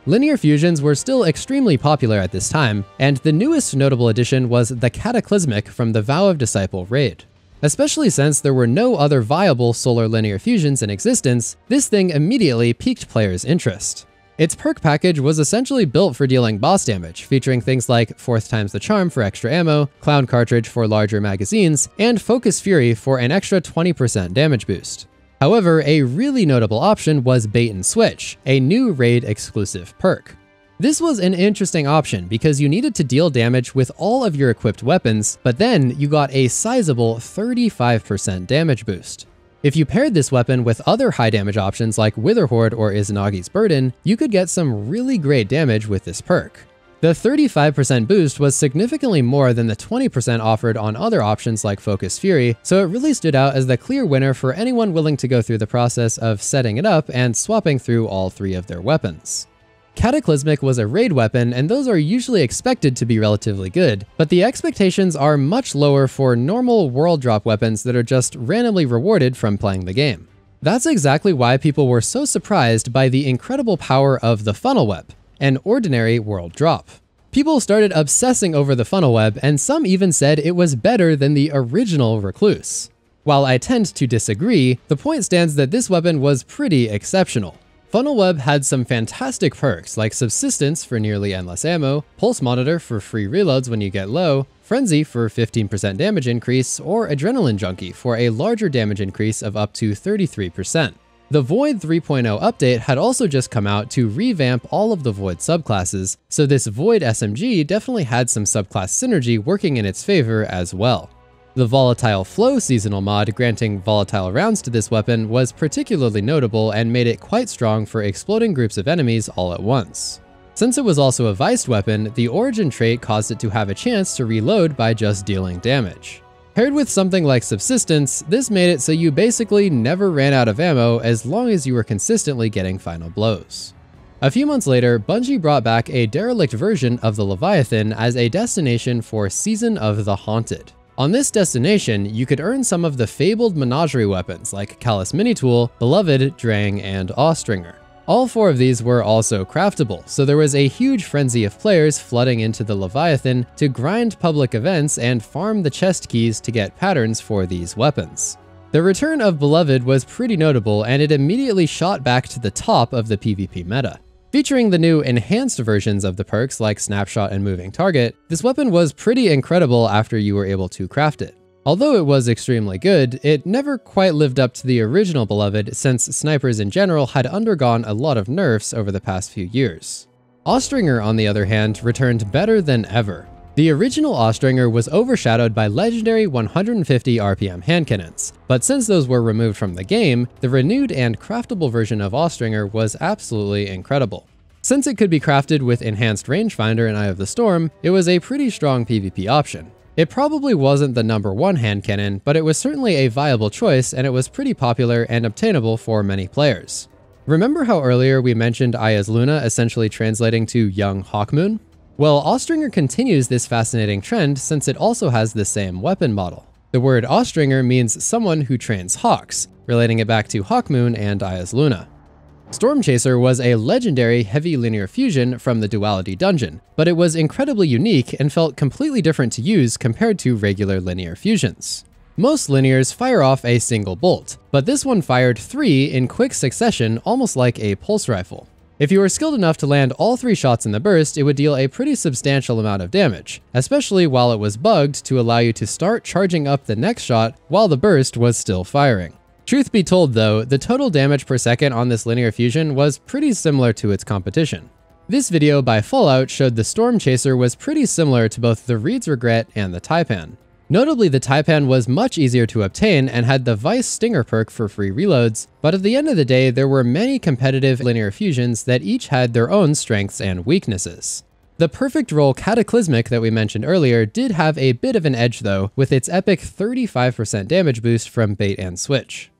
Speaker 1: Linear fusions were still extremely popular at this time, and the newest notable addition was the Cataclysmic from the Vow of Disciple raid. Especially since there were no other viable solar linear fusions in existence, this thing immediately piqued players' interest. Its perk package was essentially built for dealing boss damage, featuring things like 4th times the charm for extra ammo, Clown cartridge for larger magazines, and Focus Fury for an extra 20% damage boost. However, a really notable option was Bait and Switch, a new raid exclusive perk. This was an interesting option because you needed to deal damage with all of your equipped weapons, but then you got a sizable 35% damage boost. If you paired this weapon with other high damage options like Witherhoard or Izanagi's Burden, you could get some really great damage with this perk. The 35% boost was significantly more than the 20% offered on other options like Focus Fury, so it really stood out as the clear winner for anyone willing to go through the process of setting it up and swapping through all 3 of their weapons. Cataclysmic was a raid weapon, and those are usually expected to be relatively good, but the expectations are much lower for normal world drop weapons that are just randomly rewarded from playing the game. That's exactly why people were so surprised by the incredible power of the funnel web, an ordinary world drop. People started obsessing over the funnel web, and some even said it was better than the original Recluse. While I tend to disagree, the point stands that this weapon was pretty exceptional. Funnel Web had some fantastic perks like Subsistence for nearly endless ammo, Pulse Monitor for free reloads when you get low, Frenzy for 15% damage increase, or Adrenaline Junkie for a larger damage increase of up to 33%. The Void 3.0 update had also just come out to revamp all of the Void subclasses, so this Void SMG definitely had some subclass synergy working in its favor as well. The Volatile Flow seasonal mod granting volatile rounds to this weapon was particularly notable and made it quite strong for exploding groups of enemies all at once. Since it was also a viced weapon, the origin trait caused it to have a chance to reload by just dealing damage. Paired with something like Subsistence, this made it so you basically never ran out of ammo as long as you were consistently getting final blows. A few months later, Bungie brought back a derelict version of the Leviathan as a destination for Season of the Haunted. On this destination, you could earn some of the fabled menagerie weapons like Callous Minitool, Beloved, Drang, and Awstringer. All 4 of these were also craftable, so there was a huge frenzy of players flooding into the Leviathan to grind public events and farm the chest keys to get patterns for these weapons. The return of Beloved was pretty notable, and it immediately shot back to the top of the PvP meta. Featuring the new enhanced versions of the perks like Snapshot and Moving Target, this weapon was pretty incredible after you were able to craft it. Although it was extremely good, it never quite lived up to the original Beloved since snipers in general had undergone a lot of nerfs over the past few years. Awstringer, on the other hand, returned better than ever. The original Awstringer was overshadowed by legendary 150 RPM hand cannons, but since those were removed from the game, the renewed and craftable version of Awstringer was absolutely incredible. Since it could be crafted with enhanced rangefinder and Eye of the Storm, it was a pretty strong PvP option. It probably wasn't the #1 hand cannon, but it was certainly a viable choice, and it was pretty popular and obtainable for many players. Remember how earlier we mentioned Aya's Luna essentially translating to Young Hawkmoon? Well, Awstringer continues this fascinating trend since it also has the same weapon model. The word Awstringer means someone who trains hawks, relating it back to Hawkmoon and Aya's Luna. Stormchaser was a legendary heavy linear fusion from the Duality dungeon, but it was incredibly unique and felt completely different to use compared to regular linear fusions. Most linears fire off a single bolt, but this one fired 3 in quick succession, almost like a pulse rifle. If you were skilled enough to land all 3 shots in the burst, it would deal a pretty substantial amount of damage, especially while it was bugged to allow you to start charging up the next shot while the burst was still firing. Truth be told though, the total damage per second on this linear fusion was pretty similar to its competition. This video by Fallout showed the Stormchaser was pretty similar to both the Reed's Regret and the Taipan. Notably, the Taipan was much easier to obtain and had the Vice Stinger perk for free reloads, but at the end of the day, there were many competitive linear fusions that each had their own strengths and weaknesses. The perfect roll Cataclysmic that we mentioned earlier did have a bit of an edge though, with its epic 35% damage boost from Bait and Switch.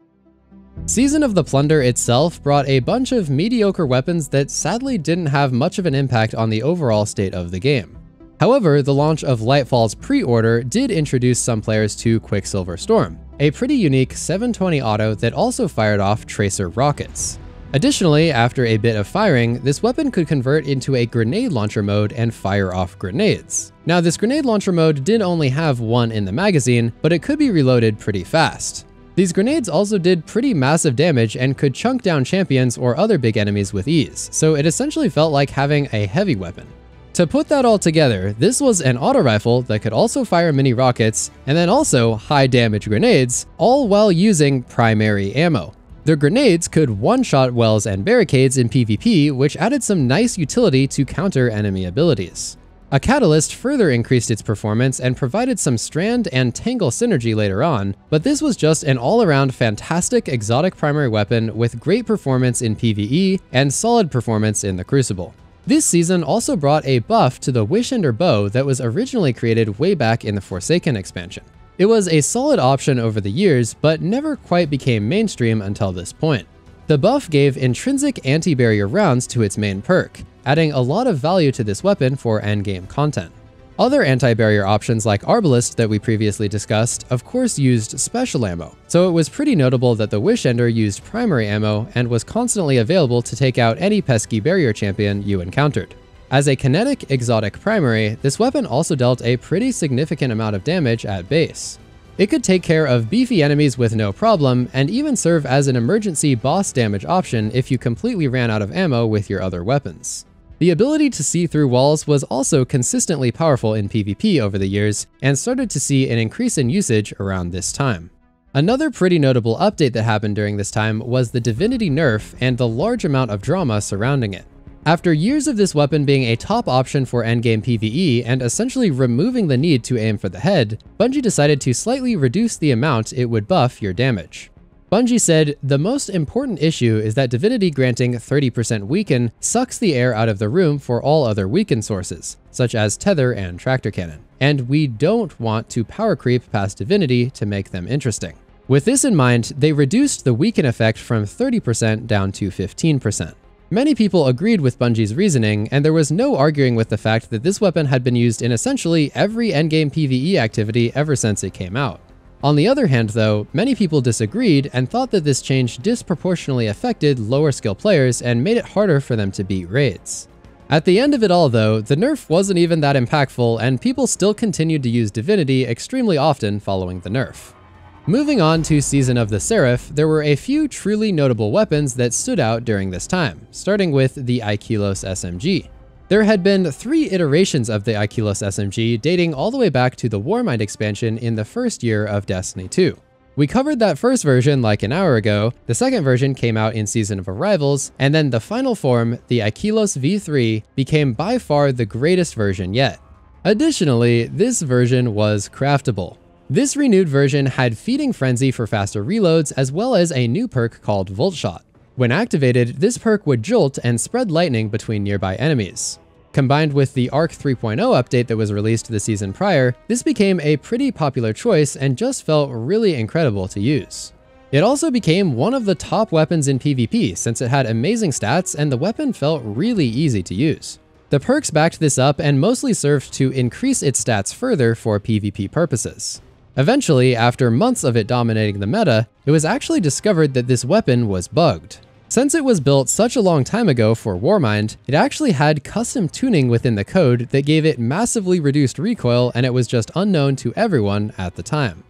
Speaker 1: Season of the Plunder itself brought a bunch of mediocre weapons that sadly didn't have much of an impact on the overall state of the game. However, the launch of Lightfall's pre-order did introduce some players to Quicksilver Storm, a pretty unique 720 auto that also fired off tracer rockets. Additionally, after a bit of firing, this weapon could convert into a grenade launcher mode and fire off grenades. Now, this grenade launcher mode did only have one in the magazine, but it could be reloaded pretty fast. These grenades also did pretty massive damage and could chunk down champions or other big enemies with ease, so it essentially felt like having a heavy weapon. To put that all together, this was an auto rifle that could also fire mini rockets, and then also high damage grenades, all while using primary ammo. The grenades could one-shot wells and barricades in PvP, which added some nice utility to counter enemy abilities. A catalyst further increased its performance and provided some strand and tangle synergy later on, but this was just an all-around fantastic exotic primary weapon with great performance in PvE and solid performance in the Crucible. This season also brought a buff to the Wishender bow that was originally created way back in the Forsaken expansion. It was a solid option over the years, but never quite became mainstream until this point. The buff gave intrinsic anti-barrier rounds to its main perk, adding a lot of value to this weapon for endgame content. Other anti-barrier options like Arbalest that we previously discussed, of course used special ammo, so it was pretty notable that the Wishender used primary ammo and was constantly available to take out any pesky barrier champion you encountered. As a kinetic exotic primary, this weapon also dealt a pretty significant amount of damage at base. It could take care of beefy enemies with no problem, and even serve as an emergency boss damage option if you completely ran out of ammo with your other weapons. The ability to see through walls was also consistently powerful in PvP over the years, and started to see an increase in usage around this time. Another pretty notable update that happened during this time was the Divinity nerf and the large amount of drama surrounding it. After years of this weapon being a top option for endgame PvE and essentially removing the need to aim for the head, Bungie decided to slightly reduce the amount it would buff your damage. Bungie said, "The most important issue is that Divinity granting 30% weaken sucks the air out of the room for all other weaken sources, such as Tether and Tractor Cannon, and we don't want to power creep past Divinity to make them interesting." With this in mind, they reduced the weaken effect from 30% down to 15%. Many people agreed with Bungie's reasoning, and there was no arguing with the fact that this weapon had been used in essentially every endgame PvE activity ever since it came out. On the other hand though, many people disagreed and thought that this change disproportionately affected lower skill players and made it harder for them to beat raids. At the end of it all though, the nerf wasn't even that impactful, and people still continued to use Divinity extremely often following the nerf. Moving on to Season of the Seraph, there were a few truly notable weapons that stood out during this time, starting with the Aikilos SMG. There had been 3 iterations of the Aikilos SMG dating all the way back to the Warmind expansion in the first year of Destiny 2. We covered that first version like an hour ago, the second version came out in Season of Arrivals, and then the final form, the Aikilos V3, became by far the greatest version yet. Additionally, this version was craftable. This renewed version had Feeding Frenzy for faster reloads, as well as a new perk called Volt Shot. When activated, this perk would jolt and spread lightning between nearby enemies. Combined with the Arc 3.0 update that was released the season prior, this became a pretty popular choice and just felt really incredible to use. It also became one of the top weapons in PvP since it had amazing stats and the weapon felt really easy to use. The perks backed this up and mostly served to increase its stats further for PvP purposes. Eventually, after months of it dominating the meta, it was actually discovered that this weapon was bugged. Since it was built such a long time ago for Warmind, it actually had custom tuning within the code that gave it massively reduced recoil, and it was just unknown to everyone at the time.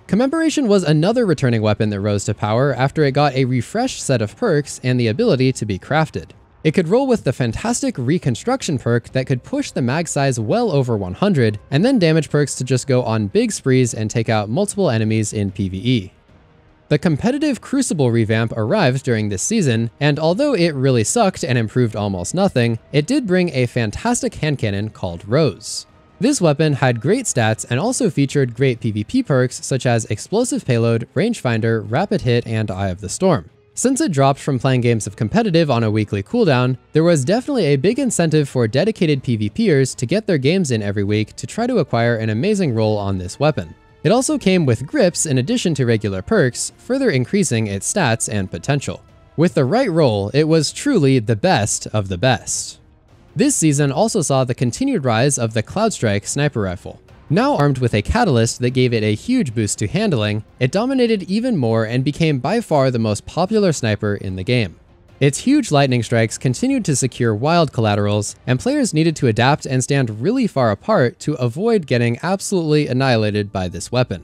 Speaker 1: Commemoration was another returning weapon that rose to power after it got a refreshed set of perks and the ability to be crafted. It could roll with the fantastic Reconstruction perk that could push the mag size well over 100, and then damage perks to just go on big sprees and take out multiple enemies in PvE. The competitive Crucible revamp arrived during this season, and although it really sucked and improved almost nothing, it did bring a fantastic hand cannon called Rose. This weapon had great stats and also featured great PvP perks such as Explosive Payload, Rangefinder, Rapid Hit, and Eye of the Storm. Since it dropped from playing games of competitive on a weekly cooldown, there was definitely a big incentive for dedicated PvPers to get their games in every week to try to acquire an amazing roll on this weapon. It also came with grips in addition to regular perks, further increasing its stats and potential. With the right roll, it was truly the best of the best. This season also saw the continued rise of the Cloudstrike sniper rifle. Now armed with a catalyst that gave it a huge boost to handling, it dominated even more and became by far the most popular sniper in the game. Its huge lightning strikes continued to secure wild collaterals, and players needed to adapt and stand really far apart to avoid getting absolutely annihilated by this weapon.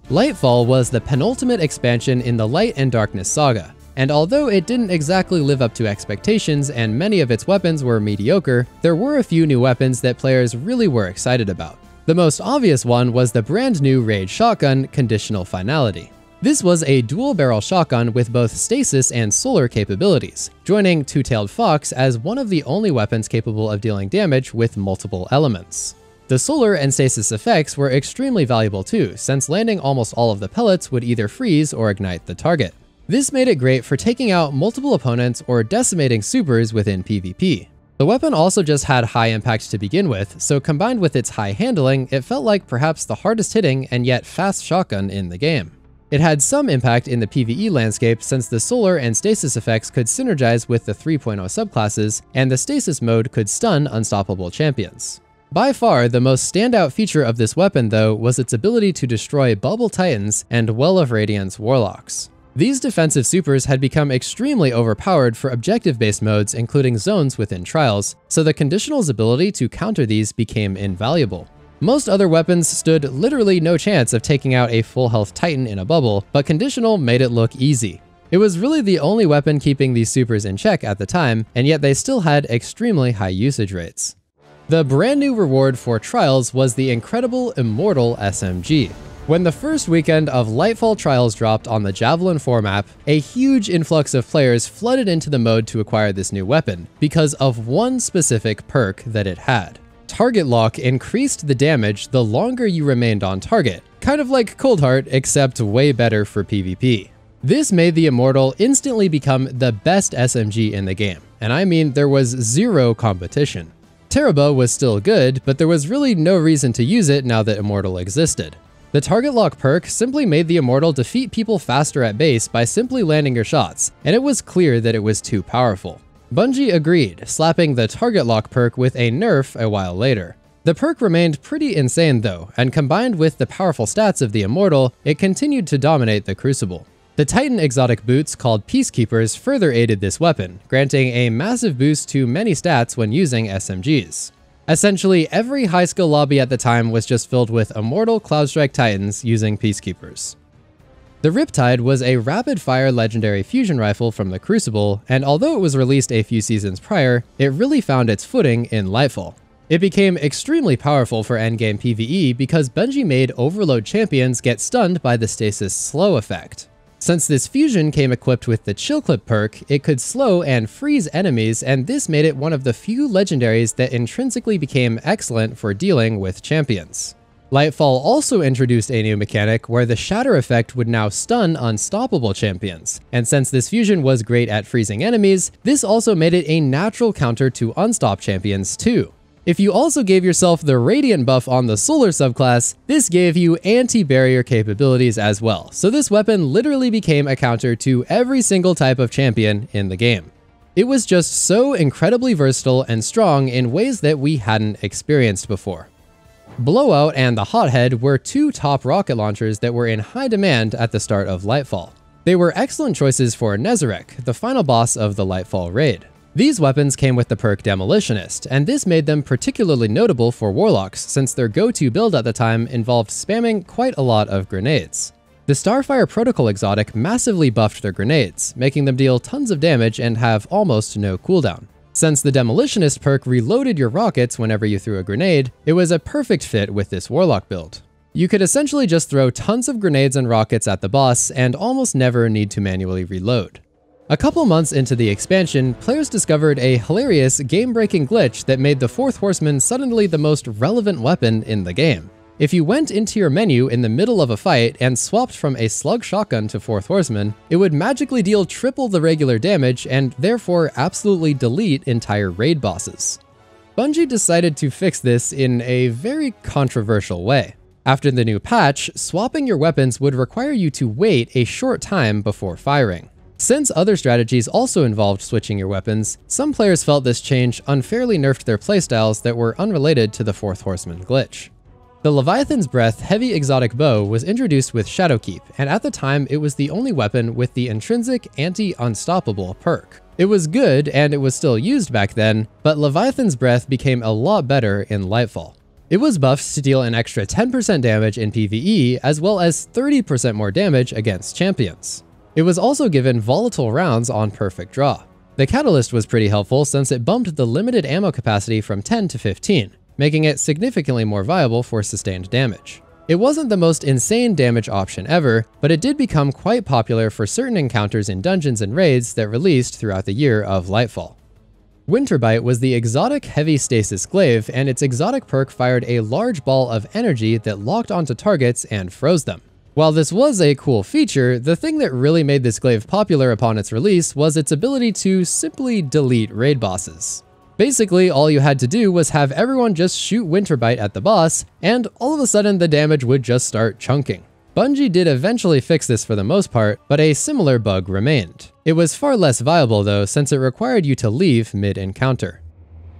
Speaker 1: Lightfall was the penultimate expansion in the Light and Darkness saga, and although it didn't exactly live up to expectations and many of its weapons were mediocre, there were a few new weapons that players really were excited about. The most obvious one was the brand new Rage Shotgun Conditional Finality. This was a dual-barrel shotgun with both stasis and solar capabilities, joining Two-Tailed Fox as one of the only weapons capable of dealing damage with multiple elements. The solar and stasis effects were extremely valuable too, since landing almost all of the pellets would either freeze or ignite the target. This made it great for taking out multiple opponents or decimating supers within PvP. The weapon also just had high impact to begin with, so combined with its high handling, it felt like perhaps the hardest hitting and yet fast shotgun in the game. It had some impact in the PvE landscape since the solar and stasis effects could synergize with the 3.0 subclasses, and the stasis mode could stun unstoppable champions. By far, the most standout feature of this weapon though was its ability to destroy Bubble Titans and Well of Radiance Warlocks. These defensive supers had become extremely overpowered for objective-based modes including zones within trials, so the conditional's ability to counter these became invaluable. Most other weapons stood literally no chance of taking out a full health Titan in a bubble, but Conditional made it look easy. It was really the only weapon keeping these supers in check at the time, and yet they still had extremely high usage rates. The brand new reward for Trials was the incredible Immortal SMG. When the first weekend of Lightfall Trials dropped on the Javelin 4 map, a huge influx of players flooded into the mode to acquire this new weapon because of one specific perk that it had. Target lock increased the damage the longer you remained on target, kind of like Coldheart, except way better for PvP. This made the Immortal instantly become the best SMG in the game, and I mean there was zero competition. Teraba was still good, but there was really no reason to use it now that Immortal existed. The target lock perk simply made the Immortal defeat people faster at base by simply landing your shots, and it was clear that it was too powerful. Bungie agreed, slapping the target lock perk with a nerf a while later. The perk remained pretty insane though, and combined with the powerful stats of the Immortal, it continued to dominate the Crucible. The Titan exotic boots called Peacekeepers further aided this weapon, granting a massive boost to many stats when using SMGs. Essentially, every high skill lobby at the time was just filled with Immortal Cloudstrike Titans using Peacekeepers. The Riptide was a rapid-fire legendary fusion rifle from the Crucible, and although it was released a few seasons prior, it really found its footing in Lightfall. It became extremely powerful for endgame PvE because Bungie made Overload champions get stunned by the stasis slow effect. Since this fusion came equipped with the Chill Clip perk, it could slow and freeze enemies, and this made it one of the few legendaries that intrinsically became excellent for dealing with champions. Lightfall also introduced a new mechanic where the Shatter effect would now stun unstoppable champions, and since this fusion was great at freezing enemies, this also made it a natural counter to unstop champions too. If you also gave yourself the Radiant buff on the Solar subclass, this gave you anti-barrier capabilities as well, so this weapon literally became a counter to every single type of champion in the game. It was just so incredibly versatile and strong in ways that we hadn't experienced before. Blowout and the Hothead were two top rocket launchers that were in high demand at the start of Lightfall. They were excellent choices for Nezarec, the final boss of the Lightfall raid. These weapons came with the perk Demolitionist, and this made them particularly notable for Warlocks since their go-to build at the time involved spamming quite a lot of grenades. The Starfire Protocol exotic massively buffed their grenades, making them deal tons of damage and have almost no cooldown. Since the Demolitionist perk reloaded your rockets whenever you threw a grenade, it was a perfect fit with this Warlock build. You could essentially just throw tons of grenades and rockets at the boss and almost never need to manually reload. A couple months into the expansion, players discovered a hilarious game-breaking glitch that made the Fourth Horseman suddenly the most relevant weapon in the game. If you went into your menu in the middle of a fight and swapped from a slug shotgun to Fourth Horseman, it would magically deal triple the regular damage and therefore absolutely delete entire raid bosses. Bungie decided to fix this in a very controversial way. After the new patch, swapping your weapons would require you to wait a short time before firing. Since other strategies also involved switching your weapons, some players felt this change unfairly nerfed their playstyles that were unrelated to the Fourth Horseman glitch. The Leviathan's Breath heavy exotic bow was introduced with Shadowkeep, and at the time it was the only weapon with the intrinsic anti-unstoppable perk. It was good, and it was still used back then, but Leviathan's Breath became a lot better in Lightfall. It was buffed to deal an extra 10% damage in PvE, as well as 30% more damage against champions. It was also given volatile rounds on perfect draw. The Catalyst was pretty helpful since it bumped the limited ammo capacity from 10 to 15, making it significantly more viable for sustained damage. It wasn't the most insane damage option ever, but it did become quite popular for certain encounters in dungeons and raids that released throughout the year of Lightfall. Winterbite was the exotic heavy stasis glaive, and its exotic perk fired a large ball of energy that locked onto targets and froze them. While this was a cool feature, the thing that really made this glaive popular upon its release was its ability to simply delete raid bosses. Basically, all you had to do was have everyone just shoot Winterbite at the boss, and all of a sudden the damage would just start chunking. Bungie did eventually fix this for the most part, but a similar bug remained. It was far less viable though, since it required you to leave mid-encounter.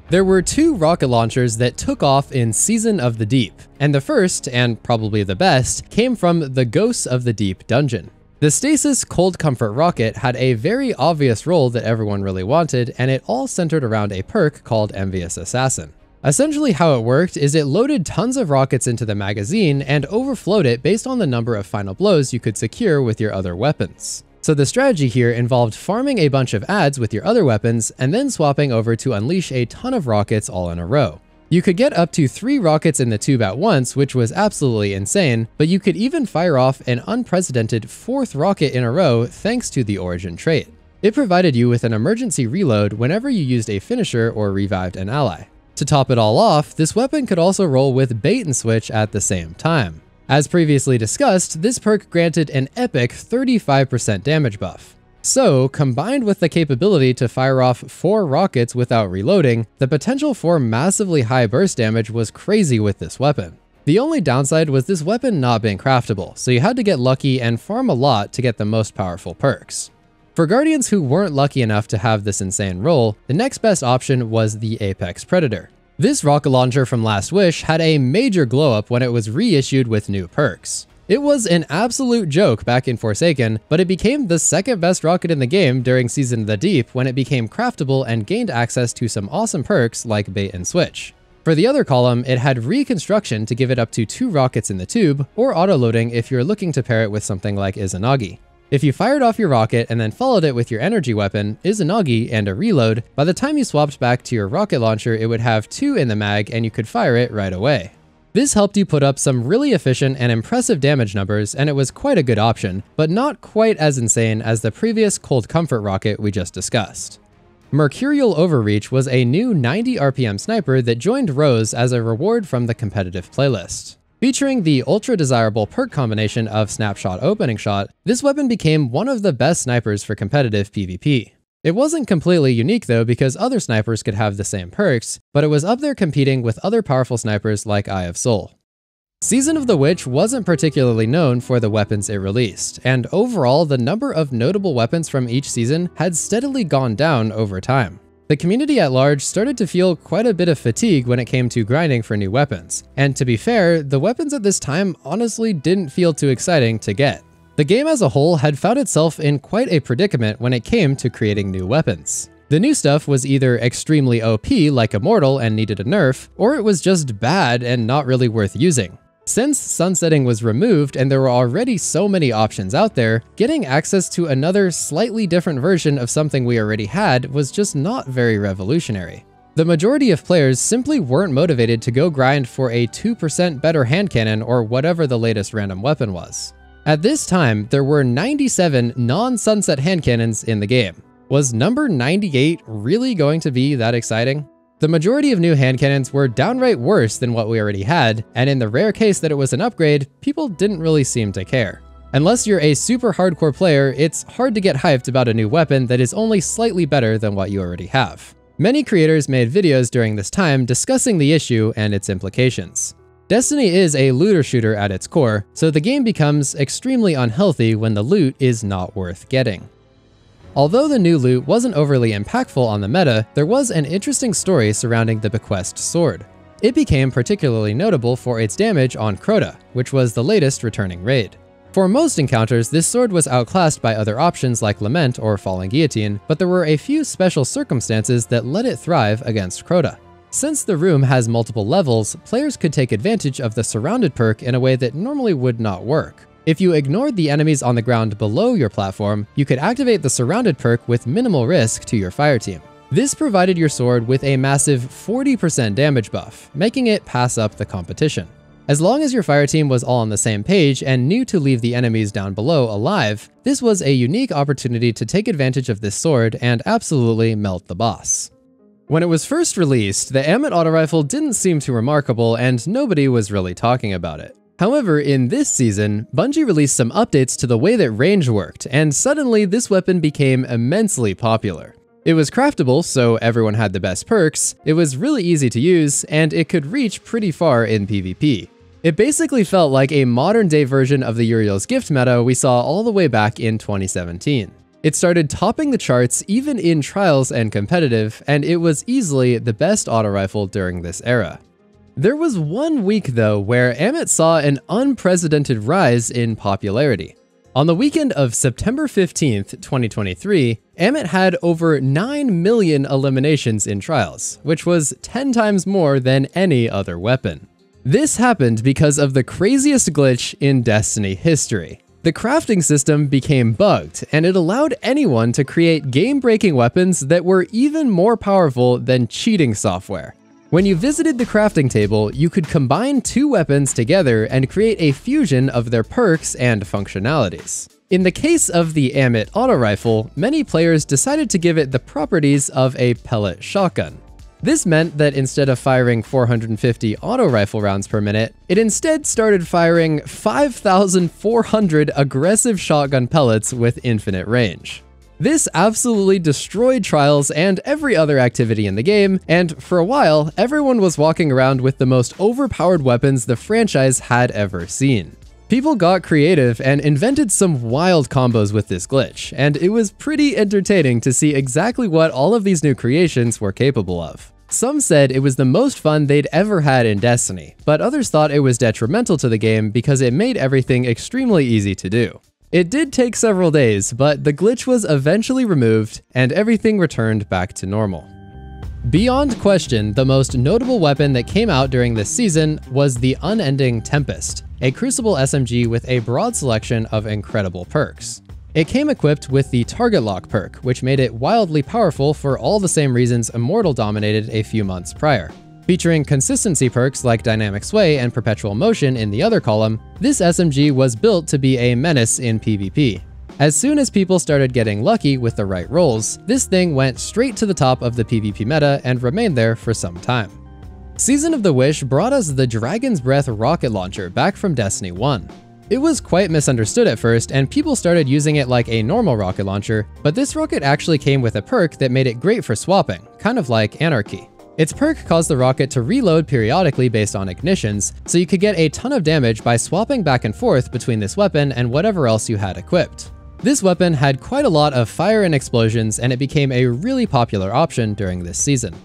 Speaker 1: There were two rocket launchers that took off in Season of the Deep, and the first, and probably the best, came from the Ghosts of the Deep dungeon. The Stasis Cold Comfort rocket had a very obvious role that everyone really wanted, and it all centered around a perk called Envious Assassin. Essentially how it worked is it loaded tons of rockets into the magazine and overflowed it based on the number of final blows you could secure with your other weapons. So the strategy here involved farming a bunch of adds with your other weapons and then swapping over to unleash a ton of rockets all in a row. You could get up to 3 rockets in the tube at once, which was absolutely insane, but you could even fire off an unprecedented 4th rocket in a row thanks to the Origin trait. It provided you with an emergency reload whenever you used a finisher or revived an ally. To top it all off, this weapon could also roll with bait and switch at the same time. As previously discussed, this perk granted an epic 35% damage buff. So, combined with the capability to fire off 4 rockets without reloading, the potential for massively high burst damage was crazy with this weapon. The only downside was this weapon not being craftable, so you had to get lucky and farm a lot to get the most powerful perks. For Guardians who weren't lucky enough to have this insane roll, the next best option was the Apex Predator. This rocket launcher from Last Wish had a major glow up when it was reissued with new perks. It was an absolute joke back in Forsaken, but it became the second best rocket in the game during Season of the Deep when it became craftable and gained access to some awesome perks like bait and switch. For the other column, it had reconstruction to give it up to 2 rockets in the tube, or autoloading if you're looking to pair it with something like Izanagi. If you fired off your rocket and then followed it with your energy weapon, Izanagi, and a reload, by the time you swapped back to your rocket launcher, it would have 2 in the mag and you could fire it right away. This helped you put up some really efficient and impressive damage numbers, and it was quite a good option, but not quite as insane as the previous Cold Comfort rocket we just discussed. Mercurial Overreach was a new 90 RPM sniper that joined Rose as a reward from the competitive playlist. Featuring the ultra-desirable perk combination of Snapshot Opening Shot, this weapon became one of the best snipers for competitive PvP. It wasn't completely unique though, because other snipers could have the same perks, but it was up there competing with other powerful snipers like Eye of Soul. Season of the Witch wasn't particularly known for the weapons it released, and overall the number of notable weapons from each season had steadily gone down over time. The community at large started to feel quite a bit of fatigue when it came to grinding for new weapons, and to be fair, the weapons at this time honestly didn't feel too exciting to get. The game as a whole had found itself in quite a predicament when it came to creating new weapons. The new stuff was either extremely OP like Immortal and needed a nerf, or it was just bad and not really worth using. Since sunsetting was removed and there were already so many options out there, getting access to another slightly different version of something we already had was just not very revolutionary. The majority of players simply weren't motivated to go grind for a 2% better hand cannon or whatever the latest random weapon was. At this time, there were 97 non-sunset hand cannons in the game. Was number 98 really going to be that exciting? The majority of new hand cannons were downright worse than what we already had, and in the rare case that it was an upgrade, people didn't really seem to care. Unless you're a super hardcore player, it's hard to get hyped about a new weapon that is only slightly better than what you already have. Many creators made videos during this time discussing the issue and its implications. Destiny is a looter shooter at its core, so the game becomes extremely unhealthy when the loot is not worth getting. Although the new loot wasn't overly impactful on the meta, there was an interesting story surrounding the Bequest Sword. It became particularly notable for its damage on Crota, which was the latest returning raid. For most encounters, this sword was outclassed by other options like Lament or Falling Guillotine, but there were a few special circumstances that let it thrive against Crota. Since the room has multiple levels, players could take advantage of the Surrounded perk in a way that normally would not work. If you ignored the enemies on the ground below your platform, you could activate the Surrounded perk with minimal risk to your fire team. This provided your sword with a massive 40% damage buff, making it pass up the competition. As long as your fire team was all on the same page and knew to leave the enemies down below alive, this was a unique opportunity to take advantage of this sword and absolutely melt the boss. When it was first released, the Amit auto rifle didn't seem too remarkable and nobody was really talking about it. However, in this season, Bungie released some updates to the way that range worked, and suddenly this weapon became immensely popular. It was craftable, so everyone had the best perks, it was really easy to use, and it could reach pretty far in PvP. It basically felt like a modern-day version of the Uriel's Gift meta we saw all the way back in 2017. It started topping the charts even in Trials and Competitive, and it was easily the best auto rifle during this era. There was one week though where Amit saw an unprecedented rise in popularity. On the weekend of September 15th, 2023, Amit had over 9 million eliminations in Trials, which was 10 times more than any other weapon. This happened because of the craziest glitch in Destiny history. The crafting system became bugged, and it allowed anyone to create game-breaking weapons that were even more powerful than cheating software. When you visited the crafting table, you could combine two weapons together and create a fusion of their perks and functionalities. In the case of the Amit auto rifle, many players decided to give it the properties of a pellet shotgun. This meant that instead of firing 450 auto rifle rounds per minute, it instead started firing 5,400 aggressive shotgun pellets with infinite range. This absolutely destroyed Trials and every other activity in the game, and for a while, everyone was walking around with the most overpowered weapons the franchise had ever seen. People got creative and invented some wild combos with this glitch, and it was pretty entertaining to see exactly what all of these new creations were capable of. Some said it was the most fun they'd ever had in Destiny, but others thought it was detrimental to the game because it made everything extremely easy to do. It did take several days, but the glitch was eventually removed and everything returned back to normal. Beyond question, the most notable weapon that came out during this season was the Unending Tempest, a Crucible SMG with a broad selection of incredible perks. It came equipped with the Target Lock perk, which made it wildly powerful for all the same reasons Immortal dominated a few months prior. Featuring consistency perks like Dynamic Sway and Perpetual Motion in the other column, this SMG was built to be a menace in PvP. As soon as people started getting lucky with the right rolls, this thing went straight to the top of the PvP meta and remained there for some time. Season of the Wish brought us the Dragon's Breath rocket launcher back from Destiny 1. It was quite misunderstood at first, and people started using it like a normal rocket launcher, but this rocket actually came with a perk that made it great for swapping, kind of like Anarchy. Its perk caused the rocket to reload periodically based on ignitions, so you could get a ton of damage by swapping back and forth between this weapon and whatever else you had equipped. This weapon had quite a lot of fire and explosions, and it became a really popular option during this season.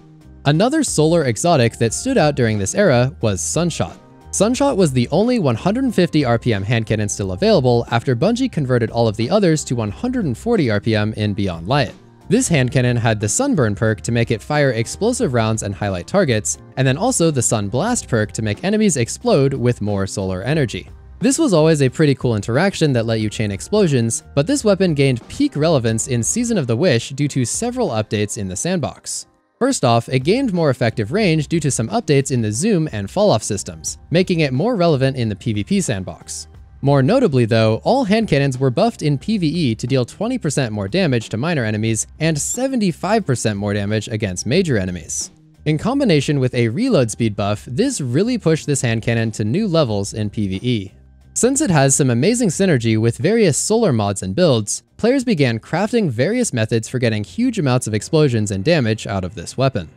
Speaker 1: Another solar exotic that stood out during this era was Sunshot. Sunshot was the only 150 RPM hand cannon still available after Bungie converted all of the others to 140 RPM in Beyond Light. This hand cannon had the Sunburn perk to make it fire explosive rounds and highlight targets, and then also the Sun Blast perk to make enemies explode with more solar energy. This was always a pretty cool interaction that let you chain explosions, but this weapon gained peak relevance in Season of the Wish due to several updates in the sandbox. First off, it gained more effective range due to some updates in the zoom and fall-off systems, making it more relevant in the PvP sandbox. More notably though, all hand cannons were buffed in PvE to deal 20% more damage to minor enemies and 75% more damage against major enemies. In combination with a reload speed buff, this really pushed this hand cannon to new levels in PvE. Since it has some amazing synergy with various solar mods and builds, players began crafting various methods for getting huge amounts of explosions and damage out of this weapon.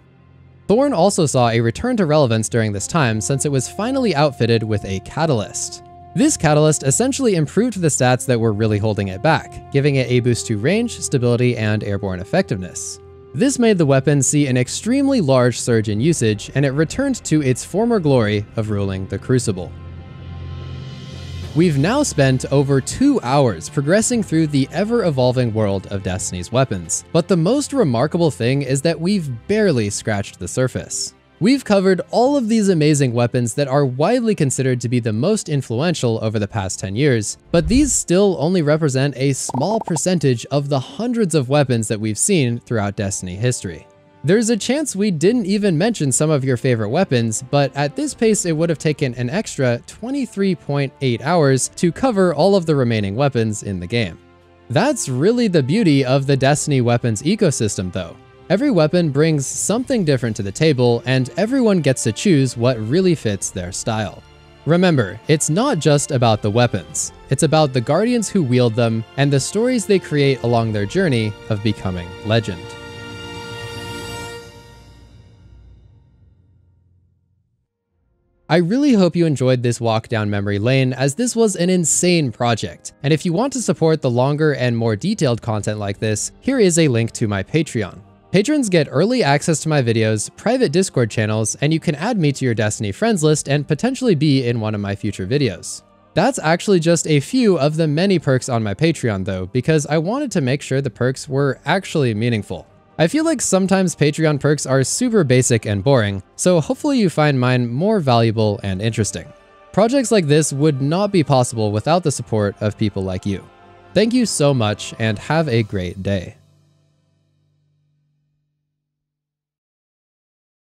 Speaker 1: Thorn also saw a return to relevance during this time since it was finally outfitted with a catalyst. This catalyst essentially improved the stats that were really holding it back, giving it a boost to range, stability, and airborne effectiveness. This made the weapon see an extremely large surge in usage, and it returned to its former glory of ruling the Crucible. We've now spent over 2 hours progressing through the ever-evolving world of Destiny's weapons, but the most remarkable thing is that we've barely scratched the surface. We've covered all of these amazing weapons that are widely considered to be the most influential over the past 10 years, but these still only represent a small percentage of the hundreds of weapons that we've seen throughout Destiny history. There's a chance we didn't even mention some of your favorite weapons, but at this pace it would have taken an extra 23.8 hours to cover all of the remaining weapons in the game. That's really the beauty of the Destiny weapons ecosystem though. Every weapon brings something different to the table, and everyone gets to choose what really fits their style. Remember, it's not just about the weapons. It's about the guardians who wield them and the stories they create along their journey of becoming legend. I really hope you enjoyed this walk down memory lane, as this was an insane project. And if you want to support the longer and more detailed content like this, here is a link to my Patreon. Patrons get early access to my videos, private Discord channels, and you can add me to your Destiny friends list and potentially be in one of my future videos. That's actually just a few of the many perks on my Patreon though, because I wanted to make sure the perks were actually meaningful. I feel like sometimes Patreon perks are super basic and boring, so hopefully you find mine more valuable and interesting. Projects like this would not be possible without the support of people like you. Thank you so much, and have a great day.